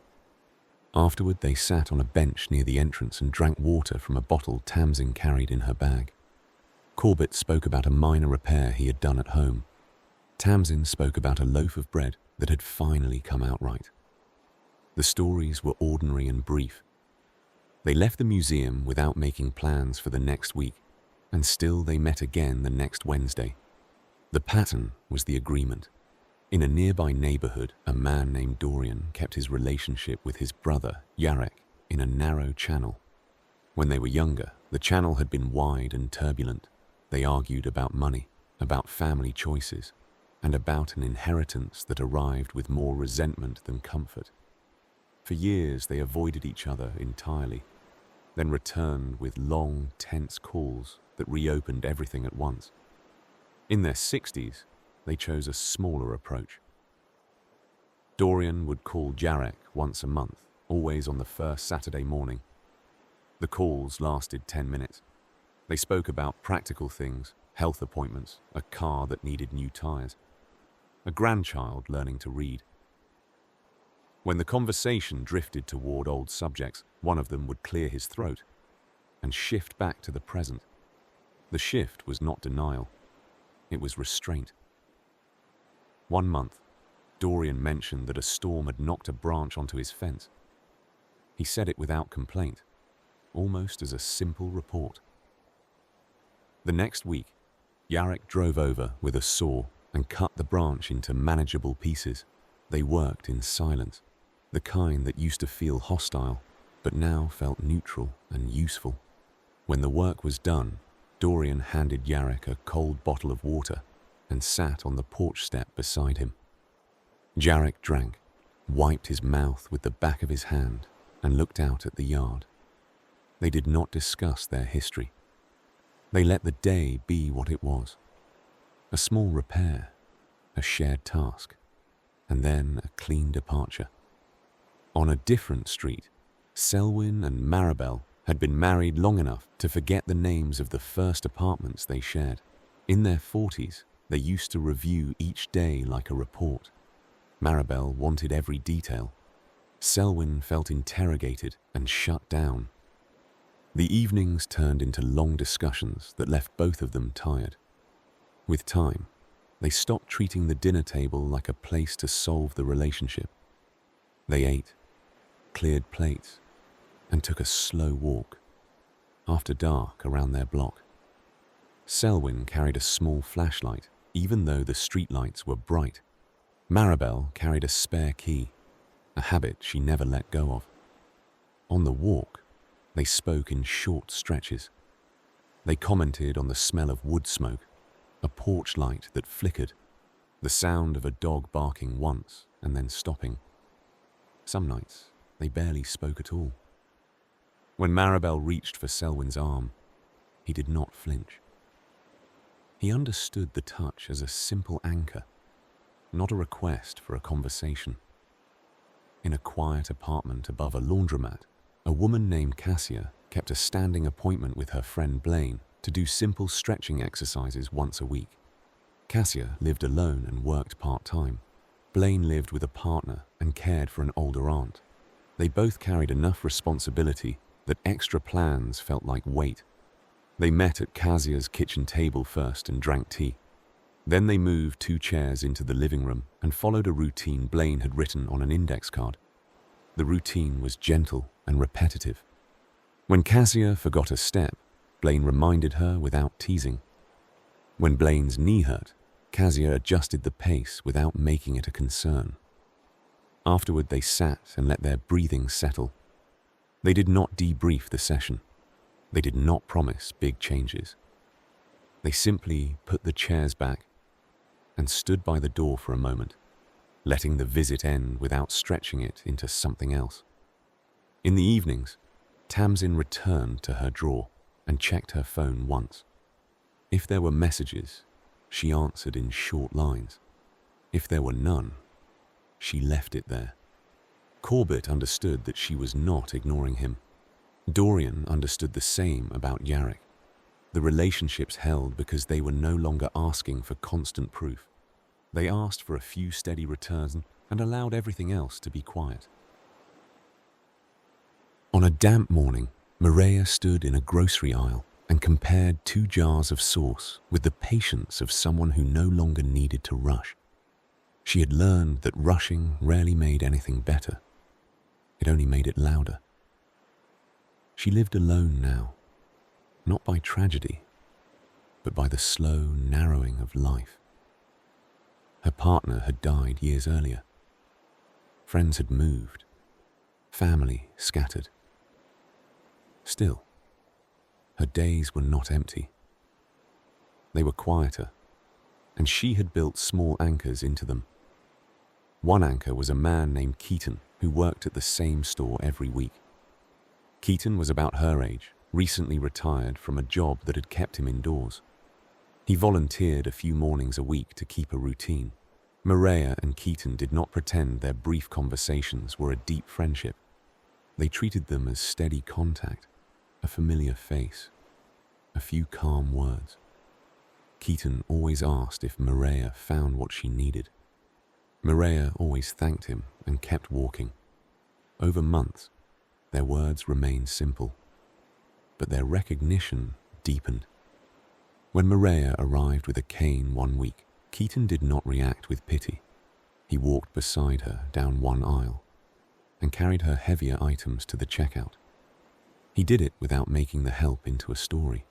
Afterward, they sat on a bench near the entrance and drank water from a bottle Tamsin carried in her bag. Corbett spoke about a minor repair he had done at home. Tamsin spoke about a loaf of bread that had finally come out right. The stories were ordinary and brief. They left the museum without making plans for the next week, and still they met again the next Wednesday. The pattern was the agreement. In a nearby neighborhood, a man named Dorian kept his relationship with his brother, Yarek, in a narrow channel. When they were younger, the channel had been wide and turbulent. They argued about money, about family choices, and about an inheritance that arrived with more resentment than comfort. For years, they avoided each other entirely, then returned with long, tense calls that reopened everything at once. In their 60s, they chose a smaller approach. Dorian would call Jarek once a month, always on the first Saturday morning. The calls lasted 10 minutes. They spoke about practical things, health appointments, a car that needed new tires, a grandchild learning to read. When the conversation drifted toward old subjects, one of them would clear his throat and shift back to the present. The shift was not denial, it was restraint. One month, Dorian mentioned that a storm had knocked a branch onto his fence. He said it without complaint, almost as a simple report. The next week, Jarek drove over with a saw and cut the branch into manageable pieces. They worked in silence, the kind that used to feel hostile, but now felt neutral and useful. When the work was done, Dorian handed Jarek a cold bottle of water and sat on the porch step beside him. Jarek drank, wiped his mouth with the back of his hand, and looked out at the yard. They did not discuss their history. They let the day be what it was. A small repair, a shared task, and then a clean departure. On a different street, Selwyn and Maribel had been married long enough to forget the names of the first apartments they shared. In their 40s, they used to review each day like a report. Maribel wanted every detail. Selwyn felt interrogated and shut down. The evenings turned into long discussions that left both of them tired. With time, they stopped treating the dinner table like a place to solve the relationship. They ate, cleared plates, and took a slow walk, after dark around their block. Selwyn carried a small flashlight, even though the streetlights were bright. Maribel carried a spare key, a habit she never let go of. On the walk, they spoke in short stretches. They commented on the smell of wood smoke, a porch light that flickered, the sound of a dog barking once and then stopping. Some nights, they barely spoke at all. When Maribel reached for Selwyn's arm, he did not flinch. He understood the touch as a simple anchor, not a request for a conversation. In a quiet apartment above a laundromat, a woman named Cassia kept a standing appointment with her friend Blaine to do simple stretching exercises once a week. Cassia lived alone and worked part-time. Blaine lived with a partner and cared for an older aunt. They both carried enough responsibility that extra plans felt like weight. They met at Cassia's kitchen table first and drank tea. Then they moved 2 chairs into the living room and followed a routine Blaine had written on an index card. The routine was gentle and repetitive. When Cassia forgot a step, Blaine reminded her without teasing. When Blaine's knee hurt, Cassia adjusted the pace without making it a concern. Afterward, they sat and let their breathing settle. They did not debrief the session. They did not promise big changes. They simply put the chairs back and stood by the door for a moment, letting the visit end without stretching it into something else. In the evenings, Tamsin returned to her drawer and checked her phone once. If there were messages, she answered in short lines. If there were none, she left it there. Corbett understood that she was not ignoring him. Dorian understood the same about Jarek. The relationships held because they were no longer asking for constant proof. They asked for a few steady returns and allowed everything else to be quiet. On a damp morning, Maria stood in a grocery aisle and compared 2 jars of sauce with the patience of someone who no longer needed to rush. She had learned that rushing rarely made anything better. It only made it louder. She lived alone now, not by tragedy, but by the slow narrowing of life. Her partner had died years earlier. Friends had moved, family scattered. Still, her days were not empty. They were quieter, and she had built small anchors into them. One anchor was a man named Keaton who worked at the same store every week. Keaton was about her age, recently retired from a job that had kept him indoors. He volunteered a few mornings a week to keep a routine. Maria and Keaton did not pretend their brief conversations were a deep friendship. They treated them as steady contact, a familiar face, a few calm words. Keaton always asked if Maria found what she needed. Maria always thanked him and kept walking. Over months, their words remained simple, but their recognition deepened. When Maria arrived with a cane one week, Keaton did not react with pity. He walked beside her down one aisle. and carried her heavier items to the checkout. He did it without making the help into a story.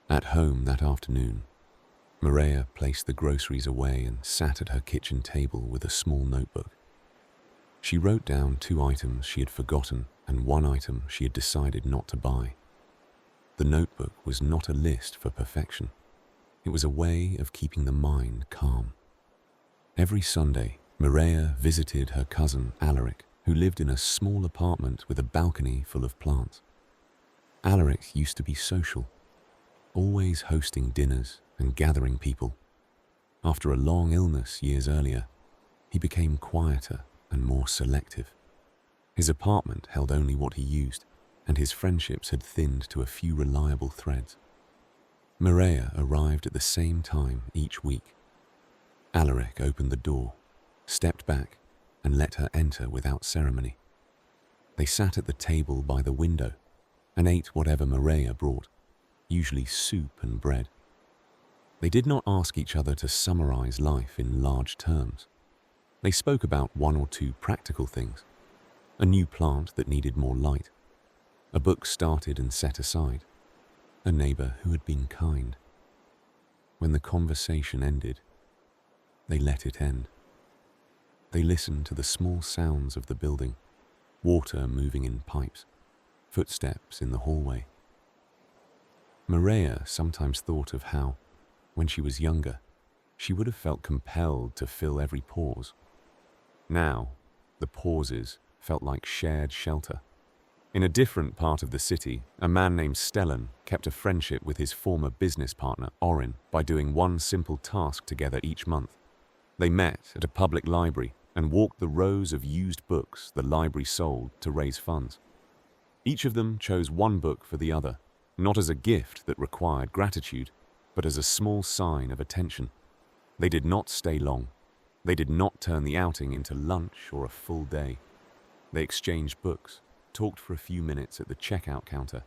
At home that afternoon, Maria placed the groceries away and sat at her kitchen table with a small notebook. She wrote down 2 items she had forgotten and 1 item she had decided not to buy. The notebook was not a list for perfection. It was a way of keeping the mind calm. Every Sunday, Maria visited her cousin Alaric, who lived in a small apartment with a balcony full of plants. Alaric used to be social, always hosting dinners and gathering people. After a long illness years earlier, he became quieter and more selective. His apartment held only what he used, and his friendships had thinned to a few reliable threads. Maria arrived at the same time each week. Alaric opened the door, stepped back, and let her enter without ceremony. They sat at the table by the window and ate whatever Maria brought, usually soup and bread. They did not ask each other to summarize life in large terms. They spoke about 1 or 2 practical things: a new plant that needed more light, a book started and set aside, a neighbor who had been kind. When the conversation ended, they let it end. They listened to the small sounds of the building, water moving in pipes, footsteps in the hallway. Maria sometimes thought of how, when she was younger, she would have felt compelled to fill every pause. Now, the pauses felt like shared shelter. In a different part of the city, a man named Stellan kept a friendship with his former business partner, Orin, by doing 1 simple task together each month. They met at a public library and walked the rows of used books the library sold to raise funds. Each of them chose 1 book for the other, not as a gift that required gratitude, but as a small sign of attention. They did not stay long. They did not turn the outing into lunch or a full day. They exchanged books, talked for a few minutes at the checkout counter,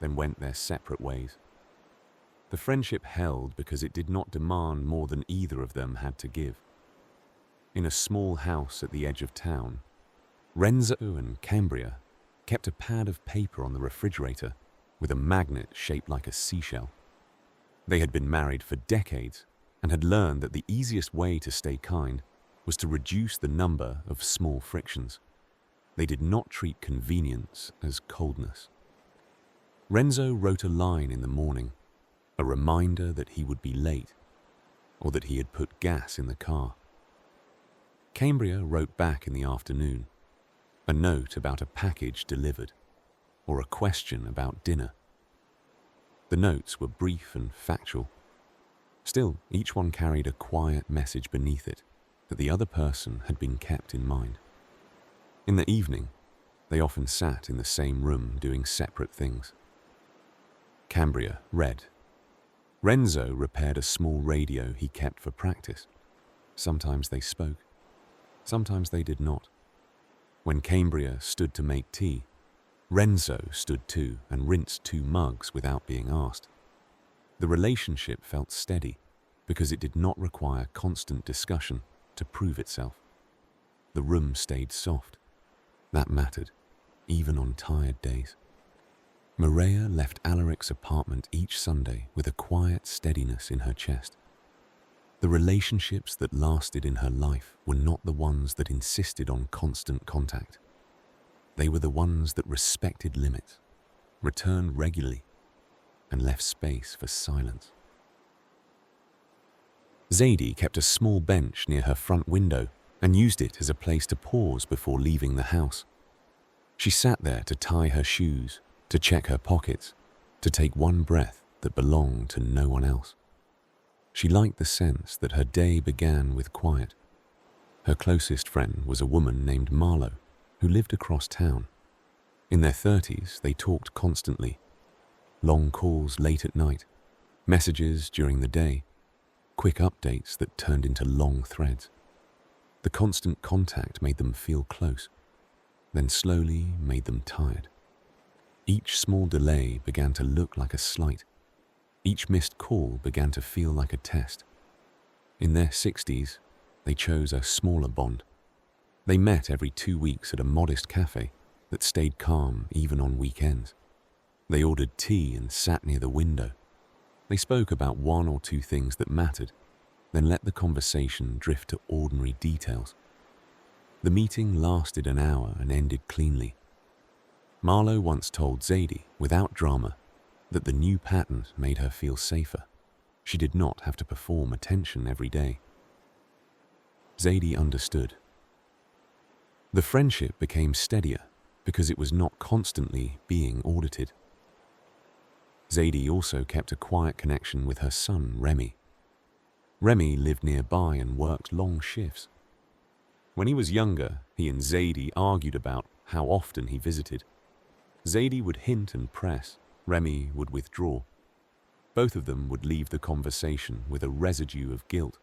then went their separate ways. The friendship held because it did not demand more than either of them had to give. In a small house at the edge of town, Renzo and Cambria kept a pad of paper on the refrigerator with a magnet shaped like a seashell. They had been married for decades and had learned that the easiest way to stay kind was to reduce the number of small frictions. They did not treat convenience as coldness. Renzo wrote a line in the morning, a reminder that he would be late, or that he had put gas in the car. Cambria wrote back in the afternoon, a note about a package delivered, or a question about dinner. The notes were brief and factual. Still, each one carried a quiet message beneath it that the other person had been kept in mind. In the evening, they often sat in the same room doing separate things. Cambria read. Renzo repaired a small radio he kept for practice. Sometimes they spoke. Sometimes they did not. When Cambria stood to make tea, Renzo stood too and rinsed 2 mugs without being asked. The relationship felt steady because it did not require constant discussion to prove itself. The room stayed soft. That mattered, even on tired days. Maria left Alaric's apartment each Sunday with a quiet steadiness in her chest. The relationships that lasted in her life were not the ones that insisted on constant contact. They were the ones that respected limits, returned regularly, and left space for silence. Zadie kept a small bench near her front window and used it as a place to pause before leaving the house. She sat there to tie her shoes, to check her pockets, to take 1 breath that belonged to no one else. She liked the sense that her day began with quiet. Her closest friend was a woman named Marlo, who lived across town. In their 30s, they talked constantly. Long calls late at night, messages during the day, quick updates that turned into long threads. The constant contact made them feel close, then slowly made them tired. Each small delay began to look like a slight. Each missed call began to feel like a test. In their 60s, they chose a smaller bond. They met every 2 weeks at a modest cafe that stayed calm even on weekends. They ordered tea and sat near the window. They spoke about 1 or 2 things that mattered, then let the conversation drift to ordinary details. The meeting lasted an hour and ended cleanly. Marlowe once told Zadie, without drama, that the new pattern made her feel safer. She did not have to perform attention every day. Zadie understood. The friendship became steadier because it was not constantly being audited. Zadie also kept a quiet connection with her son, Remy. Remy lived nearby and worked long shifts. When he was younger, he and Zadie argued about how often he visited. Zadie would hint and press, Remy would withdraw. Both of them would leave the conversation with a residue of guilt.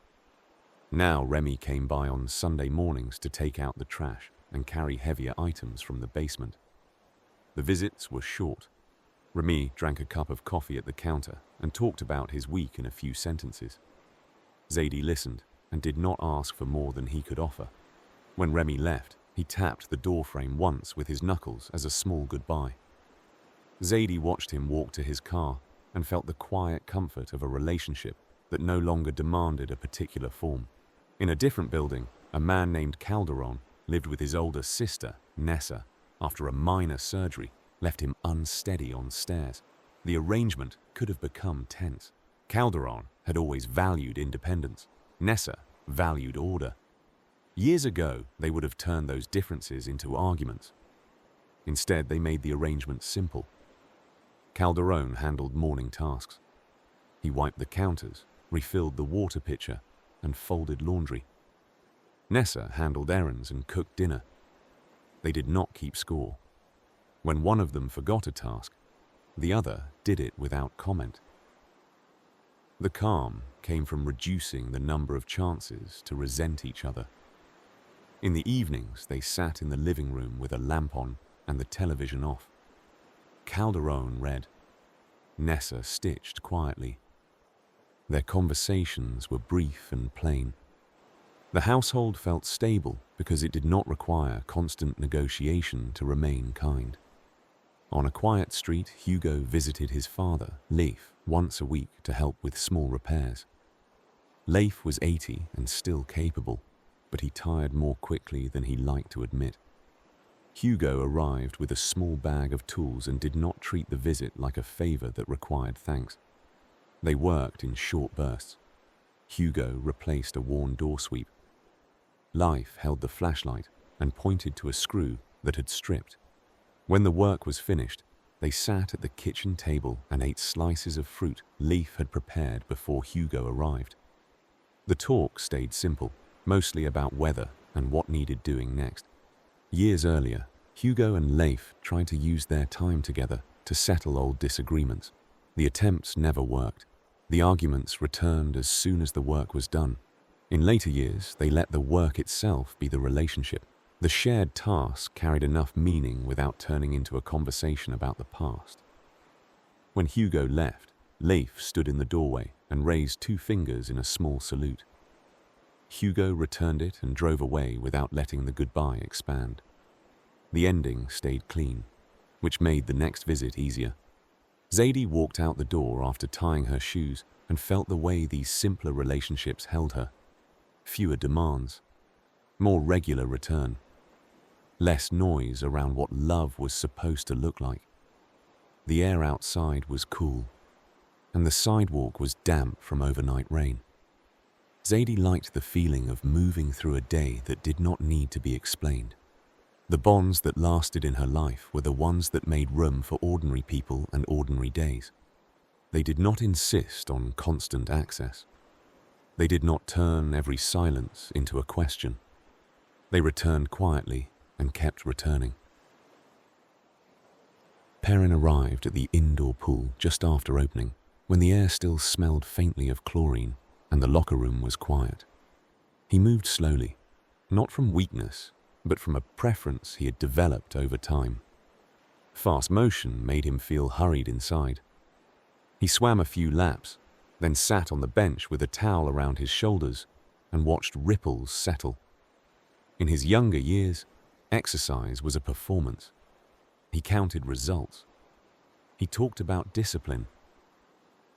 Now Remy came by on Sunday mornings to take out the trash and carry heavier items from the basement. The visits were short. Remy drank a cup of coffee at the counter and talked about his week in a few sentences. Zadie listened and did not ask for more than he could offer. When Remy left, he tapped the doorframe once with his knuckles as a small goodbye. Zadie watched him walk to his car and felt the quiet comfort of a relationship that no longer demanded a particular form. In a different building, a man named Calderon lived with his older sister, Nessa. After a minor surgery left him unsteady on stairs. The arrangement could have become tense. Calderon had always valued independence. Nessa valued order. Years ago, they would have turned those differences into arguments. Instead, they made the arrangement simple. Calderon handled morning tasks. He wiped the counters, refilled the water pitcher, and folded laundry. Nessa handled errands and cooked dinner. They did not keep score. When one of them forgot a task, the other did it without comment. The calm came from reducing the number of chances to resent each other. In the evenings, they sat in the living room with a lamp on and the television off. Calderon read. Nessa stitched quietly. Their conversations were brief and plain. The household felt stable because it did not require constant negotiation to remain kind. On a quiet street, Hugo visited his father, Leif, once a week to help with small repairs. Leif was 80 and still capable, but he tired more quickly than he liked to admit. Hugo arrived with a small bag of tools and did not treat the visit like a favor that required thanks. They worked in short bursts. Hugo replaced a worn door sweep. Leif held the flashlight and pointed to a screw that had stripped. When the work was finished, they sat at the kitchen table and ate slices of fruit Leif had prepared before Hugo arrived. The talk stayed simple, mostly about weather and what needed doing next. Years earlier, Hugo and Leif tried to use their time together to settle old disagreements. The attempts never worked. The arguments returned as soon as the work was done. In later years, they let the work itself be the relationship. The shared task carried enough meaning without turning into a conversation about the past. When Hugo left, Leif stood in the doorway and raised 2 fingers in a small salute. Hugo returned it and drove away without letting the goodbye expand. The ending stayed clean, which made the next visit easier. Zadie walked out the door after tying her shoes and felt the way these simpler relationships held her. Fewer demands, more regular return, less noise around what love was supposed to look like. The air outside was cool, and the sidewalk was damp from overnight rain. Zadie liked the feeling of moving through a day that did not need to be explained. The bonds that lasted in her life were the ones that made room for ordinary people and ordinary days. They did not insist on constant access. They did not turn every silence into a question. They returned quietly and kept returning. Perrin arrived at the indoor pool just after opening, when the air still smelled faintly of chlorine and the locker room was quiet. He moved slowly, not from weakness, but from a preference he had developed over time. Fast motion made him feel hurried inside. He swam a few laps, then sat on the bench with a towel around his shoulders and watched ripples settle. In his younger years, exercise was a performance. He counted results. He talked about discipline.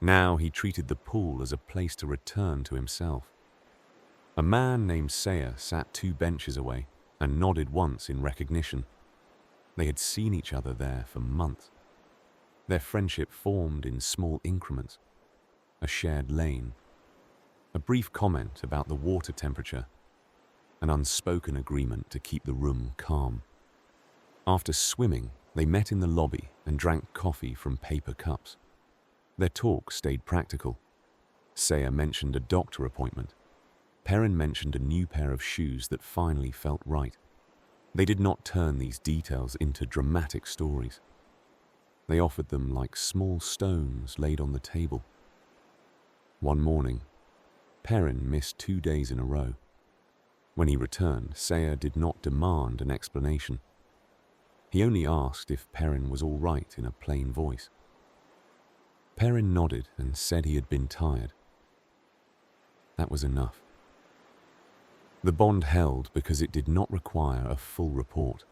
Now he treated the pool as a place to return to himself. A man named Saya sat 2 benches away and nodded once in recognition. They had seen each other there for months. Their friendship formed in small increments. A shared lane, a brief comment about the water temperature, an unspoken agreement to keep the room calm. After swimming, they met in the lobby and drank coffee from paper cups. Their talk stayed practical. Saya mentioned a doctor appointment. Perrin mentioned a new pair of shoes that finally felt right. They did not turn these details into dramatic stories. They offered them like small stones laid on the table. One morning, Perrin missed 2 days in a row. When he returned, Saya did not demand an explanation. He only asked if Perrin was all right in a plain voice. Perrin nodded and said he had been tired. That was enough. The bond held because it did not require a full report.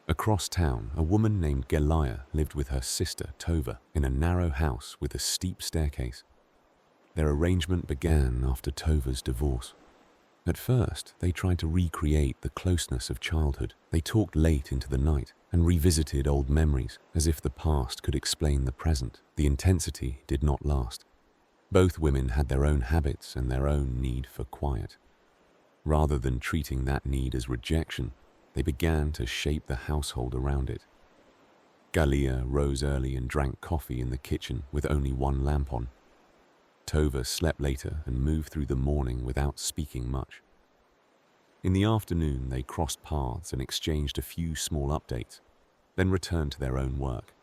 Across town, a woman named Gelaya lived with her sister, Tova, in a narrow house with a steep staircase. Their arrangement began after Tova's divorce. At first, they tried to recreate the closeness of childhood. They talked late into the night and revisited old memories as if the past could explain the present. The intensity did not last. Both women had their own habits and their own need for quiet. Rather than treating that need as rejection, they began to shape the household around it. Galia rose early and drank coffee in the kitchen with only 1 lamp on. Tova slept later and moved through the morning without speaking much. In the afternoon, they crossed paths and exchanged a few small updates, then returned to their own work.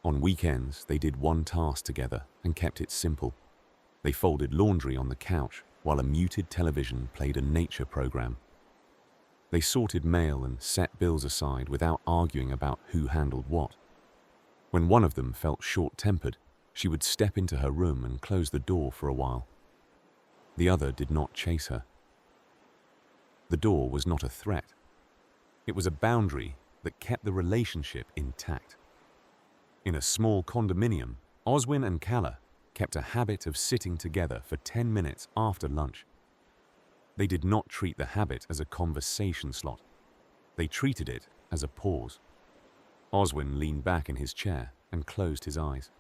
On weekends, they did one task together and kept it simple. They folded laundry on the couch while a muted television played a nature program. They sorted mail and set bills aside without arguing about who handled what. When one of them felt short-tempered, she would step into her room and close the door for a while. The other did not chase her. The door was not a threat. It was a boundary that kept the relationship intact. In a small condominium, Oswin and Kala kept a habit of sitting together for 10 minutes after lunch. They did not treat the habit as a conversation slot. They treated it as a pause. Oswin leaned back in his chair and closed his eyes.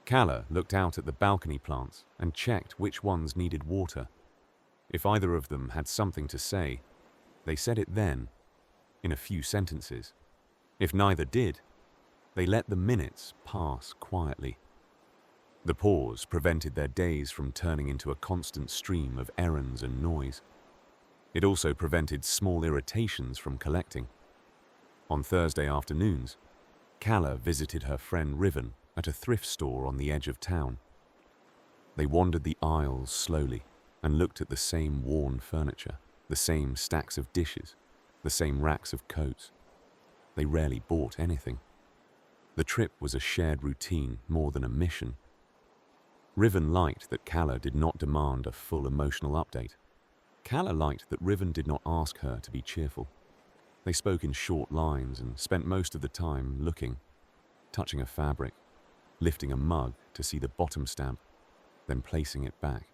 Kala looked out at the balcony plants and checked which ones needed water. If either of them had something to say, they said it then, in a few sentences. If neither did, they let the minutes pass quietly. The pause prevented their days from turning into a constant stream of errands and noise. It also prevented small irritations from collecting. On Thursday afternoons, Kala visited her friend Riven at a thrift store on the edge of town. They wandered the aisles slowly and looked at the same worn furniture, the same stacks of dishes, the same racks of coats. They rarely bought anything. The trip was a shared routine more than a mission. Riven liked that Kala did not demand a full emotional update. Kala liked that Riven did not ask her to be cheerful. They spoke in short lines and spent most of the time looking, touching a fabric, lifting a mug to see the bottom stamp, then placing it back.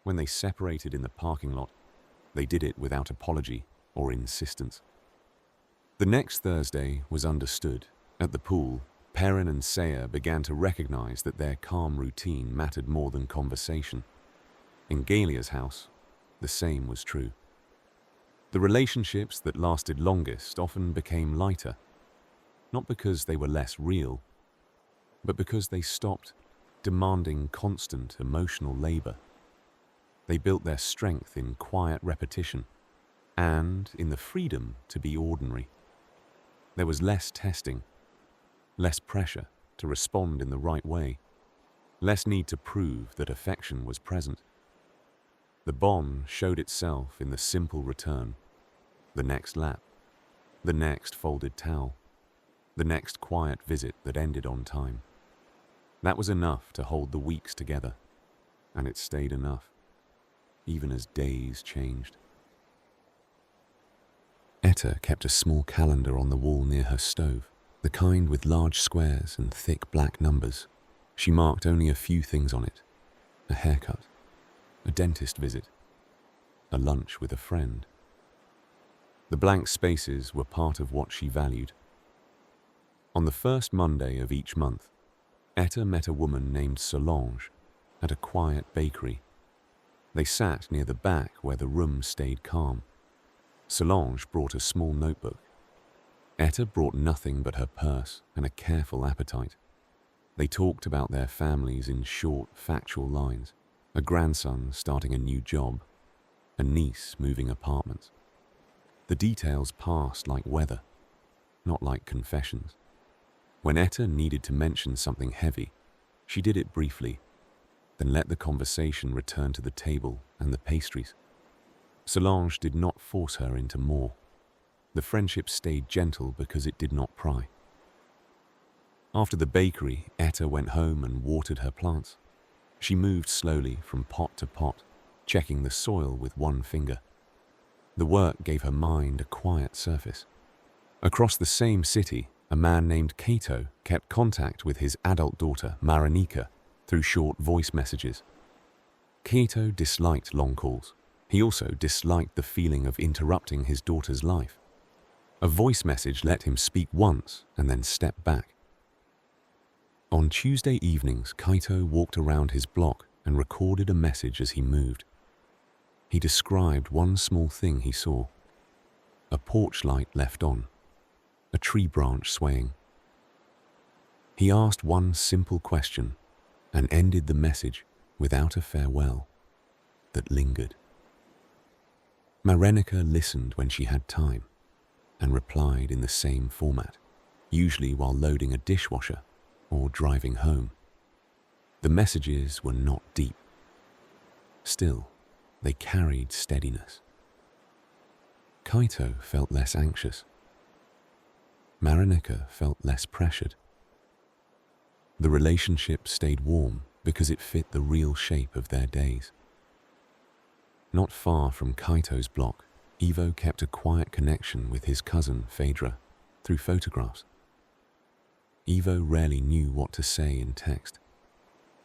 When they separated in the parking lot, they did it without apology or insistence. The next Thursday was understood. At the pool, Perrin and Saya began to recognize that their calm routine mattered more than conversation. In Galia's house, the same was true. The relationships that lasted longest often became lighter, not because they were less real, but because they stopped demanding constant emotional labor. They built their strength in quiet repetition and in the freedom to be ordinary. There was less testing, less pressure to respond in the right way, less need to prove that affection was present. The bond showed itself in the simple return, the next lap, the next folded towel, the next quiet visit that ended on time. That was enough to hold the weeks together, and it stayed enough, even as days changed. Etta kept a small calendar on the wall near her stove, the kind with large squares and thick black numbers. She marked only a few things on it: a haircut, a dentist visit, a lunch with a friend. The blank spaces were part of what she valued. On the first Monday of each month, Etta met a woman named Solange at a quiet bakery. They sat near the back where the room stayed calm. Solange brought a small notebook. Etta brought nothing but her purse and a careful appetite. They talked about their families in short, factual lines: a grandson starting a new job, a niece moving apartments. The details passed like weather, not like confessions. When Etta needed to mention something heavy, she did it briefly, then let the conversation return to the table and the pastries. Solange did not force her into more. The friendship stayed gentle because it did not pry. After the bakery, Etta went home and watered her plants. She moved slowly from pot to pot, checking the soil with one finger. The work gave her mind a quiet surface. Across the same city, a man named Kato kept contact with his adult daughter, Marinika, through short voice messages. Kato disliked long calls. He also disliked the feeling of interrupting his daughter's life. A voice message let him speak once and then step back. On Tuesday evenings, Kaito walked around his block and recorded a message as he moved. He described one small thing he saw: a porch light left on, a tree branch swaying. He asked one simple question and ended the message without a farewell that lingered. Marinika listened when she had time and replied in the same format, usually while loading a dishwasher or driving home. The messages were not deep. Still, they carried steadiness. Kaito felt less anxious. Marinika felt less pressured. The relationship stayed warm because it fit the real shape of their days. Not far from Kaito's block, Ivo kept a quiet connection with his cousin Phaedra through photographs. Ivo rarely knew what to say in text.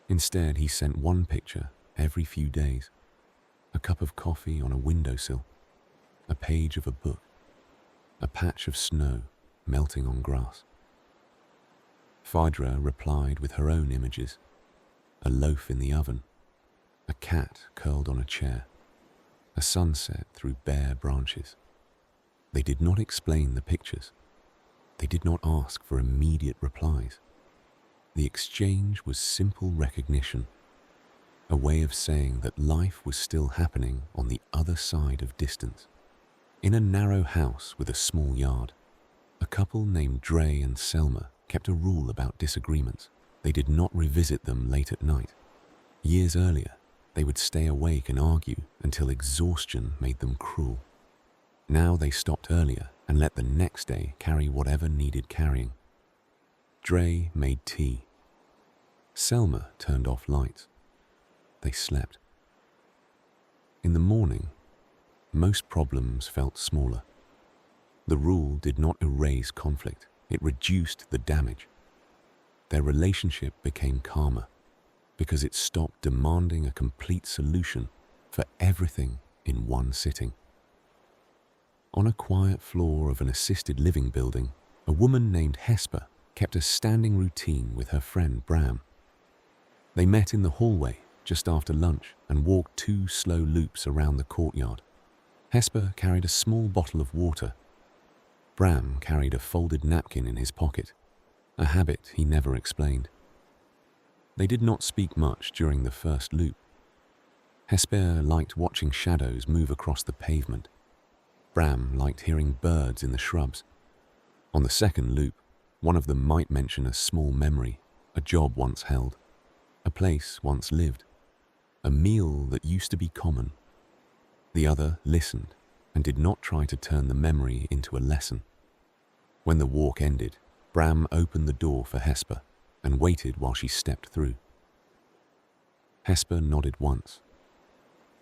Instead, he sent one picture every few days: a cup of coffee on a windowsill, a page of a book, a patch of snow melting on grass. Phaedra replied with her own images: a loaf in the oven, a cat curled on a chair, a sunset through bare branches. They did not explain the pictures. They did not ask for immediate replies. The exchange was simple recognition, a way of saying that life was still happening on the other side of distance. In a narrow house with a small yard, a couple named Dre and Selma kept a rule about disagreements. They did not revisit them late at night. Years earlier, they would stay awake and argue until exhaustion made them cruel. Now they stopped earlier and let the next day carry whatever needed carrying. Dre made tea. Selma turned off lights. They slept. In the morning, most problems felt smaller. The rule did not erase conflict, it reduced the damage. Their relationship became calmer because it stopped demanding a complete solution for everything in one sitting. On a quiet floor of an assisted living building, a woman named Hesper kept a standing routine with her friend Bram. They met in the hallway just after lunch and walked 2 slow loops around the courtyard. Hesper carried a small bottle of water. Bram carried a folded napkin in his pocket, a habit he never explained. They did not speak much during the first loop. Hesper liked watching shadows move across the pavement. Bram liked hearing birds in the shrubs. On the second loop, one of them might mention a small memory, a job once held, a place once lived, a meal that used to be common. The other listened and did not try to turn the memory into a lesson. When the walk ended, Bram opened the door for Hesper and waited while she stepped through. Hesper nodded once.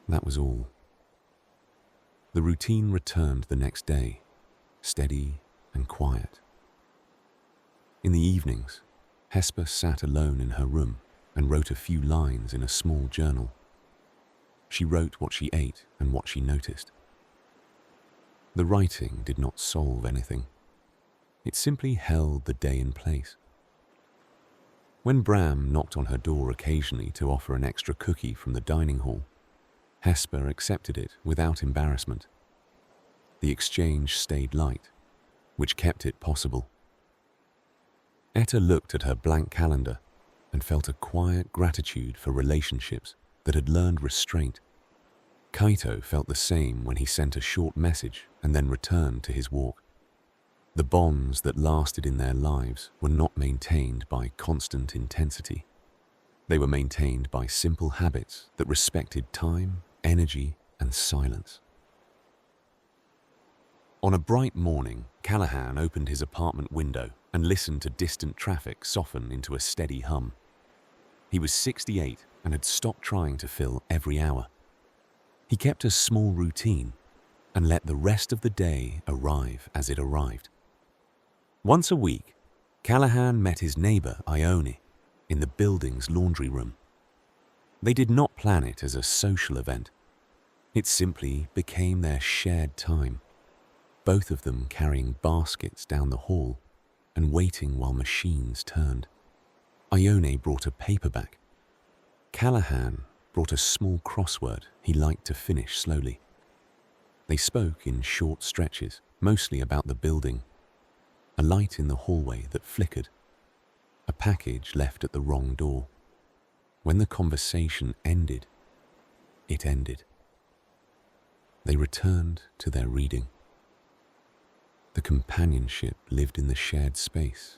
That was all. The routine returned the next day, steady and quiet. In the evenings, Hesper sat alone in her room and wrote a few lines in a small journal. She wrote what she ate and what she noticed. The writing did not solve anything. It simply held the day in place. When Bram knocked on her door occasionally to offer an extra cookie from the dining hall, Hesper accepted it without embarrassment. The exchange stayed light, which kept it possible. Etta looked at her blank calendar and felt a quiet gratitude for relationships that had learned restraint. Kaito felt the same when he sent a short message and then returned to his walk. The bonds that lasted in their lives were not maintained by constant intensity. They were maintained by simple habits that respected time, energy, and silence. On a bright morning, Callahan opened his apartment window and listened to distant traffic soften into a steady hum. He was 68 and had stopped trying to fill every hour. He kept a small routine and let the rest of the day arrive as it arrived. Once a week, Callahan met his neighbor, Ione, in the building's laundry room. They did not plan it as a social event. It simply became their shared time, both of them carrying baskets down the hall and waiting while machines turned. Ione brought a paperback. Callahan brought a small crossword he liked to finish slowly. They spoke in short stretches, mostly about the building, a light in the hallway that flickered, a package left at the wrong door. When the conversation ended, it ended. They returned to their reading. The companionship lived in the shared space,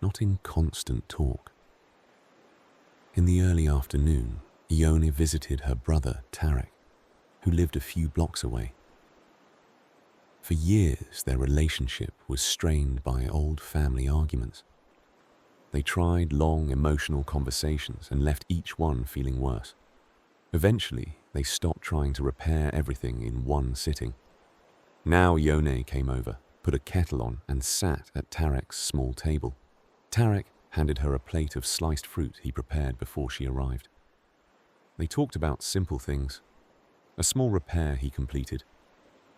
not in constant talk. In the early afternoon, Ione visited her brother, Tarek, who lived a few blocks away. For years, their relationship was strained by old family arguments. They tried long, emotional conversations and left each one feeling worse. Eventually, they stopped trying to repair everything in one sitting. Now Ione came over, put a kettle on, and sat at Tarek's small table. Tarek handed her a plate of sliced fruit he prepared before she arrived. They talked about simple things, a small repair he completed,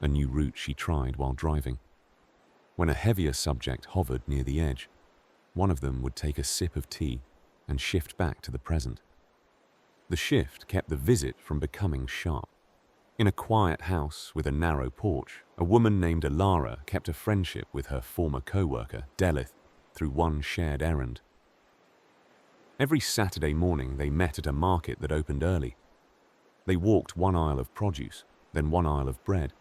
a new route she tried while driving. When a heavier subject hovered near the edge, one of them would take a sip of tea and shift back to the present. The shift kept the visit from becoming sharp. In a quiet house with a narrow porch, a woman named Alara kept a friendship with her former co-worker, Delith, through one shared errand. Every Saturday morning they met at a market that opened early. They walked one aisle of produce, then one aisle of bread.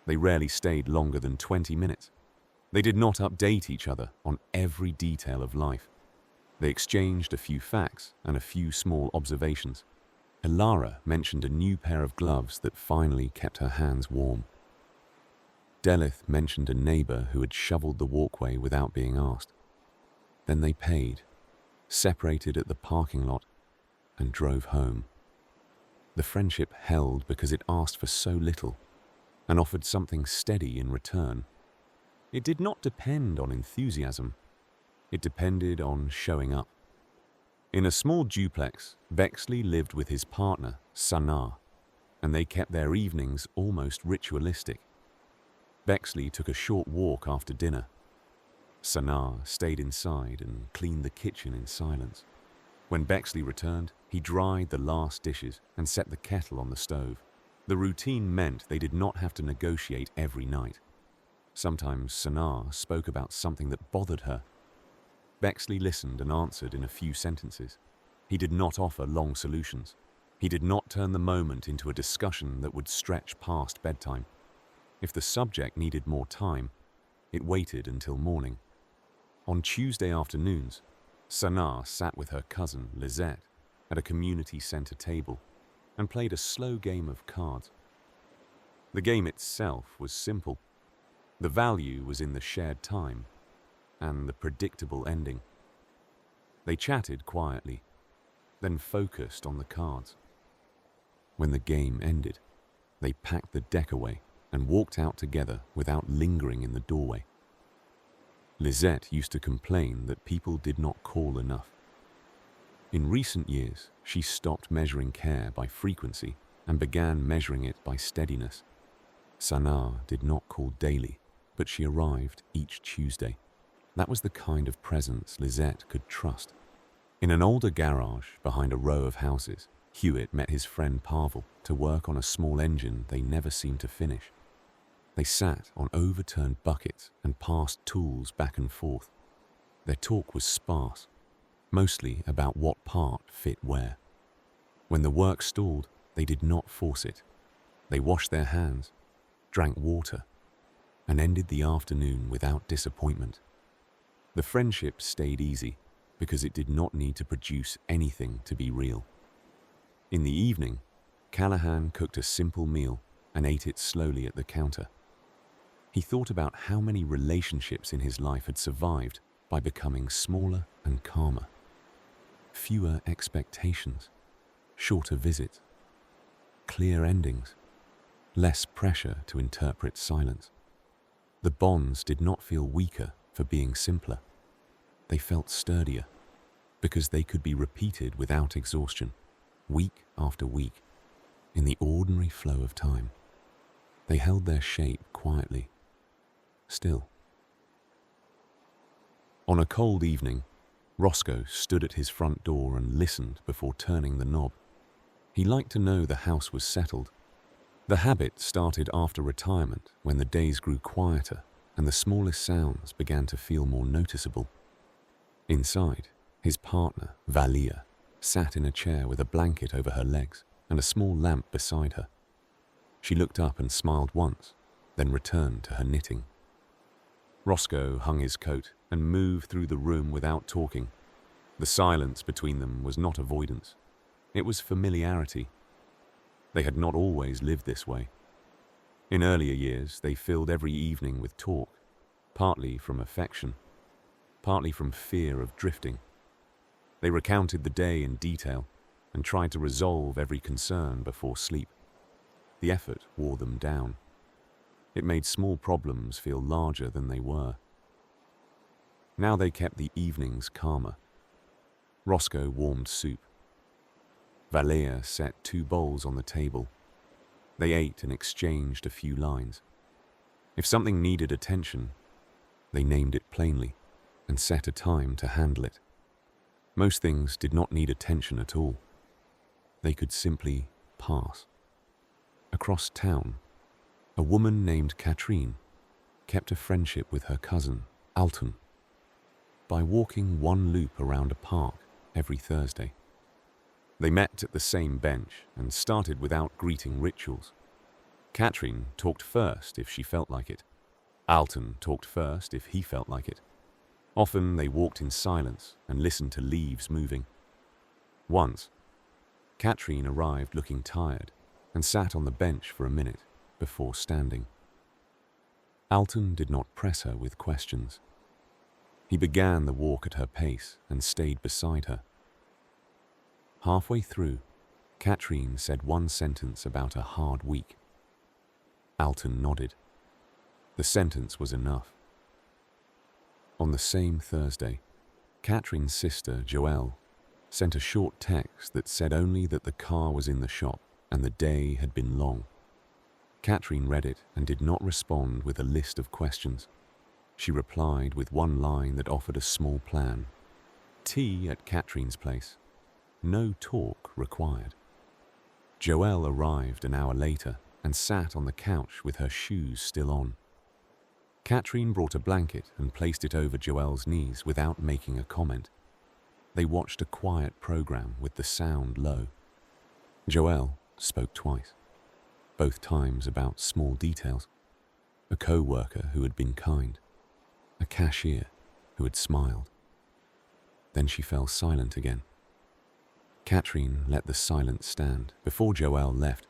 They rarely stayed longer than 20 minutes. They did not update each other on every detail of life. They exchanged a few facts and a few small observations. Alara mentioned a new pair of gloves that finally kept her hands warm. Delith mentioned a neighbor who had shoveled the walkway without being asked. Then they paid, separated at the parking lot, and drove home. The friendship held because it asked for so little and offered something steady in return. It did not depend on enthusiasm. It depended on showing up. In a small duplex, Bexley lived with his partner, Sanaa, and they kept their evenings almost ritualistic. Bexley took a short walk after dinner. Sanaa stayed inside and cleaned the kitchen in silence. When Bexley returned, he dried the last dishes and set the kettle on the stove. The routine meant they did not have to negotiate every night. Sometimes Sanaa spoke about something that bothered her. Bexley listened and answered in a few sentences. He did not offer long solutions. He did not turn the moment into a discussion that would stretch past bedtime. If the subject needed more time, it waited until morning. On Tuesday afternoons, Sanaa sat with her cousin, Lizette, at a community center table and played a slow game of cards. The game itself was simple. The value was in the shared time and the predictable ending. They chatted quietly, then focused on the cards. When the game ended, they packed the deck away and walked out together without lingering in the doorway. Lisette used to complain that people did not call enough. In recent years, she stopped measuring care by frequency and began measuring it by steadiness. Sana did not call daily, but she arrived each Tuesday. That was the kind of presence Lisette could trust. In an older garage behind a row of houses, Hewitt met his friend Pavel to work on a small engine they never seemed to finish. They sat on overturned buckets and passed tools back and forth. Their talk was sparse, mostly about what part fit where. When the work stalled, they did not force it. They washed their hands, drank water, and ended the afternoon without disappointment. The friendship stayed easy because it did not need to produce anything to be real. In the evening, Callahan cooked a simple meal and ate it slowly at the counter. He thought about how many relationships in his life had survived by becoming smaller and calmer. Fewer expectations, shorter visits, clear endings, less pressure to interpret silence. The bonds did not feel weaker for being simpler. They felt sturdier because they could be repeated without exhaustion, week after week, in the ordinary flow of time. They held their shape quietly, still. On a cold evening, Roscoe stood at his front door and listened before turning the knob. He liked to know the house was settled. The habit started after retirement when the days grew quieter and the smallest sounds began to feel more noticeable. Inside, his partner, Valia, sat in a chair with a blanket over her legs and a small lamp beside her. She looked up and smiled once, then returned to her knitting. Roscoe hung his coat and moved through the room without talking. The silence between them was not avoidance. It was familiarity. They had not always lived this way. In earlier years, they filled every evening with talk, partly from affection, partly from fear of drifting. They recounted the day in detail and tried to resolve every concern before sleep. The effort wore them down. It made small problems feel larger than they were. Now they kept the evenings calmer. Roscoe warmed soup. Valea set 2 bowls on the table. They ate and exchanged a few lines. If something needed attention, they named it plainly and set a time to handle it. Most things did not need attention at all. They could simply pass. Across town, a woman named Katrine kept a friendship with her cousin, Alton, by walking 1 loop around a park every Thursday. They met at the same bench and started without greeting rituals. Katrine talked first if she felt like it. Alton talked first if he felt like it. Often they walked in silence and listened to leaves moving. Once, Katrine arrived looking tired and sat on the bench for a minute before standing. Alton did not press her with questions. He began the walk at her pace and stayed beside her. Halfway through, Katrine said 1 sentence about a hard week. Alton nodded. The sentence was enough. On the same Thursday, Katrine's sister, Joelle, sent a short text that said only that the car was in the shop and the day had been long. Katrine read it and did not respond with a list of questions. She replied with 1 line that offered a small plan. Tea at Katrine's place. No talk required. Joelle arrived an hour later and sat on the couch with her shoes still on. Katrine brought a blanket and placed it over Joelle's knees without making a comment. They watched a quiet program with the sound low. Joelle spoke twice, both times about small details. A co-worker who had been kind, a cashier who had smiled. Then she fell silent again. Katrine let the silence stand. Before Joelle left,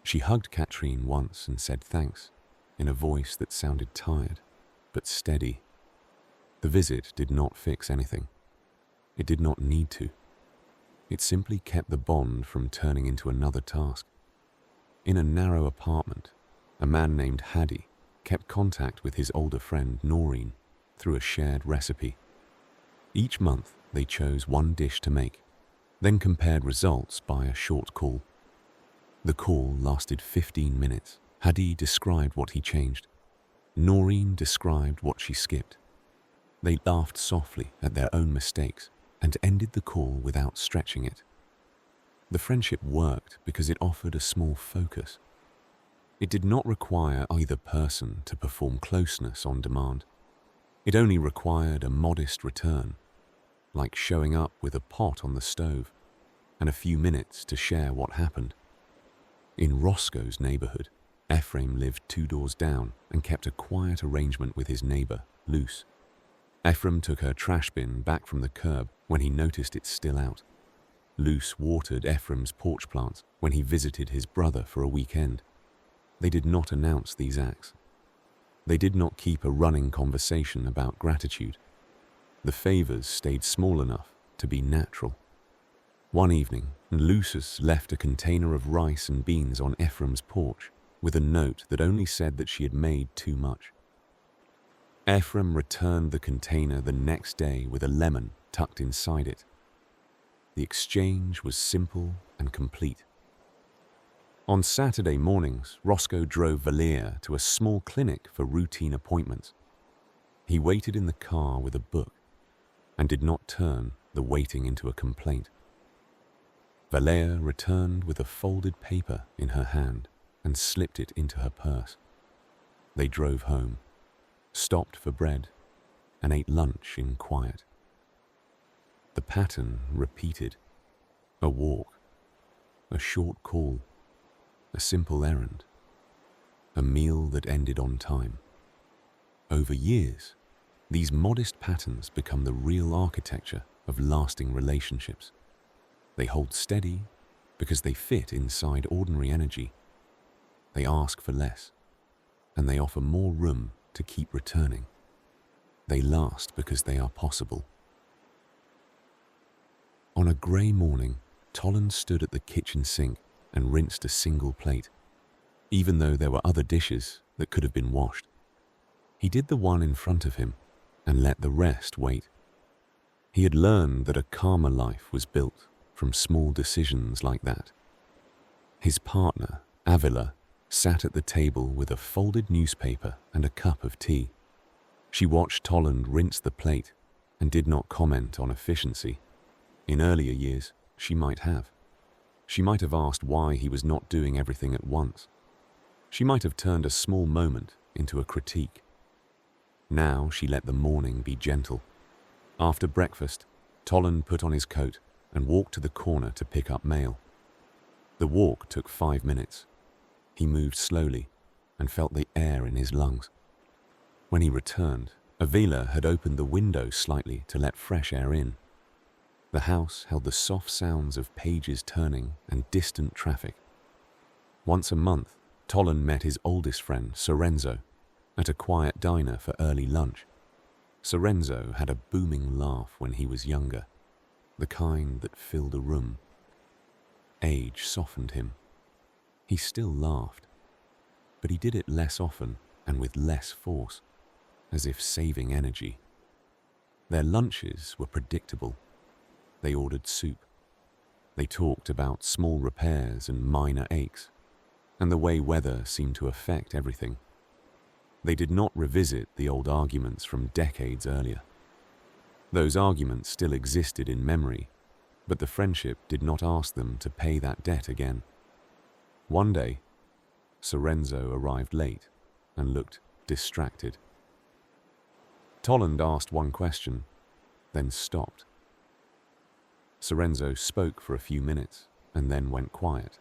she hugged Katrine once and said thanks, in a voice that sounded tired, but steady. The visit did not fix anything. It did not need to. It simply kept the bond from turning into another task. In a narrow apartment, a man named Hadi, kept contact with his older friend Noreen through a shared recipe. Each month, they chose one dish to make, then compared results by a short call. The call lasted 15 minutes. Hadi described what he changed. Noreen described what she skipped. They laughed softly at their own mistakes and ended the call without stretching it. The friendship worked because it offered a small focus. It did not require either person to perform closeness on demand. It only required a modest return, like showing up with a pot on the stove and a few minutes to share what happened. In Roscoe's neighborhood, Ephraim lived 2 doors down and kept a quiet arrangement with his neighbor, Luce. Ephraim took her trash bin back from the curb when he noticed it still out. Luce watered Ephraim's porch plants when he visited his brother for a weekend. They did not announce these acts. They did not keep a running conversation about gratitude. The favors stayed small enough to be natural. One evening, Lucius left a container of rice and beans on Ephraim's porch with a note that only said that she had made too much. Ephraim returned the container the next day with a lemon tucked inside it. The exchange was simple and complete. On Saturday mornings, Roscoe drove Valia to a small clinic for routine appointments. He waited in the car with a book and did not turn the waiting into a complaint. Valia returned with a folded paper in her hand and slipped it into her purse. They drove home, stopped for bread, and ate lunch in quiet. The pattern repeated. A walk, a short call, a simple errand, a meal that ended on time. Over years, these modest patterns become the real architecture of lasting relationships. They hold steady because they fit inside ordinary energy. They ask for less, and they offer more room to keep returning. They last because they are possible. On a grey morning, Toland stood at the kitchen sink and rinsed a single plate, even though there were other dishes that could have been washed. He did the one in front of him and let the rest wait. He had learned that a calmer life was built from small decisions like that. His partner, Avila, sat at the table with a folded newspaper and a cup of tea. She watched Toland rinse the plate and did not comment on efficiency. In earlier years, she might have. She might have asked why he was not doing everything at once. She might have turned a small moment into a critique. Now she let the morning be gentle. After breakfast, Toland put on his coat and walked to the corner to pick up mail. The walk took 5 minutes. He moved slowly and felt the air in his lungs. When he returned, Avila had opened the window slightly to let fresh air in. The house held the soft sounds of pages turning and distant traffic. Once a month, Toland met his oldest friend, Sorenzo, at a quiet diner for early lunch. Sorenzo had a booming laugh when he was younger, the kind that filled a room. Age softened him. He still laughed, but he did it less often and with less force, as if saving energy. Their lunches were predictable. They ordered soup. They talked about small repairs and minor aches, and the way weather seemed to affect everything. They did not revisit the old arguments from decades earlier. Those arguments still existed in memory, but the friendship did not ask them to pay that debt again. One day, Sorenzo arrived late and looked distracted. Toland asked one question, then stopped. Sorenzo spoke for a few minutes and then went quiet.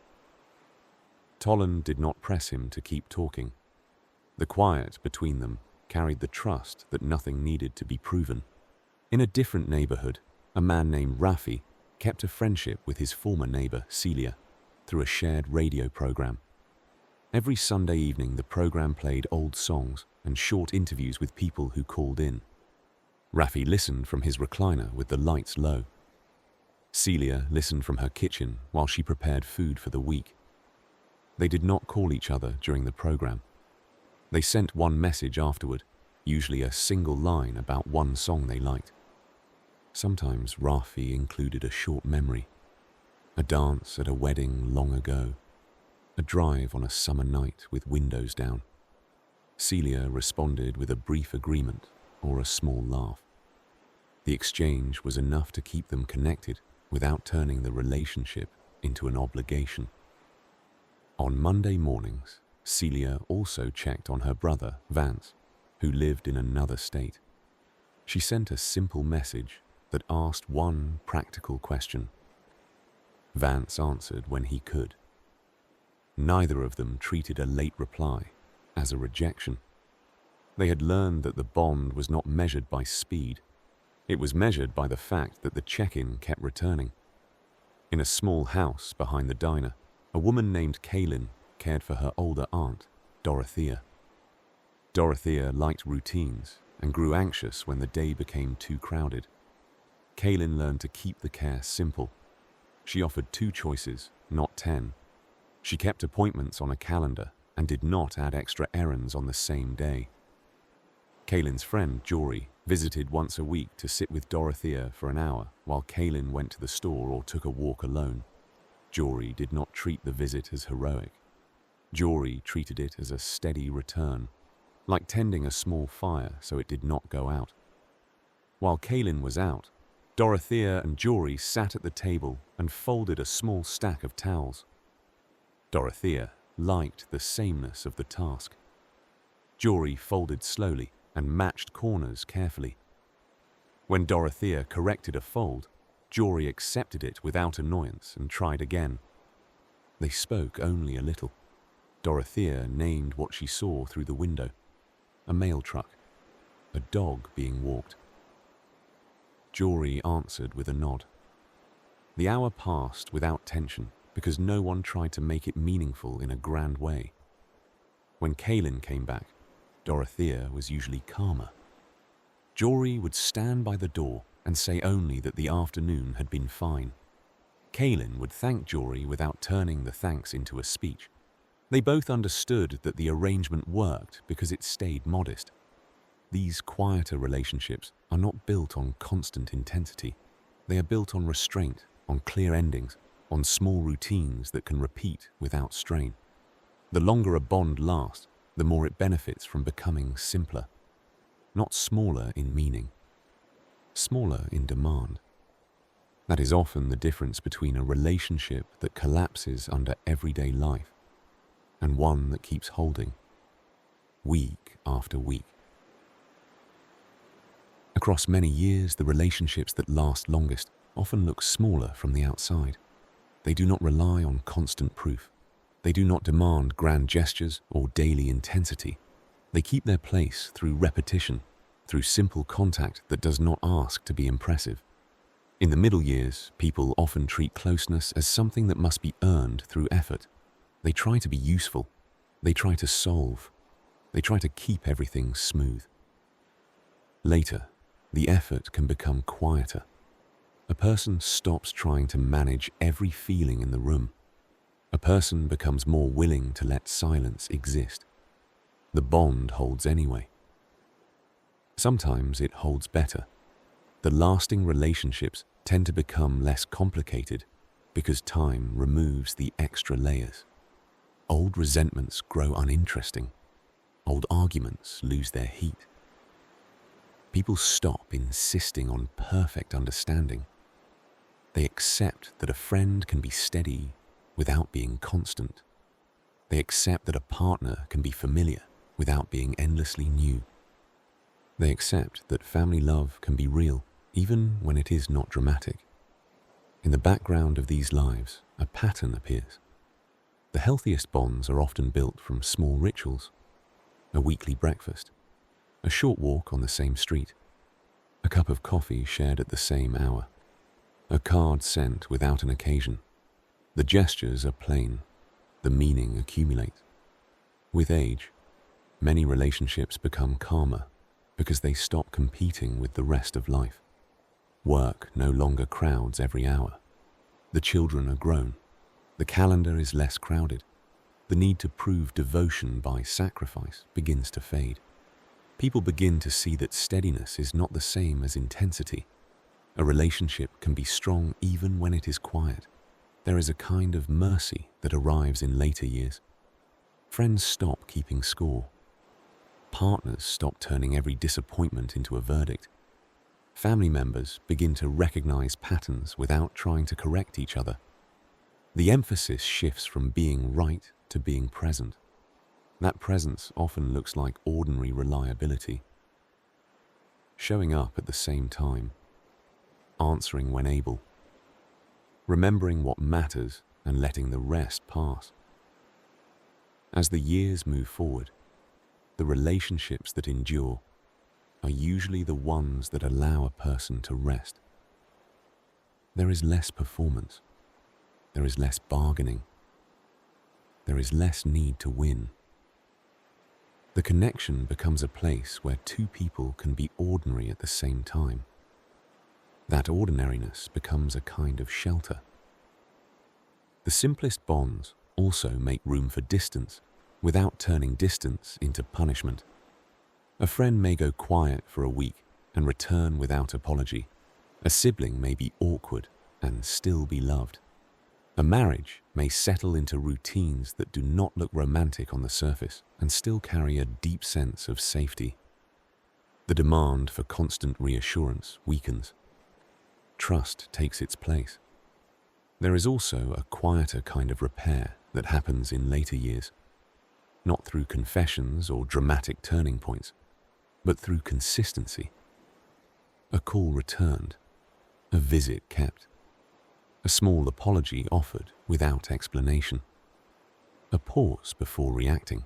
Toland did not press him to keep talking. The quiet between them carried the trust that nothing needed to be proven. In a different neighborhood, a man named Rafi kept a friendship with his former neighbor, Celia, through a shared radio program. Every Sunday evening, the program played old songs and short interviews with people who called in. Rafi listened from his recliner with the lights low. Celia listened from her kitchen while she prepared food for the week. They did not call each other during the program. They sent one message afterward, usually a single line about one song they liked. Sometimes Rafi included a short memory, a dance at a wedding long ago, a drive on a summer night with windows down. Celia responded with a brief agreement or a small laugh. The exchange was enough to keep them connected without turning the relationship into an obligation. On Monday mornings, Celia also checked on her brother, Vance, who lived in another state. She sent a simple message that asked one practical question. Vance answered when he could. Neither of them treated a late reply as a rejection. They had learned that the bond was not measured by speed. It was measured by the fact that the check-in kept returning. In a small house behind the diner, a woman named Kaylin cared for her older aunt, Dorothea. Dorothea liked routines and grew anxious when the day became too crowded. Kaylin learned to keep the care simple. She offered 2 choices, not 10. She kept appointments on a calendar and did not add extra errands on the same day. Kaylin's friend, Jory, visited once a week to sit with Dorothea for an hour while Kaylin went to the store or took a walk alone. Jory did not treat the visit as heroic. Jory treated it as a steady return, like tending a small fire so it did not go out. While Kaylin was out, Dorothea and Jory sat at the table and folded a small stack of towels. Dorothea liked the sameness of the task. Jory folded slowly and matched corners carefully. When Dorothea corrected a fold, Jory accepted it without annoyance and tried again. They spoke only a little. Dorothea named what she saw through the window: a mail truck, a dog being walked. Jory answered with a nod. The hour passed without tension because no one tried to make it meaningful in a grand way. When Kaylin came back, Dorothea was usually calmer. Jory would stand by the door and say only that the afternoon had been fine. Kaylin would thank Jory without turning the thanks into a speech. They both understood that the arrangement worked because it stayed modest. These quieter relationships are not built on constant intensity. They are built on restraint, on clear endings, on small routines that can repeat without strain. The longer a bond lasts, the more it benefits from becoming simpler, not smaller in meaning, smaller in demand. That is often the difference between a relationship that collapses under everyday life and one that keeps holding, week after week. Across many years, the relationships that last longest often look smaller from the outside. They do not rely on constant proof. They do not demand grand gestures or daily intensity. They keep their place through repetition, through simple contact that does not ask to be impressive. In the middle years, people often treat closeness as something that must be earned through effort. They try to be useful. They try to solve. They try to keep everything smooth. Later, the effort can become quieter. A person stops trying to manage every feeling in the room. A person becomes more willing to let silence exist. The bond holds anyway. Sometimes it holds better. The lasting relationships tend to become less complicated because time removes the extra layers. Old resentments grow uninteresting. Old arguments lose their heat. People stop insisting on perfect understanding. They accept that a friend can be steady without being constant. They accept that a partner can be familiar without being endlessly new. They accept that family love can be real even when it is not dramatic. In the background of these lives, a pattern appears. The healthiest bonds are often built from small rituals: a weekly breakfast, a short walk on the same street, a cup of coffee shared at the same hour, a card sent without an occasion. The gestures are plain, the meaning accumulates. With age, many relationships become calmer because they stop competing with the rest of life. Work no longer crowds every hour. The children are grown. The calendar is less crowded. The need to prove devotion by sacrifice begins to fade. People begin to see that steadiness is not the same as intensity. A relationship can be strong even when it is quiet. There is a kind of mercy that arrives in later years. Friends stop keeping score. Partners stop turning every disappointment into a verdict. Family members begin to recognize patterns without trying to correct each other. The emphasis shifts from being right to being present. That presence often looks like ordinary reliability. Showing up at the same time, answering when able, remembering what matters and letting the rest pass. As the years move forward, the relationships that endure are usually the ones that allow a person to rest. There is less performance. There is less bargaining. There is less need to win. The connection becomes a place where two people can be ordinary at the same time. That ordinariness becomes a kind of shelter. The simplest bonds also make room for distance without turning distance into punishment. A friend may go quiet for a week and return without apology. A sibling may be awkward and still be loved. A marriage may settle into routines that do not look romantic on the surface and still carry a deep sense of safety. The demand for constant reassurance weakens. Trust takes its place. There is also a quieter kind of repair that happens in later years, not through confessions or dramatic turning points, but through consistency. A call returned, a visit kept, a small apology offered without explanation, a pause before reacting.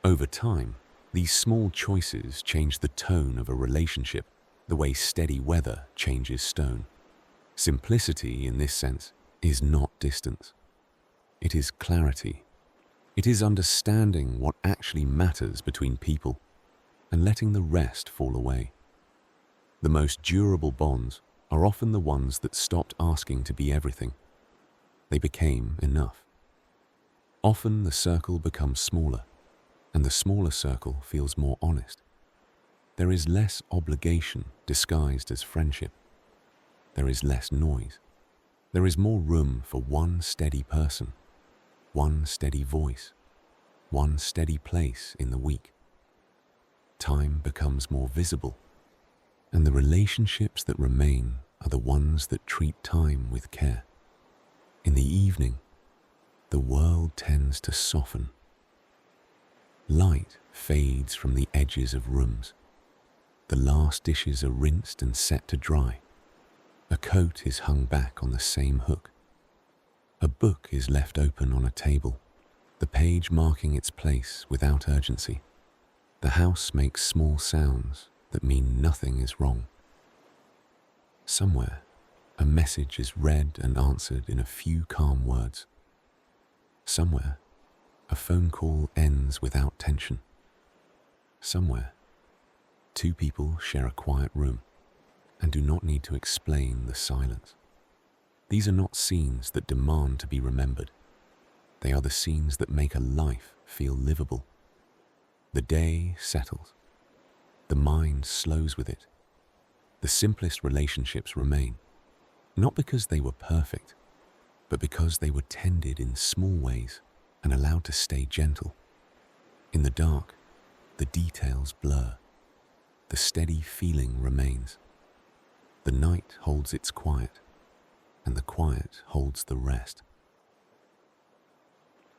Over time, these small choices change the tone of a relationship, the way steady weather changes stone. Simplicity, in this sense, is not distance. It is clarity. It is understanding what actually matters between people and letting the rest fall away. The most durable bonds are often the ones that stopped asking to be everything. They became enough. Often the circle becomes smaller, and the smaller circle feels more honest. There is less obligation disguised as friendship. There is less noise. There is more room for one steady person, one steady voice, one steady place in the week. Time becomes more visible, and the relationships that remain are the ones that treat time with care. In the evening, the world tends to soften. Light fades from the edges of rooms. The last dishes are rinsed and set to dry. A coat is hung back on the same hook. A book is left open on a table, the page marking its place without urgency. The house makes small sounds that mean nothing is wrong. Somewhere, a message is read and answered in a few calm words. Somewhere, a phone call ends without tension. Somewhere, two people share a quiet room and do not need to explain the silence. These are not scenes that demand to be remembered. They are the scenes that make a life feel livable. The day settles. The mind slows with it. The simplest relationships remain, not because they were perfect, but because they were tended in small ways and allowed to stay gentle. In the dark, the details blur. The steady feeling remains. The night holds its quiet, and the quiet holds the rest.